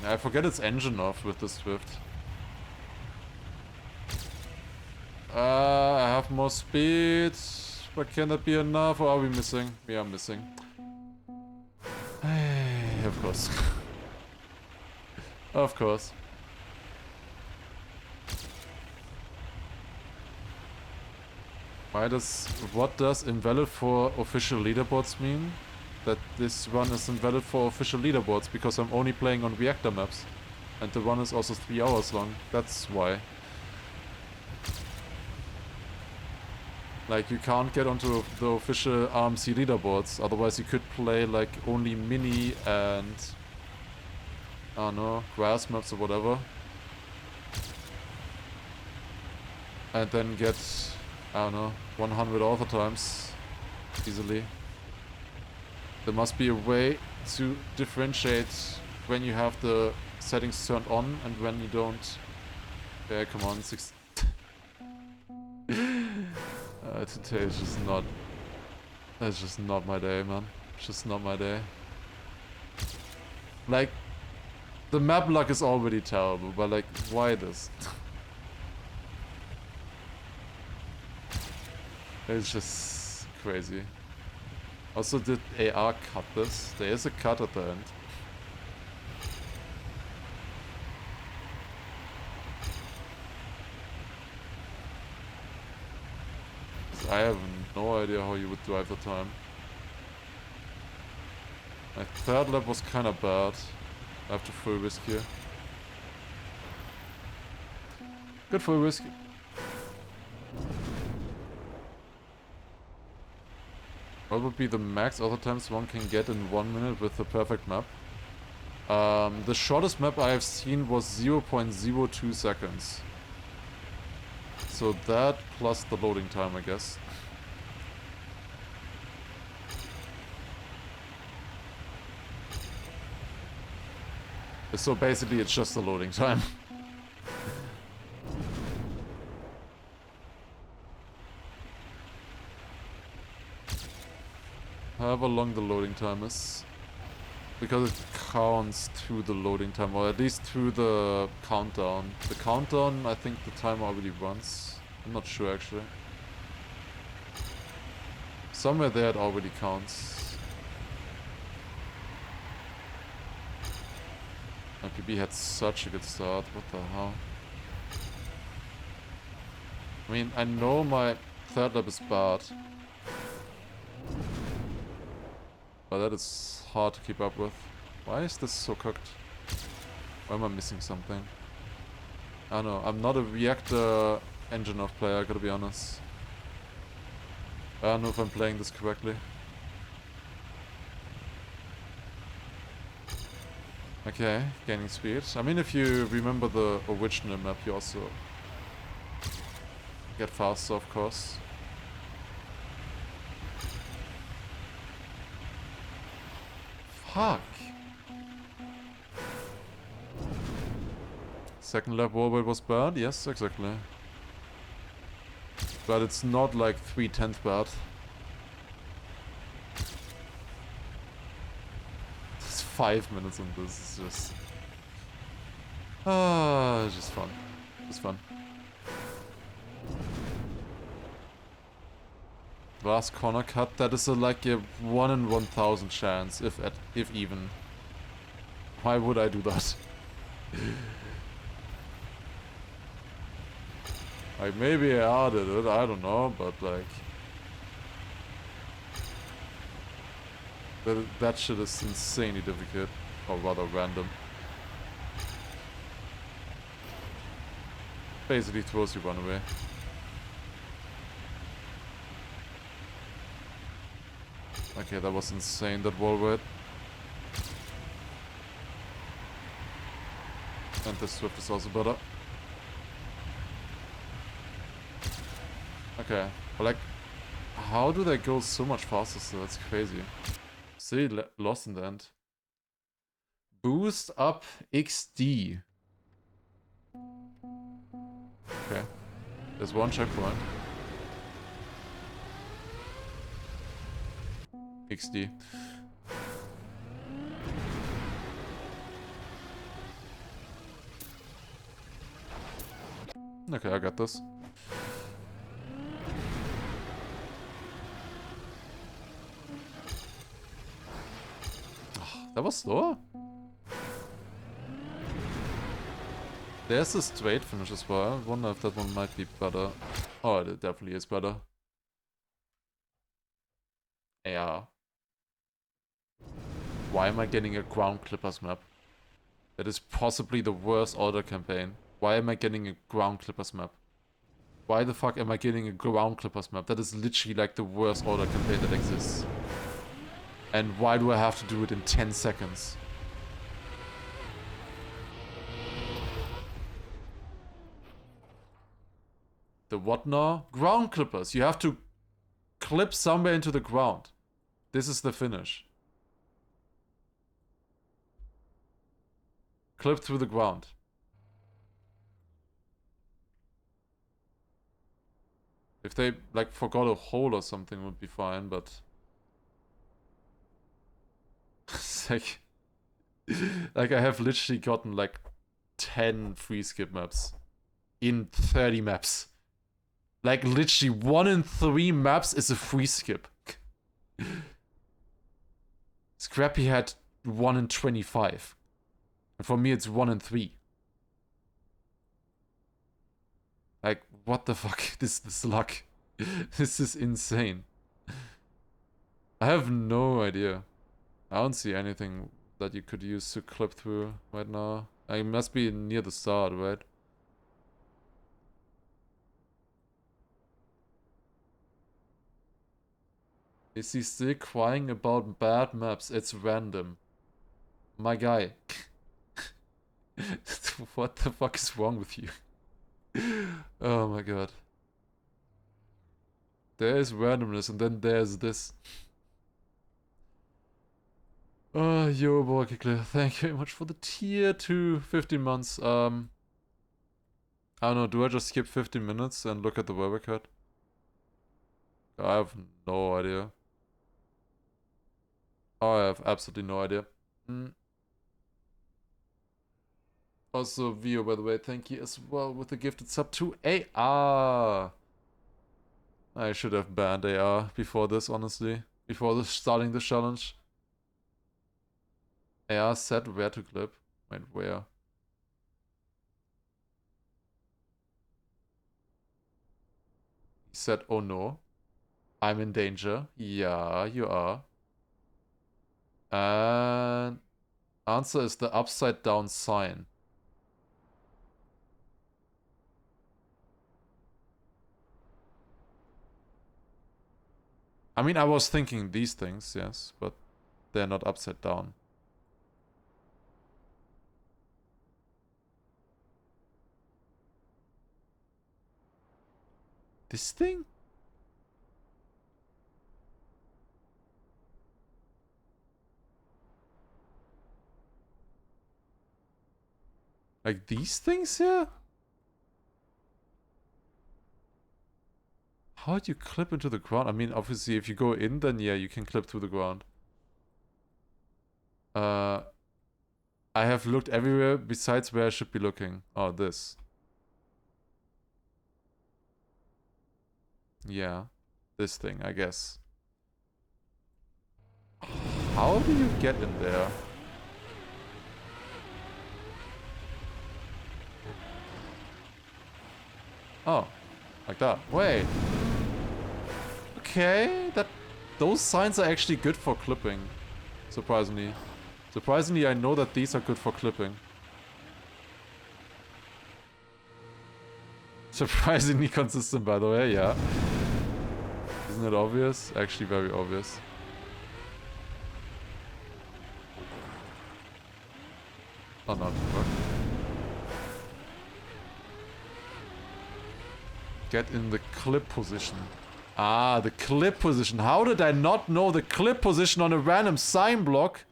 I forget it's engine off with this drift. I have more speed. But can that be enough, or are we missing? We are missing. Of course. Of course. What does invalid for official leaderboards mean? That this run is invalid for official leaderboards because I'm only playing on reactor maps. And the run is also 3 hours long. That's why. Like, you can't get onto the official RMC leaderboards. Otherwise you could play like only mini and I don't know, grass maps or whatever. And then get, I don't know, 100 author times easily. There must be a way to differentiate when you have the settings turned on and when you don't. Yeah, come on, today is just not... That's just not my day, man. It's just not my day. Like, the map luck is already terrible, but like, why this? It's just crazy. Also, did AR cut this? There is a cut at the end. I have no idea how you would drive the time. My 3rd lap was kinda bad. I have to full risk here. Good full risk. What would be the max other times one can get in 1 minute with the perfect map? The shortest map I have seen was 0.02 seconds. So that plus the loading time, I guess. So basically it's just the loading time. However long the loading time is. Because it counts through the loading time, or at least through the countdown. The countdown, I think the timer already runs. I'm not sure actually. Somewhere there it already counts. MPB had such a good start, what the hell? I mean, I know my Third lap is bad. But that is hard to keep up with. Why is this so cooked? Why am I missing something? I don't know. I'm not a Reactor engine of player, I gotta be honest. I don't know if I'm playing this correctly. Okay, gaining speed. I mean, if you remember the original map, you also get faster, of course. Fuck. Second lap wallball was bad? Yes, exactly. But it's not like 3/10 bad. It's 5 minutes in this, it's just... it's just fun. It's fun. Last corner cut, that is like a 1 in 1,000 chance, if even. Why would I do that? Like, maybe I added it, I don't know, but like... That shit is insanely difficult, or rather random. Basically throws you one away. Okay, that was insane, that wall ride. And this Swift is also better. Okay, but like, how do they go so much faster still? That's crazy. Still lost in the end. Boost up XD. Okay, there's one checkpoint. XD. Okay, I got this. Oh, that was slower? There's a straight finish as well. I wonder if that one might be better. Oh, it definitely is better. Yeah. Why am I getting a ground clippers map? That is possibly the worst order campaign. Why am I getting a ground clippers map? Why the fuck am I getting a ground clippers map? That is literally like the worst order campaign that exists. And why do I have to do it in 10 seconds? The what now? Ground clippers. You have to clip somewhere into the ground. This is the finish. Clip through the ground. If they, like, forgot a hole or something would be fine, but... It's like... like, I have literally gotten, like, 10 free skip maps. In 30 maps. Like, literally 1 in 3 maps is a free skip. Scrapie had 1 in 25. And for me, it's 1 in 3. Like, what the fuck? This luck. This is insane. I have no idea. I don't see anything that you could use to clip through right now. I must be near the start, right? Is he still crying about bad maps? It's random. My guy. What the fuck is wrong with you? Oh my god. There is randomness and then there's this. Oh, yo, Borkikle, thank you very much for the tier 2 15 months. I don't know, do I just skip 15 minutes and look at the weather cut? I have no idea. Oh, I have absolutely no idea. Also, Vio, by the way, thank you as well with the gifted sub to AR. I should have banned AR before this, honestly. Before this, starting the challenge. AR said where to clip. Wait, where? He said, oh no, I'm in danger. Yeah, you are. And answer is the upside down sign. I mean, I was thinking these things, yes, but they're not upside down. This thing? Like these things here? How do you clip into the ground? I mean, obviously, if you go in, then yeah, you can clip through the ground. I have looked everywhere besides where I should be looking. Oh, this. Yeah. This thing, I guess. How do you get in there? Oh. Like that. Wait. Okay. Those signs are actually good for clipping. Surprisingly. Surprisingly, I know that these are good for clipping. Surprisingly consistent, by the way, yeah. Isn't it obvious? Actually, very obvious. Oh, no. Fuck. Get in the clip position. Ah, the clip position. How did I not know the clip position on a random sign block?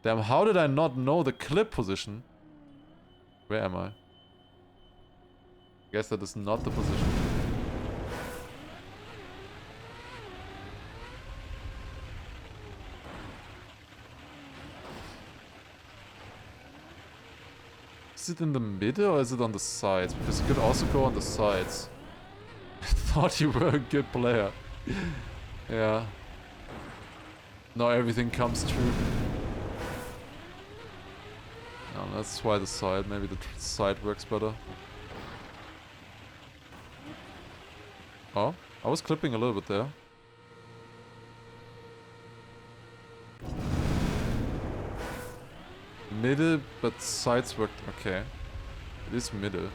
Damn, how did I not know the clip position? Where am I? I guess that is not the position. Is it in the middle or is it on the sides? Because you could also go on the sides. I thought you were a good player. Yeah. Now everything comes true. No, that's why the side. Maybe the side works better. Oh, I was clipping a little bit there. Middle, but sides worked. Okay. It is middle.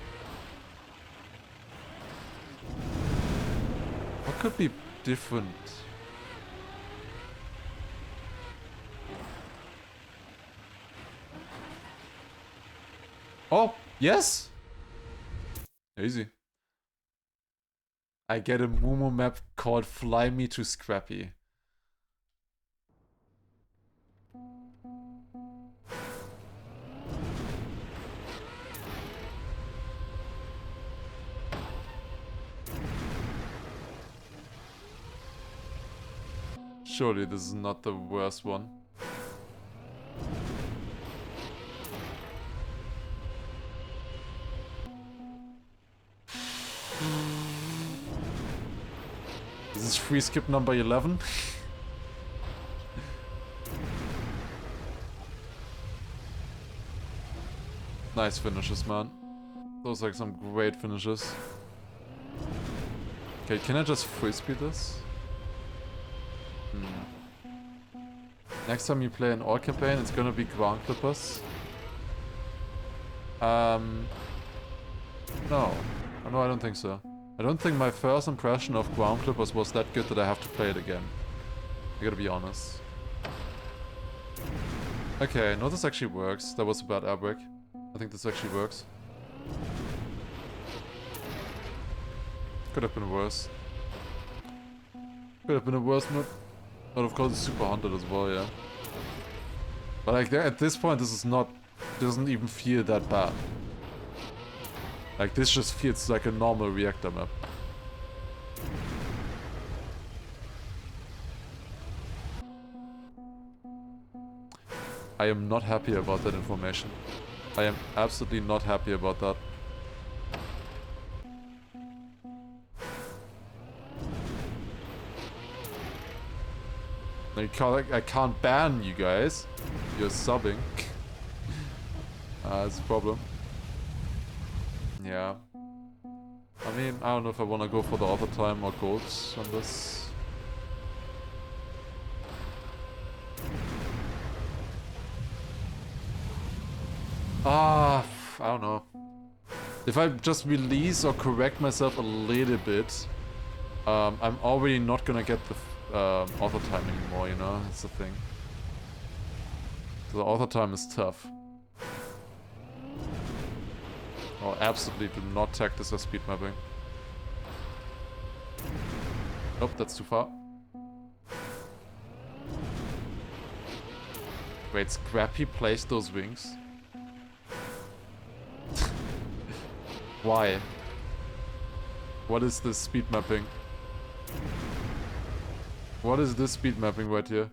What could be different? Oh, yes! Easy. I get a Momo map called Fly Me to Scrapie. Surely this is not the worst one. This is free skip number 11. Nice finishes, man. Those are like some great finishes. Okay, can I just frisbee this? Next time you play an all campaign, it's gonna be ground clippers. No. No, I don't think so. I don't think my first impression of ground clippers was that good that I have to play it again. I gotta be honest. Okay, no, this actually works. That was a bad air brake. I think this actually works. Could have been worse. Could have been a worse map. But of course it's super haunted as well, yeah. But like at this point this is not, doesn't even feel that bad. Like this just feels like a normal reactor map. I am not happy about that information. I am absolutely not happy about that. I can't ban you guys. You're subbing. That's a problem. Yeah. I'm mean, I don't know if I want to go for the overtime or golds on this. I don't know. If I just release or correct myself a little bit, I'm already not gonna get the auto time anymore, you know? That's the thing. So the auto time is tough. Oh, absolutely do not tag this as speed mapping. Nope, that's too far. Wait, Scrapie placed those wings? Why? What is this speed mapping? What is this speed mapping right here?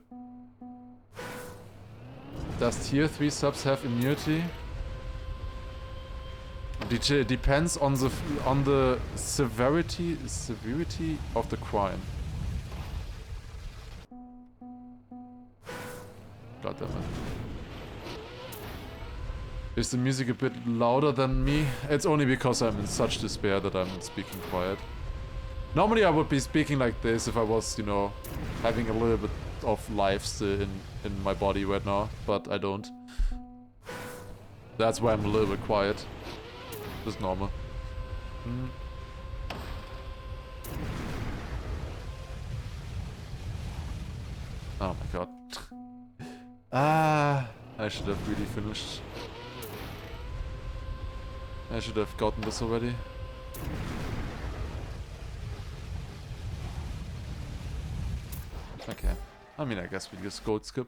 Does tier 3 subs have immunity? It depends on the severity of the crime. God damn it. Is the music a bit louder than me? It's only because I'm in such despair that I'm speaking quiet. Normally I would be speaking like this if I was, you know, having a little bit of life still in my body right now, but I don't. That's why I'm a little bit quiet. Just normal. Oh my god. I should have really finished. I should have gotten this already. Okay. I mean, I guess we just gold skip.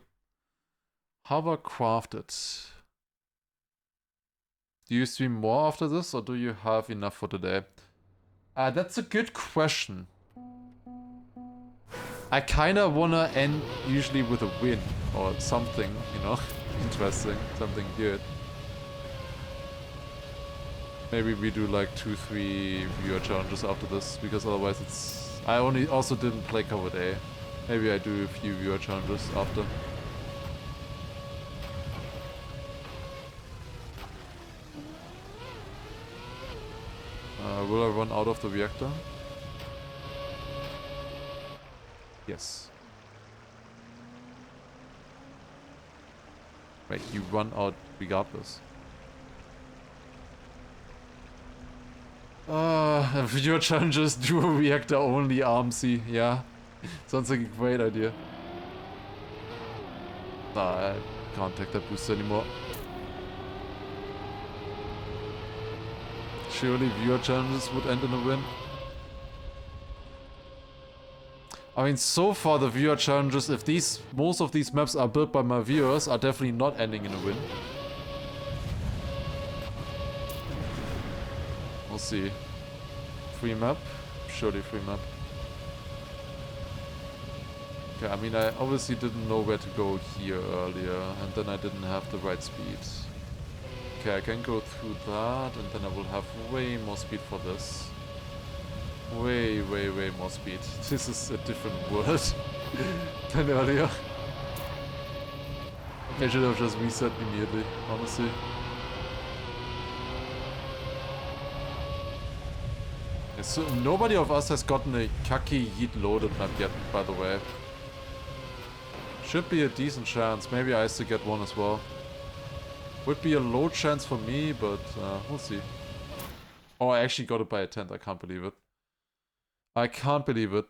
How about crafted? Do you stream more after this, or do you have enough for today? That's a good question. I kinda wanna end usually with a win, or something, you know, interesting, something good. Maybe we do like 2-3 viewer challenges after this, because otherwise it's... I also didn't play cover day. Maybe I do a few viewer challenges after. Will I run out of the reactor? Yes. Wait, you run out regardless. Video challenges, do a reactor only armsy. Yeah. Sounds like a great idea. Nah, I can't take that boost anymore. Surely viewer challenges would end in a win. I mean, so far the viewer challenges, if most of these maps are built by my viewers, are definitely not ending in a win. We'll see. Free map? Surely free map. Okay, I mean, I obviously didn't know where to go here earlier, and then I didn't have the right speed. Okay, I can go through that, and then I will have way more speed for this. Way more speed. This is a different world than earlier. I should have just reset immediately, honestly. So nobody of us has gotten a Kaki Yeet loaded map yet, by the way. Should be a decent chance. Maybe I still get one as well. Would be a low chance for me, but we'll see. Oh, I actually got it by a tent. I can't believe it. I can't believe it.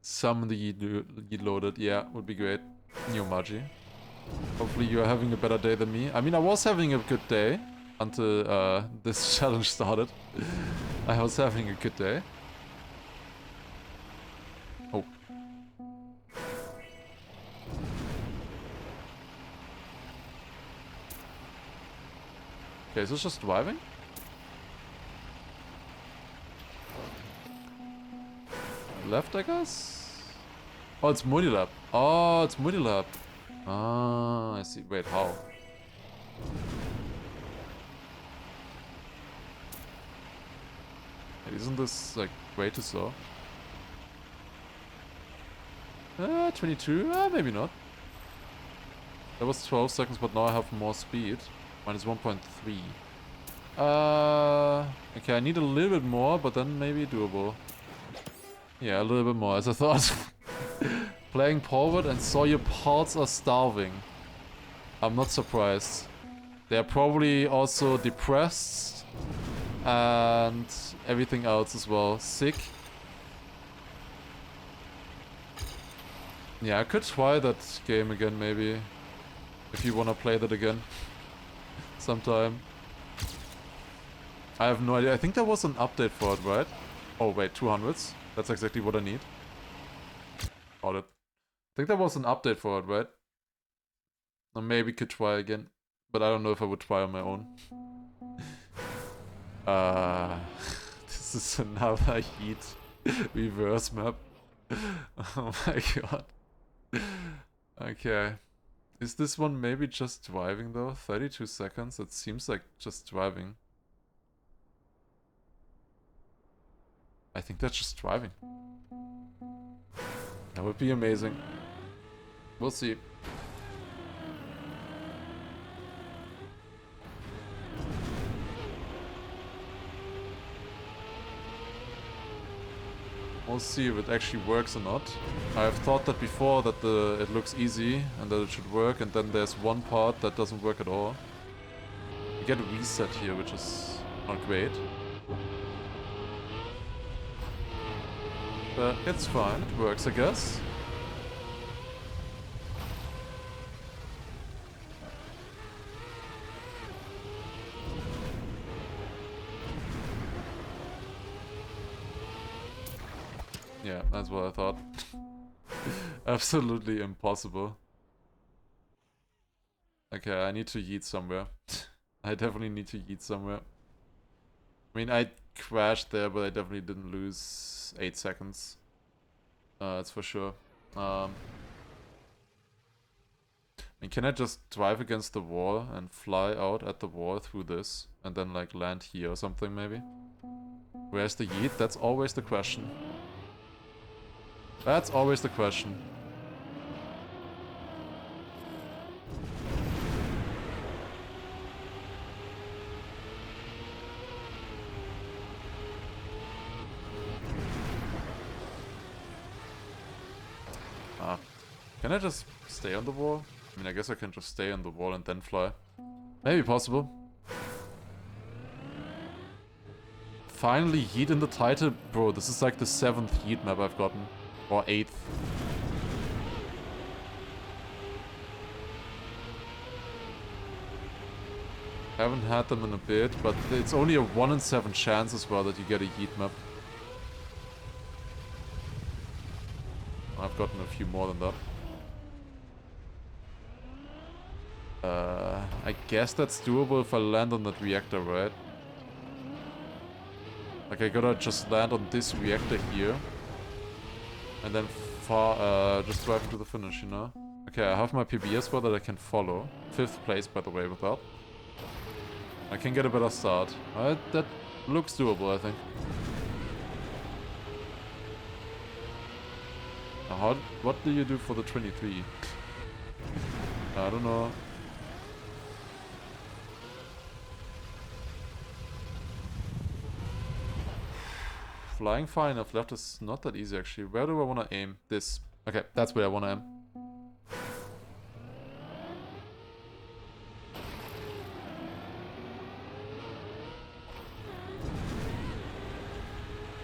Summon the Yeet loaded. Yeah, would be great. New Magi. Hopefully you're having a better day than me. I mean, I was having a good day until this challenge started. I was having a good day. Oh. Okay, is this just driving? Left, I guess? Oh, it's multi-lap. Oh, it's multi-lap. Ah, I see. Wait, how? Isn't this, like, way too slow? 22? Maybe not. That was 12 seconds, but now I have more speed. Minus 1.3. Okay, I need a little bit more, but then maybe doable. Yeah, a little bit more, as I thought. Playing forward and saw your pals are starving. I'm not surprised. They're probably also depressed. And everything else as well. Sick. Yeah, I could try that game again, maybe. If you wanna play that again. Sometime. I have no idea. I think there was an update for it, right? Oh, wait, 200s? That's exactly what I need. Got it. I think there was an update for it, right? Or maybe could try again. But I don't know if I would try on my own. This is another heat reverse map. Oh my god. Okay. Is this one maybe just driving though? 32 seconds? It seems like just driving. I think that's just driving. That would be amazing. We'll see. We'll see if it actually works or not. I have thought that before, that it looks easy and that it should work, and then there's one part that doesn't work at all. You get a reset here, which is not great. But it's fine, it works, I guess. Yeah, that's what I thought. Absolutely impossible. Okay, I need to yeet somewhere. I definitely need to yeet somewhere. I mean, I crashed there, but I definitely didn't lose 8 seconds. That's for sure. I mean, can I just drive against the wall and fly out at the wall through this? And then, like, land here or something, maybe? Where's the yeet? That's always the question. That's always the question. Can I just stay on the wall? I mean, I guess I can just stay on the wall and then fly. Maybe possible. Finally, yeet in the title. Bro, this is like the 7th yeet map I've gotten. Or 8th. Haven't had them in a bit, but it's only a 1 in 7 chance as well that you get a yeet map. I've gotten a few more than that. I guess that's doable if I land on that reactor, right? Like, I gotta just land on this reactor here. And then just drive to the finish, you know? Okay, I have my PB as well that I can follow. 5th place, by the way, with that. I can get a better start. That looks doable, I think. Now, what do you do for the 23? I don't know. Flying far enough left is not that easy, actually. Where do I want to aim? This. Okay, that's where I want to aim.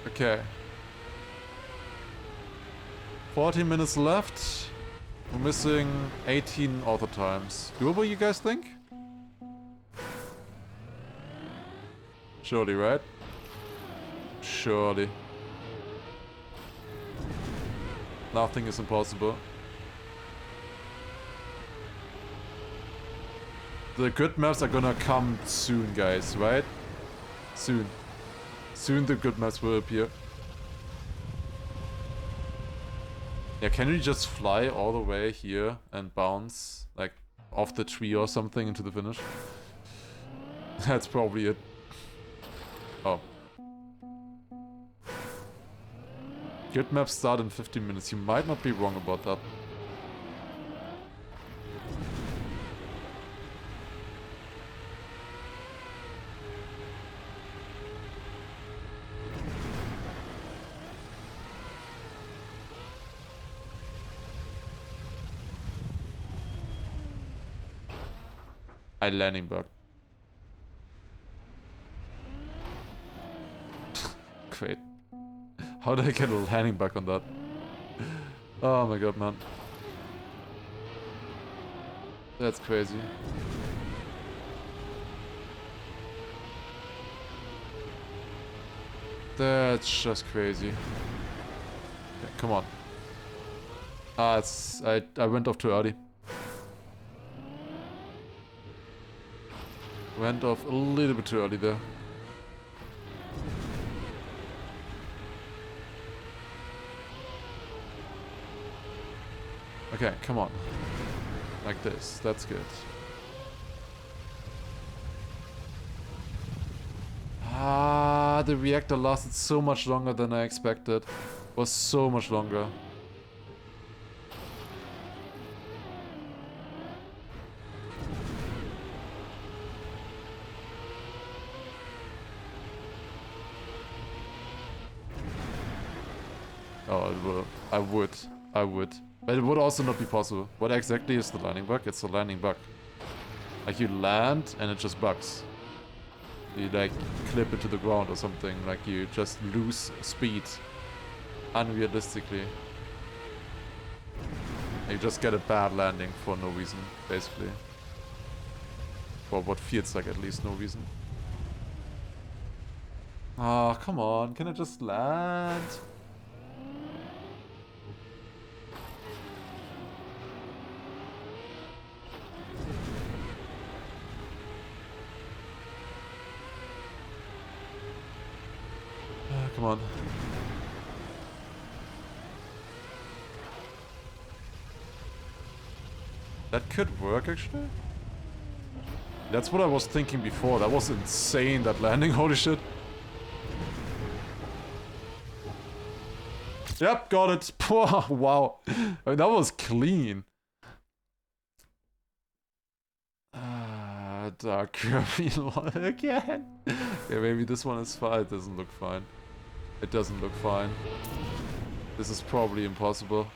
Okay. 14 minutes left. We're missing 18 auto times. Doable, you guys think? Surely, right? Surely. Nothing is impossible. The good maps are gonna come soon, guys, right? Soon. Soon the good maps will appear. Yeah, can we just fly all the way here and bounce, like, off the tree or something into the finish? That's probably it. Oh. Good maps start in 15 minutes. You might not be wrong about that. I landing bug. Great. How did I get a landing bug on that? Oh my god, man. That's crazy. That's just crazy. Okay, come on. Ah, it's... I went off too early. Went off a little bit too early there. Okay, come on. Like this. That's good. Ah, the reactor lasted so much longer than I expected. Was so much longer. Oh, it will. I would. But it would also not be possible. What exactly is the landing bug? It's a landing bug. Like you land and it just bugs. You like clip it to the ground or something. Like you just lose speed. Unrealistically. You just get a bad landing for no reason, basically. For what feels like at least no reason. Ah, come on. Can I just land? Come on. That could work, actually. That's what I was thinking before. That was insane, that landing. Holy shit. Yep, got it. Wow. I mean, that was clean. Dark Kirby again. Yeah, maybe this one is fine. It doesn't look fine. It doesn't look fine. This is probably impossible.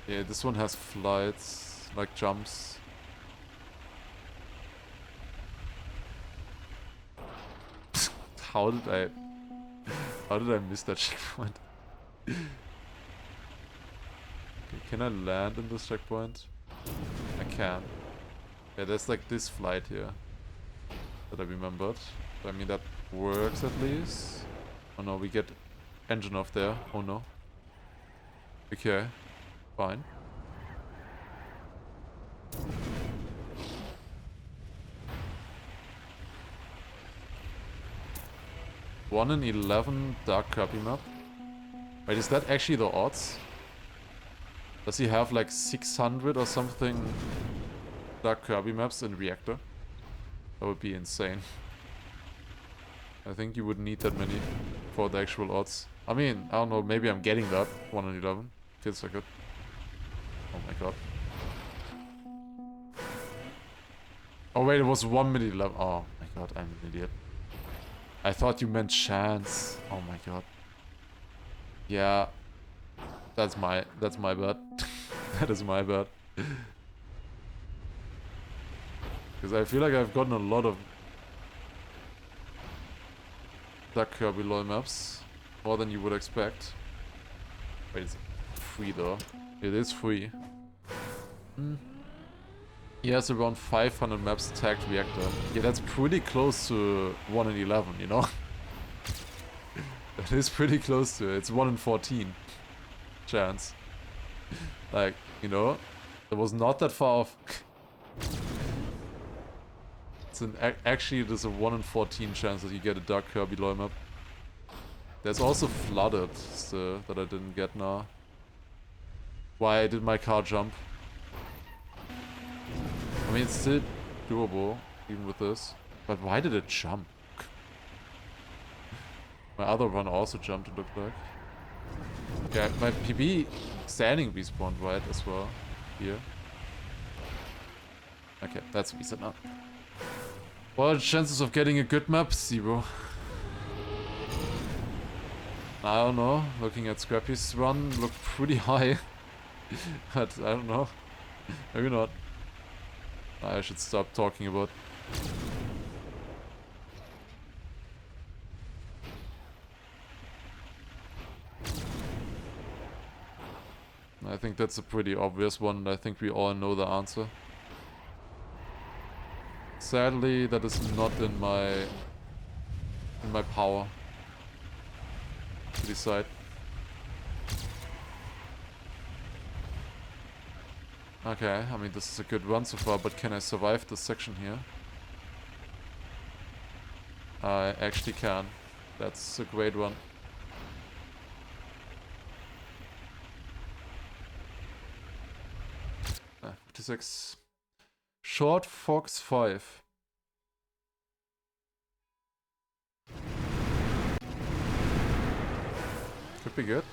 Yeah, this one has flights, like jumps. How did I miss that checkpoint? Okay, can I land in this checkpoint? I can. Yeah, there's like this flight here that I remembered. I mean, that works at least. Oh no, we get engine off there. Oh no. Okay, fine. One in 11 Dark Kirby map. Wait, is that actually the odds? Does he have like 600 or something Dark Kirby maps in Reactor? That would be insane. I think you would need that many for the actual odds. I mean, I don't know, maybe I'm getting that. 1 in 11. Feels like it. Oh my god. Oh wait, it was 1 in 11. Oh my god, I'm an idiot. I thought you meant chance. Oh my god. Yeah. That's my bad. That is my bad. Because I feel like I've gotten a lot of Dark Kirby LOL maps. More than you would expect. Wait, it's free though. It is free. He has around 500 maps tagged Reactor. Yeah, that's pretty close to 1 in 11, you know? That is pretty close to it. It's 1 in 14 chance. Like, you know, it was not that far off. It's actually, there's a 1 in 14 chance that you get a Dark Kirby LOL map. There's also Flooded still that I didn't get now. Why did my car jump? I mean, it's still doable, even with this. But why did it jump? My other one also jumped, it looked like. Yeah, my PB standing respawned right as well. Here. Okay, that's reset now. What are the chances of getting a good map? 0. I don't know. Looking at Scrapie's run, looked pretty high. But I don't know. Maybe not. I should stop talking about. I think that's a pretty obvious one, and I think we all know the answer. Sadly, that is not in my power to decide. Okay, I mean this is a good run so far, but can I survive this section here? I actually can. That's a great one. Ah, 56. Short Fox 5. Could be good.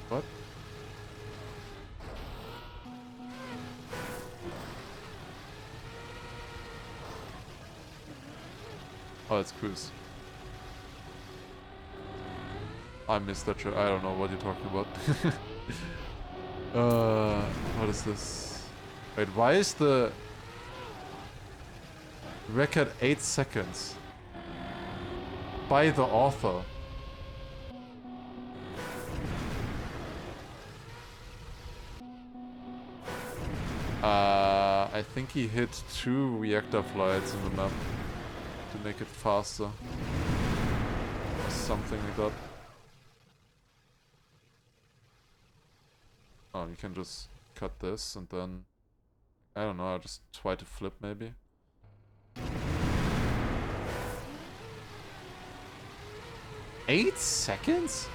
What? Oh, it's cruise. I missed that show. I don't know what you're talking about. What is this? Wait, why is the record 8 seconds? By the author. I think he hit 2 reactor flights in the map to make it faster. Or something like that. Oh, you can just cut this and then... I don't know, I'll just try to flip maybe. Eight seconds?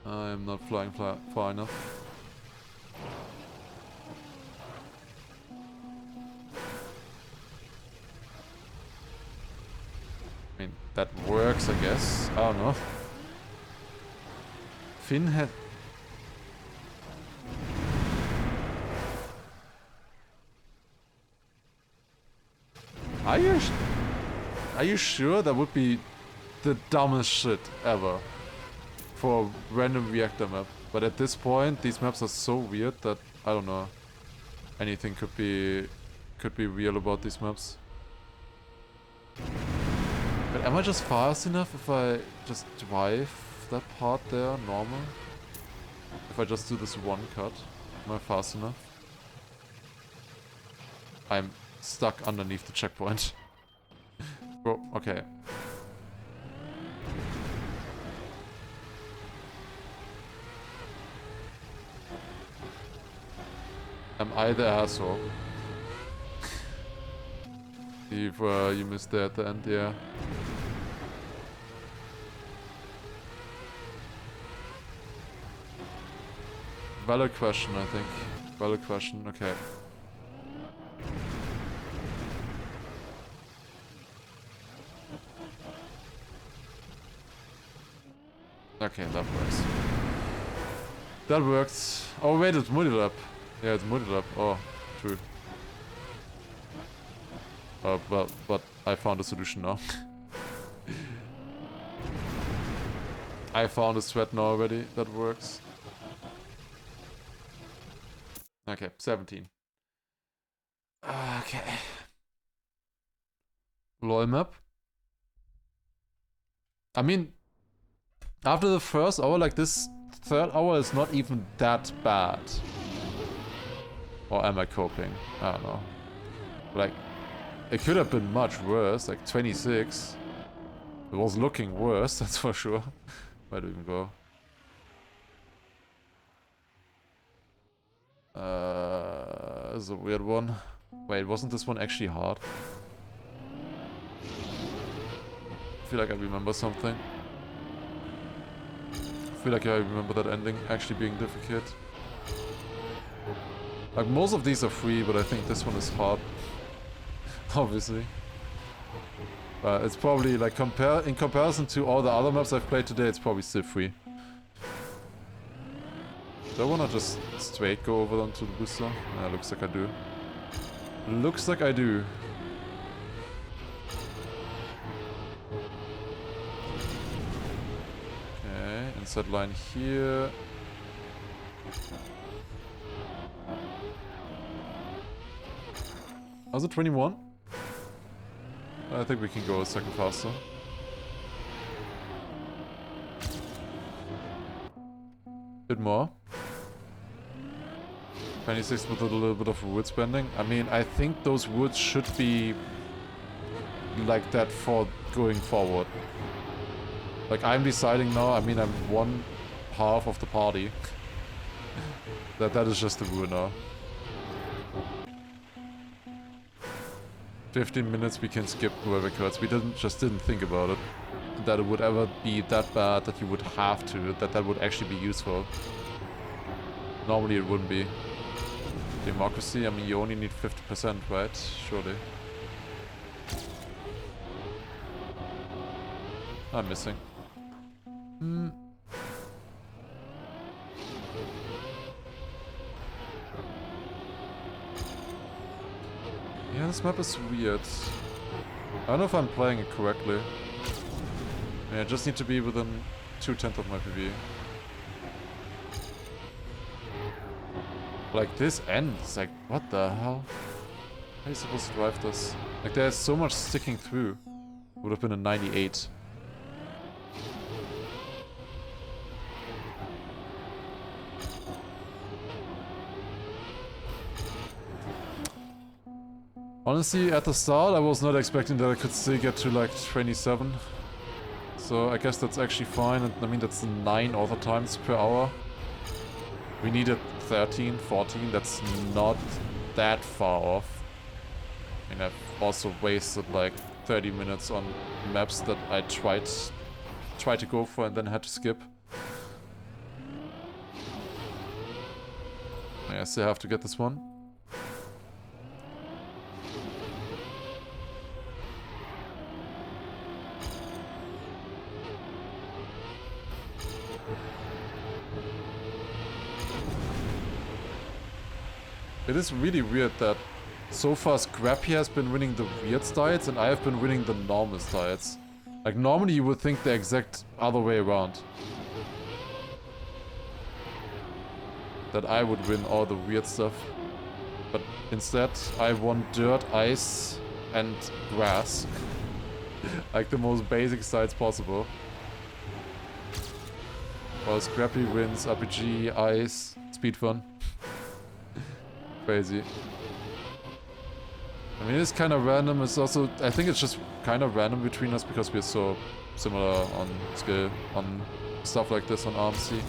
I'm not flying far enough. I mean, that works, I guess. I don't know. Finn had... Are you sure that would be the dumbest shit ever for a random reactor map? But at this point, these maps are so weird that I don't know. Anything could be real about these maps. But am I just fast enough if I just drive that part there normal? If I just do this one cut, am I fast enough? I'm stuck underneath the checkpoint. Bro, okay. Am I the asshole? You missed that at the end, yeah. Valid question, I think. Valid question, okay. Okay, that works. That works. Oh wait, it's multi-lap. Yeah, it's multi-lap. Oh, true. But I found a solution now. I found a thread now already that works. Okay, 17. Okay. LOL map. I mean, after the first hour, like this third hour is not even that bad. Or am I coping? I don't know. Like, it could have been much worse, like 26. It was looking worse, that's for sure. Where do we even go? This is a weird one. Wait, wasn't this one actually hard? I feel like I remember something. I feel like I remember that ending actually being difficult. Like, most of these are free, but I think this one is hard. Obviously. It's probably, like, in comparison to all the other maps I've played today, it's probably still free. Do I wanna just straight go over onto the booster? Looks like I do. Looks like I do. Okay, inside line here. Was it 21? I think we can go a second faster. Bit more. 26 with a little bit of wood spending. I mean, I think those woods should be like that for going forward. Like, I'm deciding now, I mean, I'm one half of the party. that is just the wood now. 15 minutes we can skip whoever cuts. We just didn't think about it. That it would ever be that bad that you would have to, that would actually be useful. Normally it wouldn't be. Democracy, I mean you only need 50%, right? Surely. I'm missing. Yeah, this map is weird. I don't know if I'm playing it correctly. Yeah, I just need to be within 2/10 of my PV. Like, this end is like, what the hell? How are you supposed to drive this? Like, there's so much sticking through. Would have been a 98. Honestly, at the start, I was not expecting that I could still get to like 27. So I guess that's actually fine. And I mean, that's 9 auto times per hour. We needed 13, 14. That's not that far off. I mean, I've also wasted like 30 minutes on maps that I tried to go for and then had to skip. I still have to get this one. It is really weird that so far Scrapie has been winning the weird styles and I have been winning the normal styles. Like, normally you would think the exact other way around. That I would win all the weird stuff. But instead, I won dirt, ice, and grass. Like the most basic styles possible. While Scrapie wins RPG, ice, speed fun. Crazy. I mean, it's kind of random. It's also, I think it's just kind of random between us because we're so similar on skill, on stuff like this on RMC.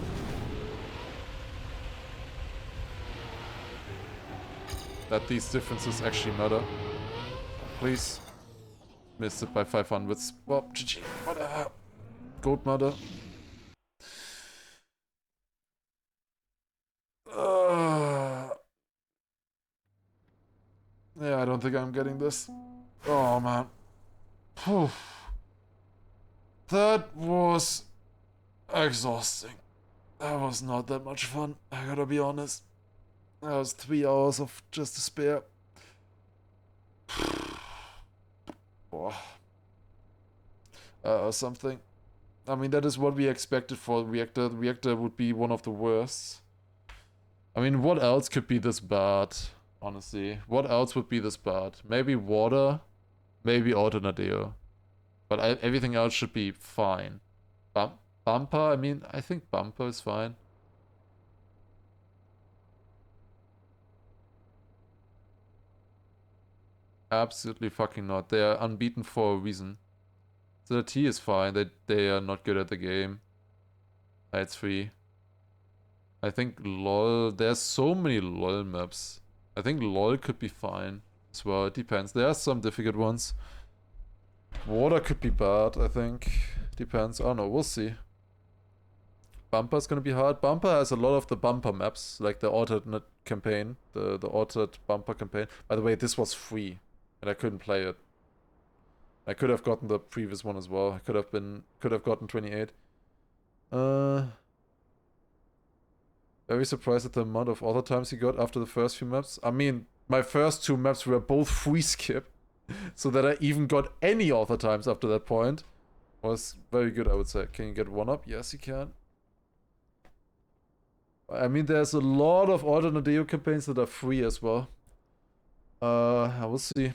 That these differences actually matter. Please. Missed it by 500. Well, GG. Whatever. Goat mother. Yeah, I don't think I'm getting this. Oh, man. Whew. That was exhausting. That was not that much fun, I gotta be honest. That was 3 hours of just despair. Something. I mean, that is what we expected for Reactor. Reactor would be one of the worst. I mean, what else could be this bad? Honestly, what else would be this bad? Maybe water, maybe Alternadeo. But everything else should be fine. Bumper, I mean, I think Bumper is fine. Absolutely fucking not. They are unbeaten for a reason. So the T is fine. They are not good at the game. It's free. I think LOL, there's so many LOL maps. I think LOL could be fine as well. It depends. There are some difficult ones. Water could be bad, I think. Depends. I don't know. We'll see. Bumper's gonna be hard. Bumper has a lot of the bumper maps, like the alternate campaign, the altered bumper campaign. By the way, this was free, and I couldn't play it. I could have gotten the previous one as well. I could have gotten 28. Very surprised at the amount of auto times he got after the first few maps. I mean, my first 2 maps were both free skip, so that I even got any auto times after that point was very good, I would say. Can you get 1-up? Yes, you can. I mean, there's a lot of alternate Deo campaigns that are free as well. I will see.